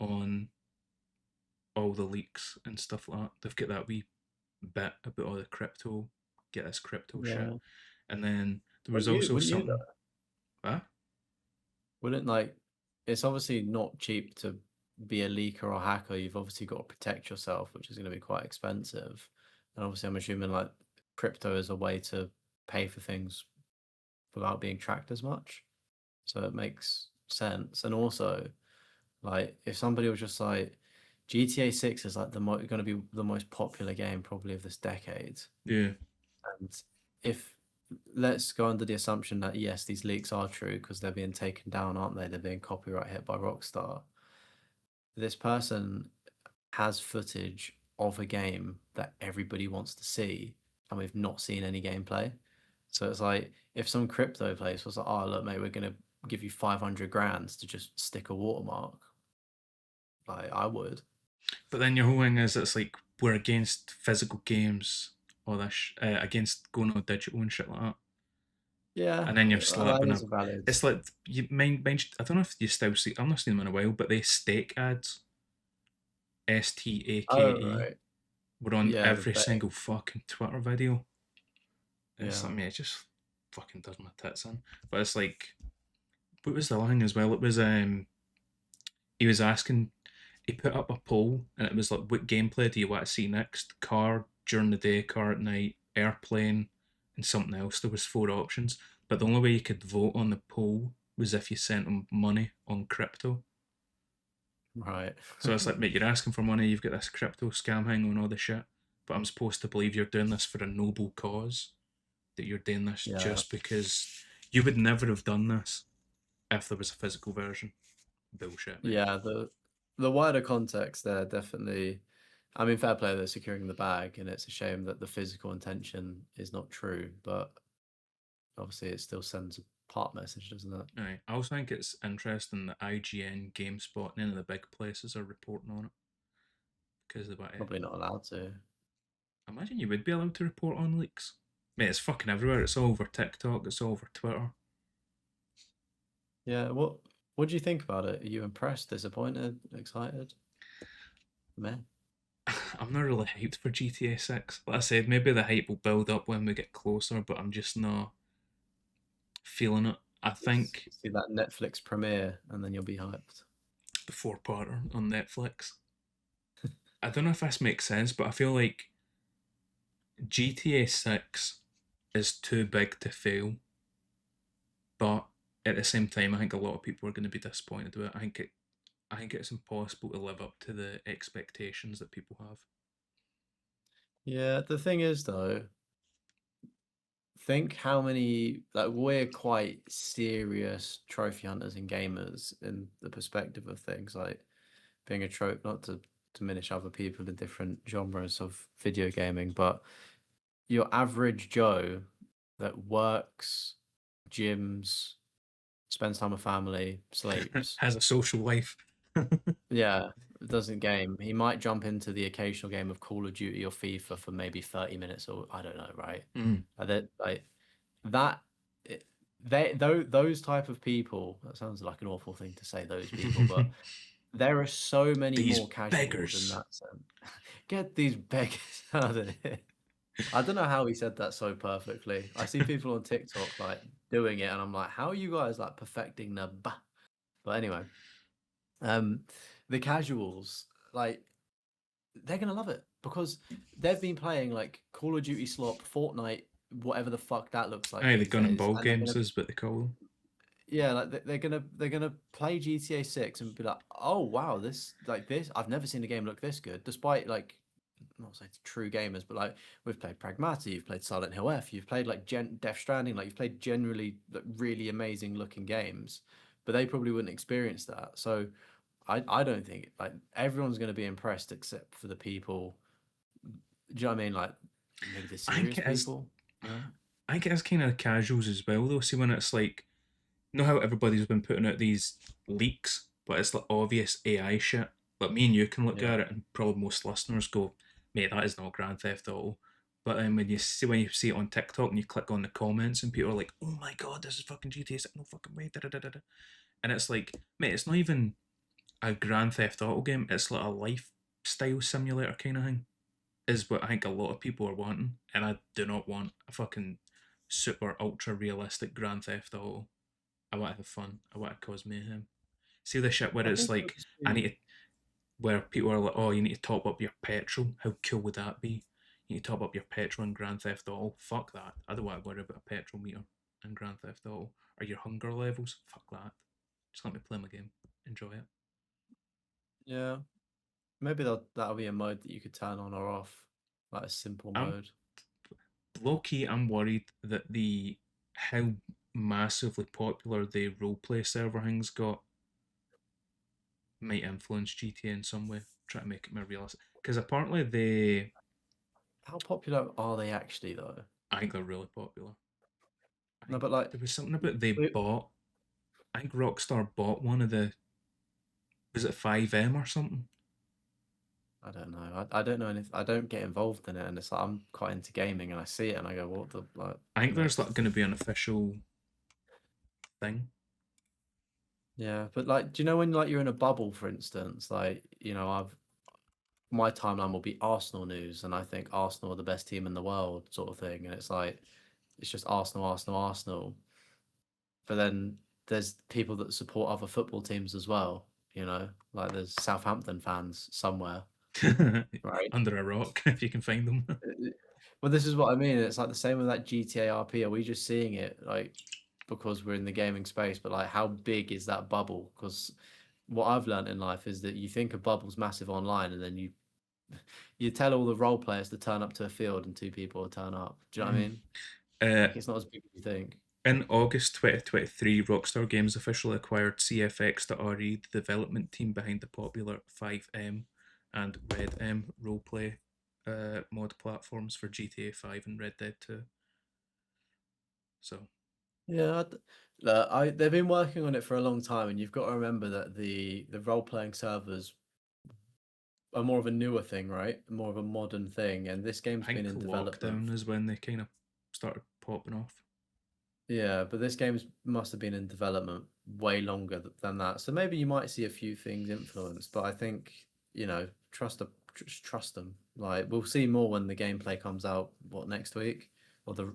on all the leaks and stuff like that? They've got that wee bit about all the crypto, get this crypto shit. Yeah. And then there was Wouldn't you? also Wouldn't you something. though? Huh? Wouldn't like it's obviously not cheap to be a leaker or hacker. You've obviously got to protect yourself, which is going to be quite expensive. And obviously, I'm assuming like crypto is a way to pay for things without being tracked as much. So it makes sense. And also, like if somebody was just like GTA 6 is like going to be the most popular game probably of this decade. Yeah. And if let's go under the assumption that yes, these leaks are true because they're being taken down, aren't they? They're being copyright hit by Rockstar. This person has footage of a game that everybody wants to see, and we've not seen any gameplay. So it's like if some crypto place was like, "Oh, look, mate, we're gonna give you 500 grand to just stick a watermark," like I would. But then your whole thing is it's like we're against physical games, all this, against going on digital and shit like that. Yeah, And then you're that slapping is a. a valid. It's like you mind. I don't know if you still see. I've not seen them in a while, but they stake ads. Oh STAKE right, were on yeah, the every betting. single fucking Twitter video. It's Yeah. like, mate, it just fucking does my tits in. But it's like, what was the line as well? It was he was asking, he put up a poll, and it was like, what gameplay do you want to see next? Car during the day, car at night, airplane, and something else. There was 4 options, but the only way you could vote on the poll was if you sent them money on crypto. Right. So it's like, mate, you're asking for money, you've got this crypto scam hang on all the shit, but I'm supposed to believe you're doing this for a noble cause, that you're doing this Yeah. just because you would never have done this if there was a physical version. Bullshit, mate. Yeah, the wider context there definitely. I mean, fair play, they're securing the bag, and it's a shame that the physical intention is not true, but obviously it still sends a part message, doesn't it? Aye. I also think it's interesting that IGN, GameSpot, none of the big places are reporting on it because they want to. Probably not allowed to. Imagine you would be allowed to report on leaks. Mate, it's fucking everywhere. It's all over TikTok. It's all over Twitter. Yeah, what do you think about it? Are you impressed, disappointed, excited? Man. I'm not really hyped for GTA 6. Like I said, maybe the hype will build up when we get closer, but I'm just not feeling it. I think See that Netflix premiere and then you'll be hyped. the 4-parter on Netflix. I don't know if this makes sense, but I feel like GTA 6 is too big to fail, but at the same time, I think a lot of people are going to be disappointed with it. I think it's impossible to live up to the expectations that people have. Yeah, the thing is though, think how many like we're quite serious trophy hunters and gamers in the perspective of things like being a trope, not to diminish other people in different genres of video gaming, but your average Joe that works, gyms, spends time with family, sleeps, Has a social life. yeah, doesn't game. He might jump into the occasional game of Call of Duty or FIFA for maybe 30 minutes or I don't know, right? Mm. That like that those type of people, that sounds like an awful thing to say, those people, but there are so many These more casuals in beggars. that sense. Get these beggars out of here. I don't know how he said that so perfectly. I see people on TikTok like doing it, and I'm like, how are you guys like perfecting the ba? But anyway, um, the casuals, like, they're gonna love it because they've been playing like Call of Duty slop, Fortnite, whatever the fuck that looks like Aye, the these gun and days, ball and they're games gonna, is what they call them. yeah, like they're gonna play GTA 6 and be like, oh wow, this I've never seen a game look this good, despite like, not say true gamers, but like we've played Pragmata, you've played Silent Hill F, you've played like Death Stranding, like you've played generally like, really amazing looking games, but they probably wouldn't experience that. So I don't think like everyone's going to be impressed except for the people. Do you know what I mean? Like maybe the I think serious it is. people. Yeah. I think it is kind of casuals as well, though. See, when it's like, you know how everybody's been putting out these leaks, but it's like obvious AI shit. Like me and you can look Yeah. at it, and probably most listeners go, "Mate, that is not Grand Theft Auto." But then when you see it on TikTok and you click on the comments and people are like, "Oh my god, this is fucking GTA 6, no fucking way!" Da, da, da, da, da." And it's like, mate, it's not even a Grand Theft Auto game. It's like a lifestyle simulator kind of thing. Is what I think a lot of people are wanting, and I do not want a fucking super ultra realistic Grand Theft Auto. I want to have fun. I want to cause mayhem. See the shit where I it's think it'll like, just I need be. to, where people are like, oh, you need to top up your petrol. How cool would that be? You need to top up your petrol in Grand Theft Auto. Fuck that. I don't want to worry about a petrol meter in Grand Theft Auto. Or your hunger levels. Fuck that. Just let me play my game. Enjoy it. Yeah. Maybe that'll be a mode that you could turn on or off, like a simple I'm mode. low key. I'm worried that the how massively popular the roleplay server things got might influence GTA in some way. Try to make it more realistic. Because apparently How popular are they actually though? I think they're really popular. I No, think but like, there was something about they we, bought. I think Rockstar bought one of the. Was it 5M or something? I don't know. I don't know anything. I don't get involved in it, and it's like I'm quite into gaming, and I see it, and I go, "What the like?" I think You know, there's like going to be an official thing. yeah. But like, do you know when like you're in a bubble, for instance? Like, I've my timeline will be Arsenal news, and I think Arsenal are the best team in the world, sort of thing, and it's like it's just Arsenal, Arsenal, Arsenal. But then there's people that support other football teams as well. Like there's Southampton fans somewhere, right? Under a rock if you can find them. Well, this is what I mean. It's like the same with that GTA RP. Are we just seeing it like because we're in the gaming space? But like, how big is that bubble? Because what I've learned in life is that you think a bubble's massive online, and then you tell all the role players to turn up to a field, and two people will turn up. Do you know what I Mm. mean? Uh, Like, it's not as big as you think. in August 2023, Rockstar Games officially acquired CFX.RE, the development team behind the popular 5M and Red M roleplay mod platforms for GTA 5 and Red Dead 2. So, Yeah, look, they've been working on it for a long time, and you've got to remember that the role playing servers are more of a newer thing, right? More of a modern thing, and this game's I been think in development. lockdown is when they kind of started popping off. Yeah, but this game's must have been in development way longer than that. So maybe you might see a few things influenced, but I think, just trust them. Like we'll see more when the gameplay comes out, what, next week? Or the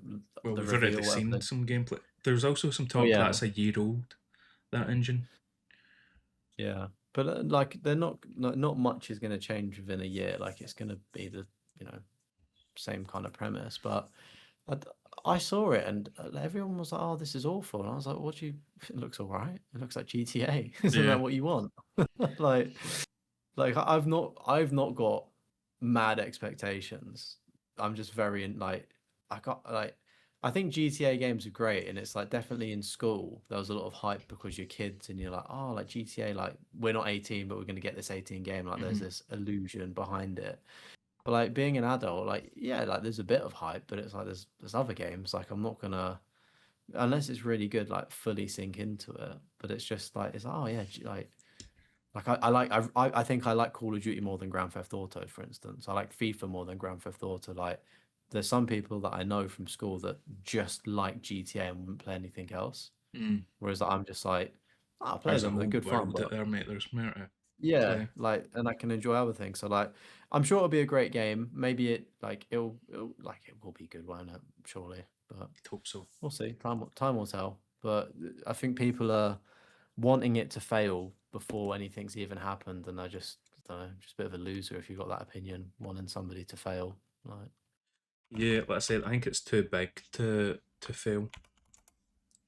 Well, the we've already reveal, whatever seen they. some gameplay. There's also some Oh talk yeah. that's a year old, that engine. Yeah. But like they're not much is going to change within a year. Like it's going to be the, you know, same kind of premise, but I, d- I saw it and everyone was like, "Oh, this is awful," and I was like, "What do you? It looks all right. It looks like GTA. Isn't that Yeah. what you want?" like, I've not got mad expectations. I'm just very like, I got like, I think GTA games are great, and it's like definitely in school there was a lot of hype because you're kids and you're like, "Oh, like GTA, like we're not 18, but we're gonna get this 18 game." Like there's Hmm. this illusion behind it. But like being an adult, like yeah, like there's a bit of hype, but it's like there's other games. Like I'm not gonna, unless it's really good, like fully sink into it. But it's just like it's oh yeah, like I think I like Call of Duty more than Grand Theft Auto, for instance. I like FIFA more than Grand Theft Auto. Like there's some people that I know from school that just like GTA and wouldn't play anything else. Mm. Whereas I'm just like, I'll play There's a them, they're whole good fun, world but out there, mate. There's merit. Yeah, play. like, and I can enjoy other things. So like, I'm sure it'll be a great game. Maybe it will be good, won't it? Surely, but I'd hope so. we'll see. Time will tell. But I think people are wanting it to fail before anything's even happened, and I don't know, just a bit of a loser if you've got that opinion, wanting somebody to fail. Like, Yeah, like I said, I think it's too big to fail.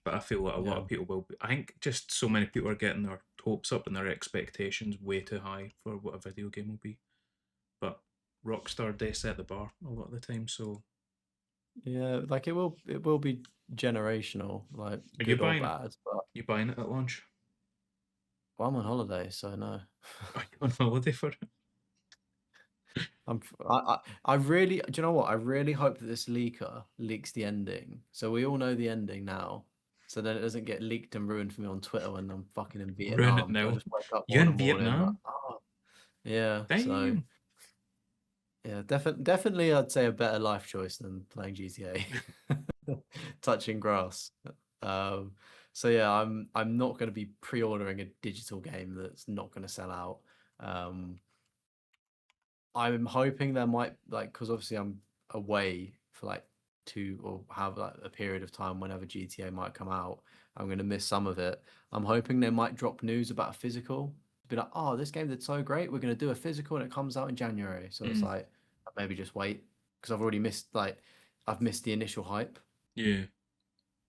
But I feel like a lot yeah, of people will be. I think just so many people are getting their hopes up and their expectations way too high for what a video game will be. But Rockstar, they set the bar a lot of the time. So yeah, like it will be generational, like are you good or buying it? bad. But You buying it at launch? well, I'm on holiday, so no. Are you on holiday for it? I really, do you know what? I really hope that this leaker leaks the ending. So we all know the ending now. So then it doesn't get leaked and ruined for me on Twitter when I'm fucking in Ruin it Vietnam. So I now. just wake up You one in morning like, Vietnam? oh, yeah. So Damn. yeah, definitely I'd say a better life choice than playing GTA. Touching grass. Um, so yeah, I'm not going to be pre-ordering a digital game that's not going to sell out. Um, I'm hoping there might like because obviously I'm away for like two or have like a period of time whenever GTA might come out. I'm gonna miss some of it. I'm hoping they might drop news about a physical. Be like, oh, this game did so great. We're gonna do a physical and it comes out in January. So it's Mm, like maybe just wait because I've already missed I've missed the initial hype. yeah.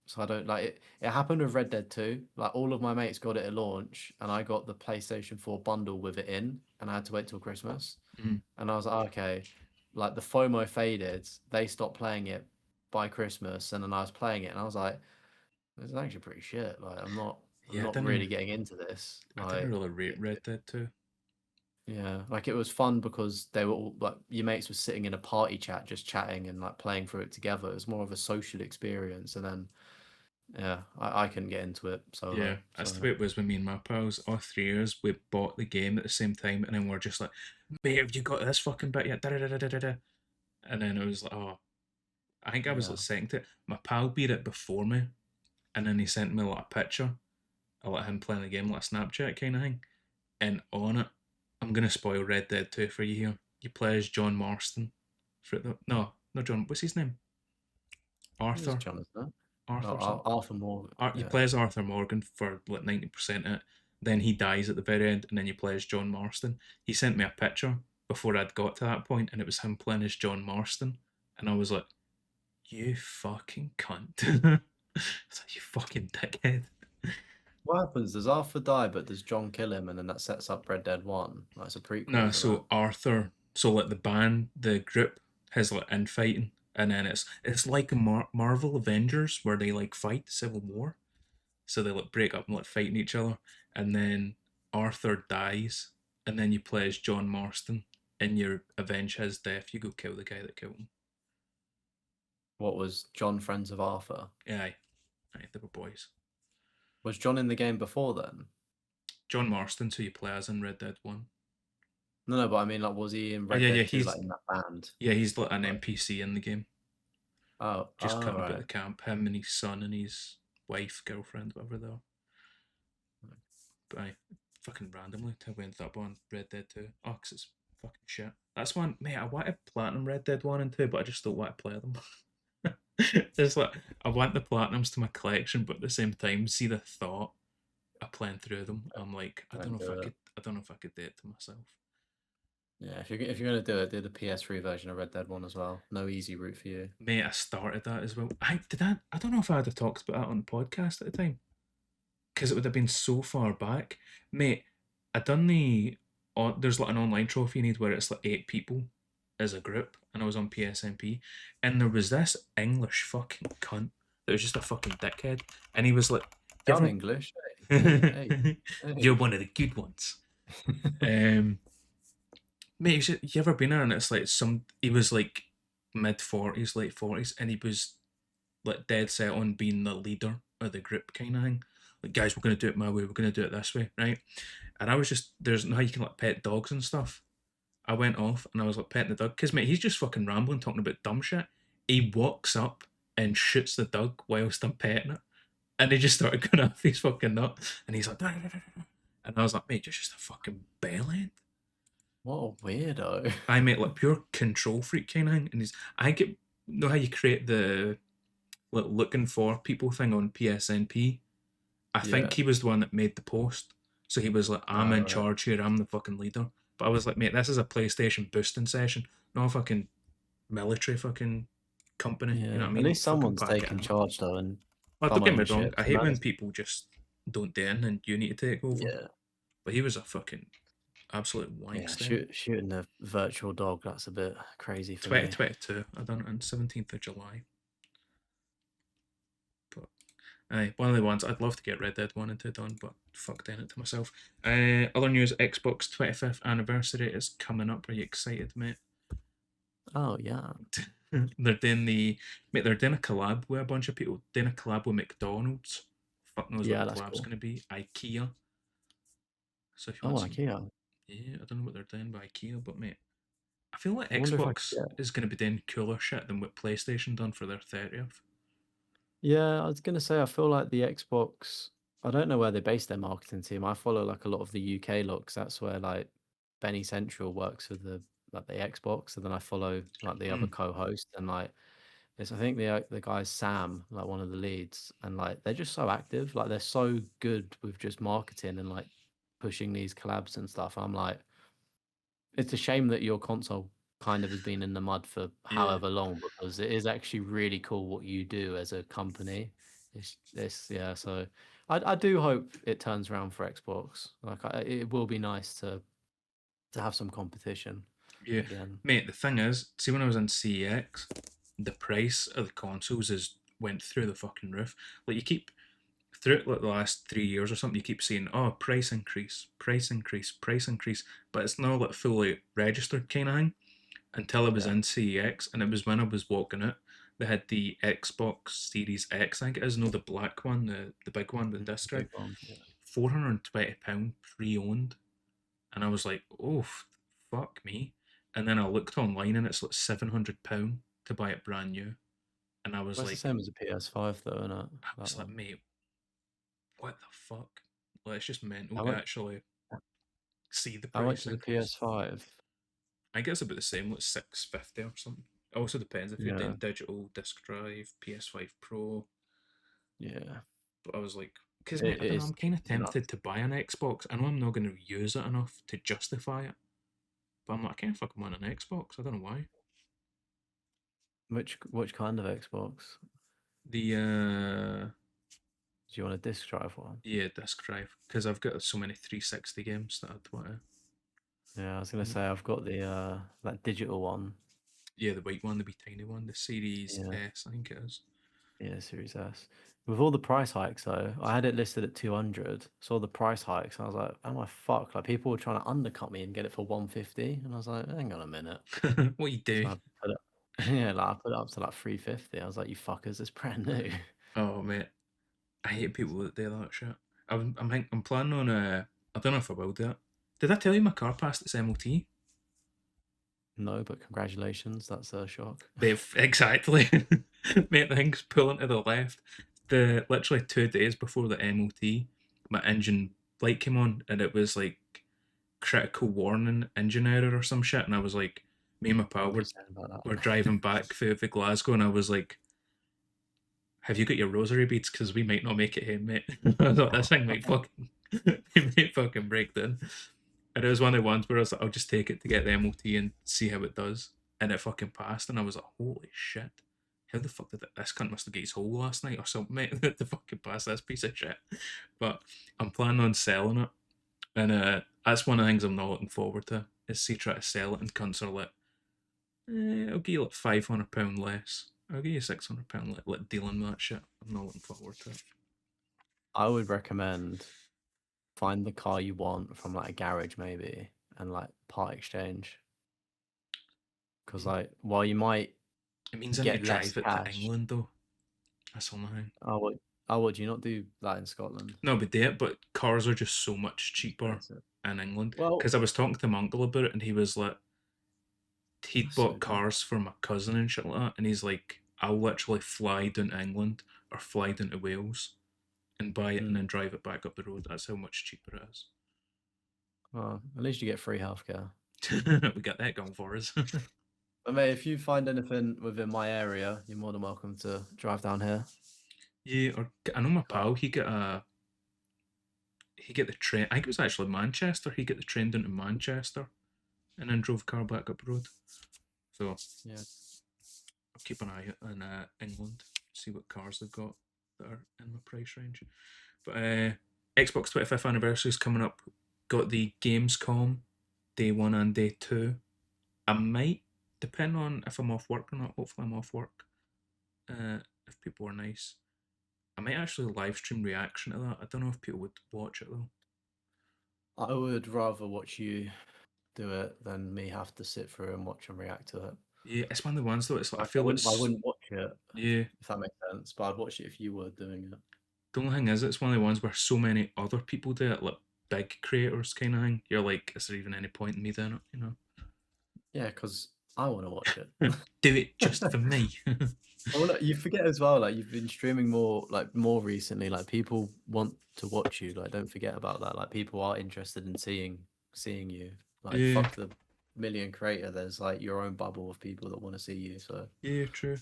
So I don't like it. It happened with Red Dead 2. Like all of my mates got it at launch, and I got the PlayStation 4 bundle with it in, and I had to wait till Christmas. Mm, And I was like, okay, like the FOMO faded. They stopped playing it by Christmas, and then I was playing it, and I was like, this is actually pretty shit. Like I'm yeah. not really getting into this. I didn't Like, really rate Red Dead 2. yeah, like it was fun because they were all like your mates were sitting in a party chat, just chatting and like playing through it together. It was more of a social experience, and then yeah, I couldn't get into it Yeah, solo. that's the So way it was with me and my pals. All three of us, we bought the game at the same time, and then we're just like, "Mate, have you got this fucking bit yet?" Da, da, da, da, da, da, da. And then it was like, "Oh, I think I was yeah, like second to it." My pal beat it before me, and then he sent me like a picture of like him playing the game, like a Snapchat kind of thing. And on it, I'm gonna spoil Red Dead 2 for you here. You play as John Marston. For the no John. What's his name? it is Arthur. Jonathan. Oh, Arthur something. Arthur Morgan. You Yeah. play as Arthur Morgan for like 90% of it. Then he dies at the very end, and then you play as John Marston. He sent me a picture before I'd got to that point, and it was him playing as John Marston. And I was like, you fucking cunt. It's like, you fucking dickhead. What happens? Does Arthur die, but does John kill him, and then that sets up Red Dead 1? That's a prequel, No, isn't it? so Arthur, so like the band, the group has like infighting, and then it's like a Marvel Avengers where they like fight Civil War. So they like break up and like fighting each other, and then Arthur dies, and then you play as John Marston, and you avenge his death. You go kill the guy that killed him. What was John friends of Arthur? Aye, aye, they were boys. Was John in the game before then? John Marston, who you play as in Red Dead One. No, no, but I mean, like, was he in Oh Red yeah, Dead 2, like in that band? he's like an Like, NPC in the game, just oh, cutting about the right. camp. Him and his son and his wife, girlfriend, whatever they are. But I fucking randomly I went up on Red Dead 2. Oh, 'cause it's fucking shit. That's one, mate. I want to platinum Red Dead 1 and 2, but I just don't want to play them. It's like I want the platinums to my collection, but at the same time, see the thought of playing through them. I'm like, I don't Don't know if do I it. could. I don't know if I could do it to myself. Yeah, if you're gonna do it, do the PS3 version of Red Dead 1 as well. No easy route for you. Mate, I started that as well. I did that. I don't know if I'd have talked about that on the podcast at the time because it would have been so far back, mate. I done the. There's like an online trophy you need where it's like 8 people as a group, and I was on PSNP, and there was this English fucking cunt that was just a fucking dickhead, and he was like, "You Down ever English. Hey, You're hey. one of the good ones." Um, mate, you ever been there and it's like he was like mid 40s, late 40s, and he was like dead set on being the leader of the group kind of thing. Like, guys, we're gonna do it my way. We're gonna do it this way, right? And I was just there's how you can like pet dogs and stuff. I went off and I was like petting the dog because mate, he's just fucking rambling, talking about dumb shit. He walks up and shoots the dog whilst I'm petting it, and he just started going off his fucking nut, and he's like, "Da, da, da, da." And I was like, mate, you're just a fucking bellend. What a weirdo. I mate, like pure control freak kind of thing. And I get, know how you create the like, looking for people thing on PSNP? I think Yeah. he was the one that made the post. So he was like, I'm in Right. charge here, I'm the fucking leader. But I was like, mate, this is a PlayStation boosting session, not a fucking military fucking company. You know Yeah. what I At mean? Like, least fucking someone's back it taking up. charge though and Well, don't come get me wrong, ownership. I So hate that when is, people just don't do anything and you need to take over. yeah. But he was a fucking absolute Yeah. wankster. Shooting a virtual dog, that's a bit crazy for me. 2022, I done it on 17th of July. But aye, one of the ones I'd love to get Red Dead 1 and 2 done, but fuck doing it to myself. Other news, Xbox 25th anniversary is coming up. Are you excited, mate? Oh yeah. They're doing the mate. They're doing a collab with a bunch of people. Doing a collab with McDonald's. Fuck knows what Yeah, the that's collab's cool. gonna be. IKEA. So if you Oh, want some, IKEA. yeah, I don't know what they're doing by IKEA, but mate, I feel like I wonder if I Xbox could get. is gonna be doing cooler shit than what PlayStation done for their 30th. Yeah, I was gonna say I feel like the Xbox. I don't know where they base their marketing team. I follow like a lot of the UK looks. That's where like Benny Central works with the Xbox, and then I follow like the other Mm, co-host and like it's I think the guy's Sam, like one of the leads, and like they're just so active. Like they're so good with just marketing and like pushing these collabs and stuff. I'm like, it's a shame that your console kind of has been in the mud for yeah, however long because it is actually really cool what you do as a company. It's yeah. So I do hope it turns around for Xbox. Like it will be nice to have some competition yeah, again. mate. The thing is, see when I was in CEX, the price of the consoles is went through the fucking roof. Like you keep through it, like the last 3 years or something, you keep saying, "Oh, price increase, price increase, price increase," but it's not like fully registered kind of thing. Until I was Yeah, in CEX, and it was when I was walking it. They had the Xbox Series X, I think it is, no, the black one, the big one, the disc drive, big one. Yeah. £420 pre-owned, and I was like, oh, fuck me. And then I looked online, and it's like £700 to buy it brand new, and I was Well, it's the like, same as a PS5 though, isn't it? I That was like, one. mate, what the fuck? Like, it's just mental How to much? actually see the How much price is a increase. PS5? I guess about the same, like 650 or something. It also depends if you're Yeah, doing digital disc drive, PS5 Pro. yeah. But I was like, because mate, It, I it don't know, is I'm kind of enough. tempted to buy an Xbox. I know I'm not going to use it enough to justify it, but I'm like, I can't fucking want an Xbox. I don't know why. Which kind of Xbox? The Do you want a disc drive one? yeah, disc drive, because I've got so many 360 games that I'd want to. Yeah, I was gonna say I've got the that digital one. Yeah, the white one, the wee tiny one, the Series Yeah, S, I think it is. yeah, Series S. With all the price hikes though, I had it listed at 200. Saw the price hikes, I was like, "Am I fucked?" Like people were trying to undercut me and get it for 150, and I was like, "Hang on a minute." What you So do? I put it, yeah, like I put it up to like 350. I was like, "You fuckers, it's brand new." Oh mate, I hate people that do that shit. I'm planning on I don't know if I will do it. Did I tell you my car passed its MOT? No, but congratulations, that's a shock. They've exactly mate the thing's pulling to the left. The literally 2 days before the MOT, my engine light came on and it was like critical warning engine error or some shit. And I was like, me and my I pal remember you were, saying about were that. driving back through the Glasgow and I was like, have you got your rosary beads? Because we might not make it home, mate. I thought this thing might fucking it might fucking break down. And it was one of the ones where I was like, I'll just take it to get the MOT and see how it does. And it fucking passed, and I was like, holy shit. How the fuck did this cunt must have got his hole last night or something, mate, to fucking pass this piece of shit. But I'm planning on selling it. And that's one of the things I'm not looking forward to, is see try to sell it and cunts are like, I'll give you like £500 less. I'll give you £600 like dealing with that shit. I'm not looking forward to it. I would recommend find the car you want from like a garage maybe and like part exchange because like while you might It means I need to get less drive it to cash. England though. That's the only thing. Oh, what do you not do that in Scotland? No, but they but cars are just so much cheaper Expensive. in England. Well, Because I was talking to my uncle about it, and he was like, he'd that's so bought dumb. cars for my cousin and shit like that, and he's like, I'll literally fly down to England or fly down to Wales and buy it and then Mm. drive it back up the road. That's how much cheaper it is. Well, at least you get free healthcare. We got that going for us. But mate, if you find anything within my area, you're more than welcome to drive down here. Yeah, or I know my But pal. He get the train. I think it was actually Manchester. He get the train down to Manchester, and then drove car back up the road. So yeah, I'll keep an eye out in England, see what cars they've got that are in my price range. But Xbox 25th anniversary is coming up. Got the Gamescom day 1 and day 2. I might, depend on if I'm off work or not. Hopefully, I'm off work. If people are nice, I might actually live stream reaction to that. I don't know if people would watch it though. I would rather watch you do it than me have to sit through and watch and react to it. Yeah, it's one of the ones though. It's like I Like feel I it's wouldn't watch it yeah. if that makes sense, but I'd watch it if you were doing it. The only thing is, it's one of the ones where so many other people do it, like big creators kind of thing. You're like, is there even any point in me doing it? Yeah, because I want to watch it. Do it just for me. Well, look, you forget as well, like you've been streaming more recently. Like people want to watch you. Like don't forget about that. Like people are interested in seeing you. Like Yeah, fuck the million creator. There's like your own bubble of people that want to see you. So yeah, true.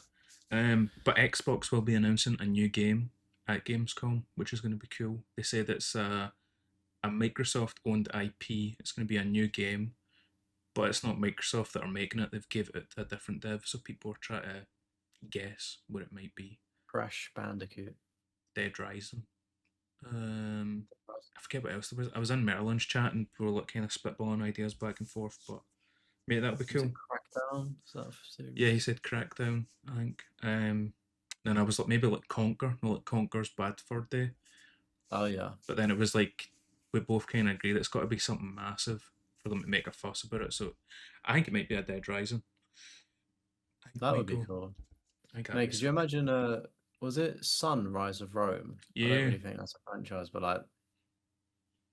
But Xbox will be announcing a new game at Gamescom, which is going to be cool. They said it's a Microsoft-owned IP. It's going to be a new game, but it's not Microsoft that are making it. They've given it to a different dev, so people are trying to guess what it might be. Crash Bandicoot. Dead Rising. I forget what else there was. I was in Merlin's chat and we were like kind of spitballing ideas back and forth, but mate, that would be Was cool. it Crackdown? Is that a series? Yeah, he said Crackdown, I think. Then I was like maybe like Conquer, no, like Conquer's Bad Fur Day. Oh yeah, But then it was like we both kind of agreed it's got to be something massive for them to make a fuss about it. So I think it might be a Dead Rising. I think that it would might be go. cool. I think that'd Mate, be could you sick. imagine? Was it Sun Rise of Rome? I don't Yeah, really think that's a franchise, but like,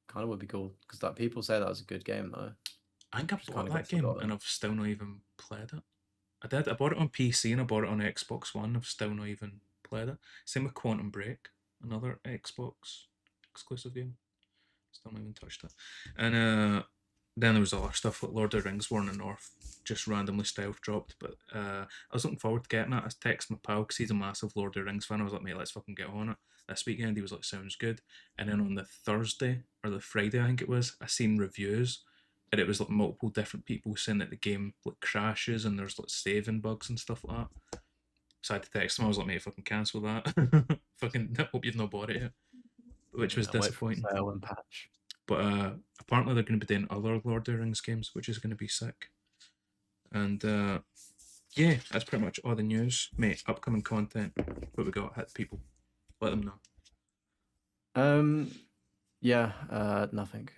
kind of would be cool because like people say that was a good game though. I think I Just bought kind of that got game forgotten. and I've still not even played it. I did. I bought it on PC and I bought it on Xbox One. I've still not even played it. Same with Quantum Break, another Xbox exclusive game. Still not even touched it. And then there was other stuff like Lord of the Rings War in the North, just randomly stealth dropped. But I was looking forward to getting it. I texted my pal because he's a massive Lord of the Rings fan. I was like, mate, let's fucking get on it. This weekend he was like, sounds good. And then on the Thursday or the Friday, I think it was, I seen reviews and it was like multiple different people saying that the game like crashes and there's like saving bugs and stuff like that. So I had to text him. I was like, mate, fucking cancel that. Fucking hope you've not bought it yet. Which was Yeah, wait for the disappointing. sale and patch. But apparently they're going to be doing other Lord of the Rings games, which is going to be sick. And yeah, that's pretty much all the news, mate. Upcoming content, what we got? Hit people, let them Yeah, nothing.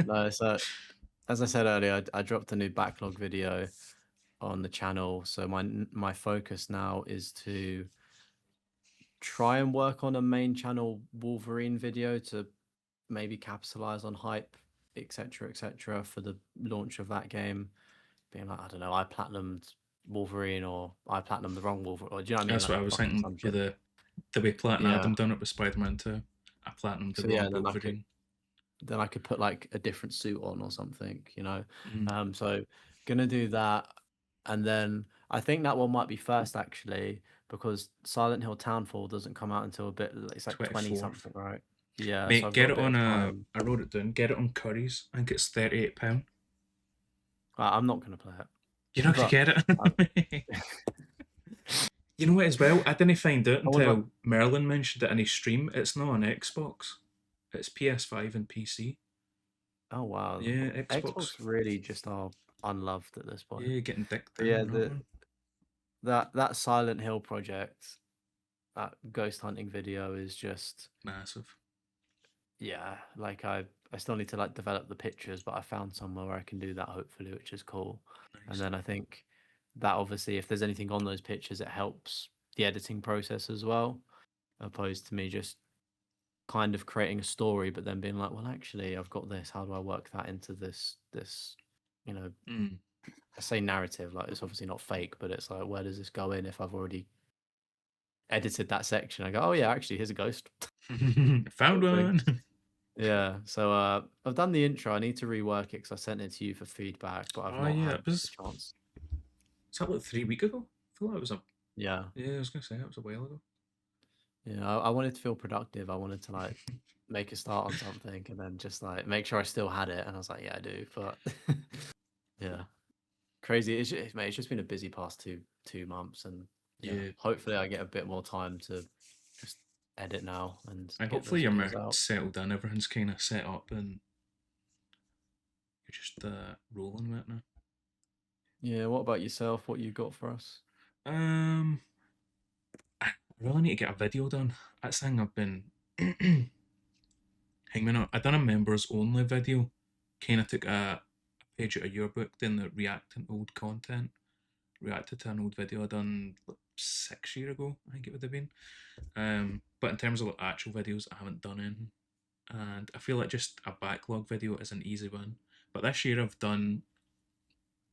No, so as I said earlier, I dropped a new backlog video on the channel. So my focus now is to try and work on a main channel Wolverine video to maybe capitalize on hype, etc., for the launch of that game. Being like, I don't know, I platinumed Wolverine or I platinumed the wrong Wolverine, or do you know what I mean? That's Like what I was fucking thinking some with shit. the way Platin Yeah. Adam done it with Spider-Man 2. I platinumed the So yeah, wrong and Wolverine. then I could put like a different suit on or something, you know. Mm. So gonna do that, and then I think that one might be first actually because Silent Hill Townfall doesn't come out until a bit. It's like 20 24th. something, right? Yeah, so Mate, I've got get a it bit on of time. I wrote it down. Get it on Curry's. I think it's £38. I'm not gonna play it, You're not gonna but get it. You know what? As well, I didn't find out I would like. until Merlin mentioned it in his stream. It's not on Xbox. It's PS5 and PC. Oh wow, Yeah, Xbox Xbox. really just are unloved at this point. Yeah, getting dicked But down yeah, on that one. that Silent Hill project, that ghost hunting video is just. Massive. Yeah, like I still need to like develop the pictures, but I found somewhere where I can do that hopefully, which is cool. And Nice. then I think that obviously if there's anything on those pictures, it helps the editing process as well, opposed to me just kind of creating a story, but then being like, well, actually, I've got this. How do I work that into this, you know, Mm. I say narrative, like it's obviously not fake, but it's like, where does this go in if I've already edited that section? I go, oh yeah, actually, here's a ghost. Found Sort of thing. one. Yeah. So I've done the intro. I need to rework it because I sent it to you for feedback, but I've Oh not yeah, had it the was. chance. Was that like 3 weeks ago? I feel like it was a. Yeah. Yeah, I was gonna say it was a while ago. Yeah. I wanted to feel productive. I wanted to like make a start on something and then just like make sure I still had it. And I was like, yeah, I do. But yeah, crazy. Mate, it's just been a busy past two months, and yeah, Yeah, hopefully I get a bit more time to just edit now and and get hopefully those you're videos more out. settled in. Everything's kind of set up, and you're just rolling with it now. Yeah. What about yourself? What you got for us? Um, I really need to get a video done. That's the thing I've been hanging on. I done a members only video. Kind of took a page out of your book, then the reacting old content. Reacted to an old video I done like 6 years ago, I think it would have been. But in terms of like actual videos, I haven't done anything, and I feel like just a backlog video is an easy one. But this year I've done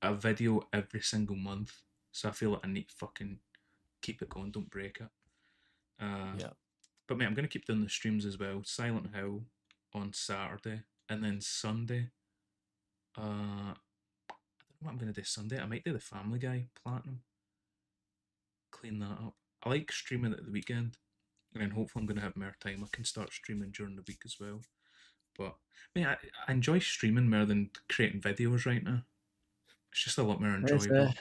a video every single month, so I feel like I need to fucking keep it going, don't break it. Uh, Yeah. but mate, I'm gonna keep doing the streams as well. Silent Hill on Saturday, and then Sunday. I don't know what I'm gonna do Sunday. I might do the Family Guy Platinum. Clean that up. I like streaming at the weekend, and then hopefully I'm gonna have more time. I can start streaming during the week as well. But man, I enjoy streaming more than creating videos right now. It's just a lot more It's enjoyable. a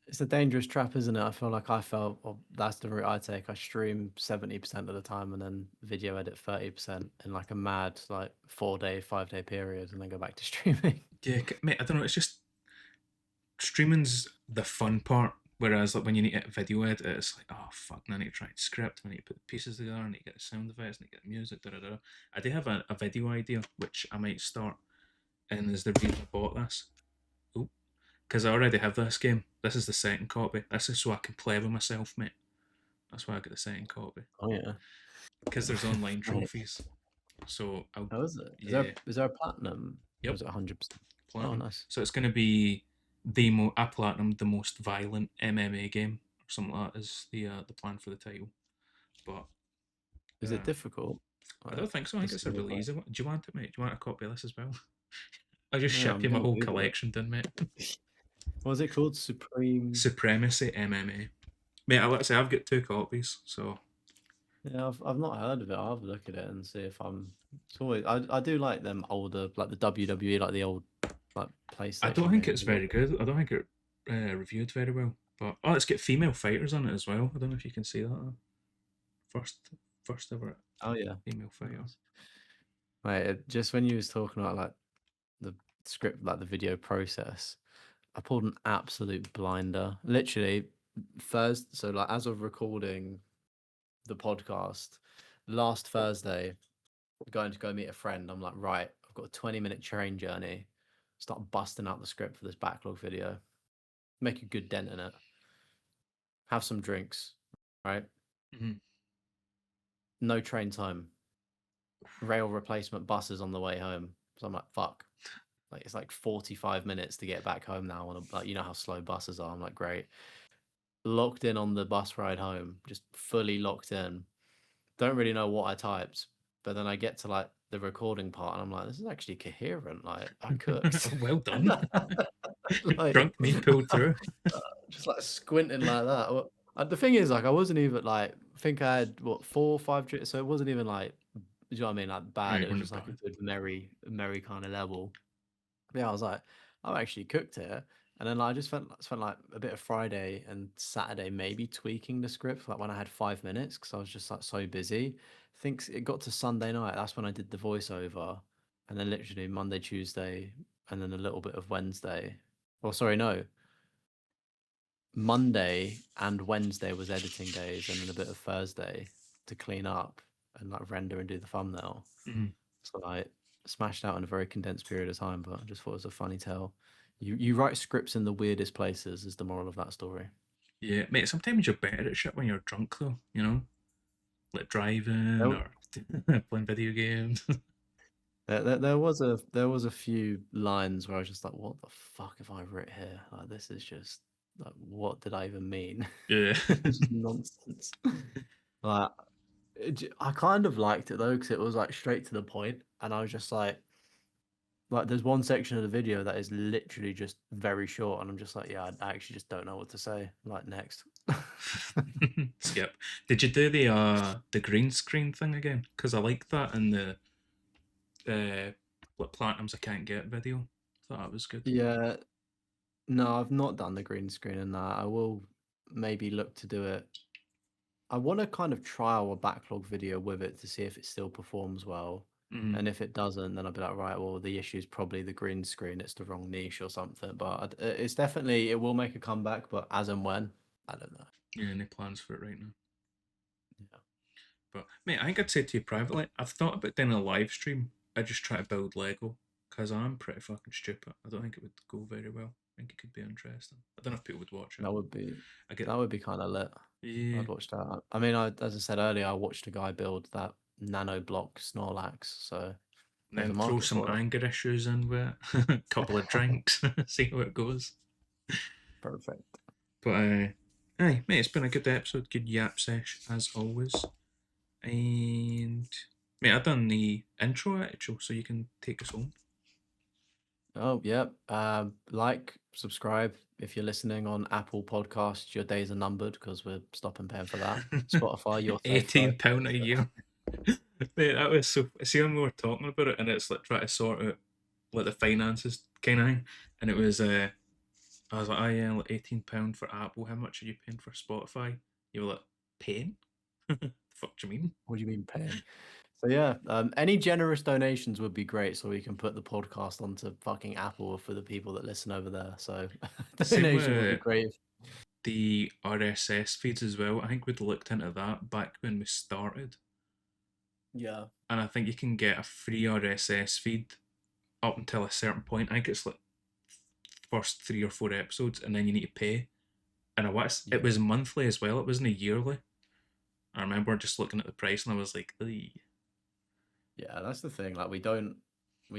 it's a dangerous trap, isn't it? I feel like I felt well, that's the route I take. I stream 70% of the time and then video edit 30% in like a mad like 4 day, 5 day period, and then go back to streaming. Yeah, mate, I don't know. It's just streaming's the fun part. Whereas like when you need to video edit, it's like, oh fuck, now I need to try and script, I need to put the pieces together, I need to get the sound effects, I need to get the music, da da da. I do have a video idea which I might start, and is the reason I bought this. Oh, because I already have this game. This is the second copy. This is so I can play with myself, mate. That's why I got the second copy. Oh yeah. Because there's online Right. trophies. So I'll, How is it? yeah, Is there a platinum? Or yep, is it 100%? Oh, platinum. nice. So it's going to be a platinum, the most violent MMA game or something like that is the plan for the title. But Is it difficult? I Like don't think so. I the think it's a single really player? easy one. Do you want it, mate? Do you want a copy of this as well? I'll just Yeah, ship I'm you my gonna whole Google it. collection, then, mate. What is it called? Supreme. Supremacy MMA. Mate, I let's say I've got 2 copies, so Yeah, I've not heard of it. I'll have a look at it and see if I'm. It's always I do like them older, like the WWE, like the old like I don't PlayStation think it's games a lot. very good. I don't think it reviewed very well. But oh, it's got female fighters on it as well. I don't know if you can see that. First, first ever Oh yeah, female fighter. nice. Right, just when you was talking about like the script, like the video process, I pulled an absolute blinder. Literally, Thursday. So like as of recording the podcast, last Thursday, going to go meet a friend. I'm like, right, I've got a 20-minute train journey. Start busting out the script for this backlog video. Make a good dent in it. Have some drinks, right? Mm-hmm. No train time. Rail replacement buses on the way home. So I'm like, fuck. Like it's like 45 minutes to get back home now. On like you know how slow buses are. I'm like, great. Locked in on the bus ride home, just fully locked in. Don't really know what I typed, but then I get to like the recording part, and I'm like, this is actually coherent. Like I cooked. Well done. Like Drunk me pulled through. just like squinting like that. The thing is, like, I wasn't even like, I think I had what 4 or 5 drinks, so it wasn't even like, do you know what I mean? Like bad. Right, It we're was not just like a bad. good merry kind of level. But yeah, I was like, I've actually cooked here. And then I just spent like a bit of Friday and Saturday maybe tweaking the script, like when I had 5 minutes, because I was just like so busy. I think it got to Sunday night. That's when I did the voiceover, and then literally Monday, Tuesday, and then a little bit of Wednesday. Well, sorry, no. Monday and Wednesday was editing days, and then a bit of Thursday to clean up and like render and do the thumbnail. Mm-hmm. So like smashed out in a very condensed period of time, but I just thought it was a funny tale. You write scripts in the weirdest places is the moral of that story. Yeah, mate. Sometimes you're better at shit when you're drunk, though. You know, like driving There, or playing video games. there was a few lines where I was just like, what the fuck have I writ here? Like this is just like what did I even mean? Yeah. It's just nonsense. Like I kind of liked it though because it was like straight to the point, and I was just like, there's one section of the video that is literally just very short, and I'm just like, yeah, I actually just don't know what to say. Like, next. Skip. Did you do the green screen thing again? Because I like that in the what platinums I can't get video. Thought that was good. Yeah, no, I've not done the green screen in that. I will maybe look to do it. I want to kind of trial a backlog video with it to see if it still performs well. Mm. And if it doesn't, then I'll be like, right, well, the issue is probably the green screen. It's the wrong niche or something. But it's definitely, it will make a comeback, but as and when, I don't know. Yeah, any plans for it right now? Yeah. But mate, I think I'd say to you privately, I've thought about doing a live stream. I just try to build Lego because I'm pretty fucking stupid. I don't think it would go very well. I think it could be interesting. I don't know if people would watch it. That would be I get that would be kind of lit. yeah. I'd watch that. I mean, as I said earlier, I watched a guy build that nano block Snorlax, so there's a Then throw market some for it. anger issues in with it. A couple of drinks, see how it goes. Perfect. But aye, mate, it's been a good episode, good yap sesh as always. And mate, I've done the intro actually, so you can take us home. Oh, yeah. Like, subscribe if you're listening on Apple Podcasts. Your days are numbered because we're stopping paying for that. Spotify, you're safe. £18 a year. Mate, that was so. See, when we were talking about it, and it's like trying to sort out like the finances kind of thing, and it was I was like, oh yeah, like £18 for Apple. How much are you paying for Spotify? You were like, paying? The fuck do you mean? What do you mean paying? So yeah, any generous donations would be great, so we can put the podcast onto fucking Apple for the people that listen over there. So Same donation would be with great. the RSS feeds as well. I think we'd looked into that back when we started, Yeah. and I think you can get a free RSS feed up until a certain point. I think it's like first 3 or 4 episodes, and then you need to pay. And Yeah. it was monthly as well. It wasn't a yearly. I remember just looking at the price, and I was like, "Ey." Yeah, that's the thing. Like, we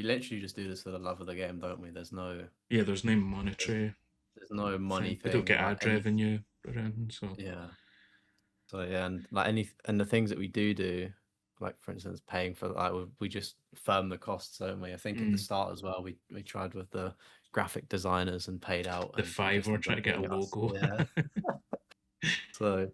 literally just do this for the love of the game, don't we? There's no Yeah, there's no there's, monetary there's no money thing. We don't thing get and like ad any revenue or anything. So yeah. So yeah, and like and the things that we do, like for instance, paying for like we just firm the costs, don't we? I think at the start as well, we tried with the graphic designers and paid out, the and they just Fiverr ended trying up to get a paying us. logo. Yeah. So,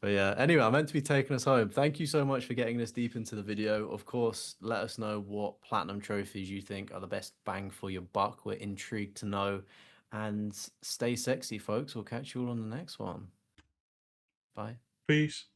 but yeah. Anyway, I meant to be taking us home. Thank you so much for getting this deep into the video. Of course, let us know what platinum trophies you think are the best bang for your buck. We're intrigued to know. And stay sexy, folks. We'll catch you all on the next one. Bye. Peace.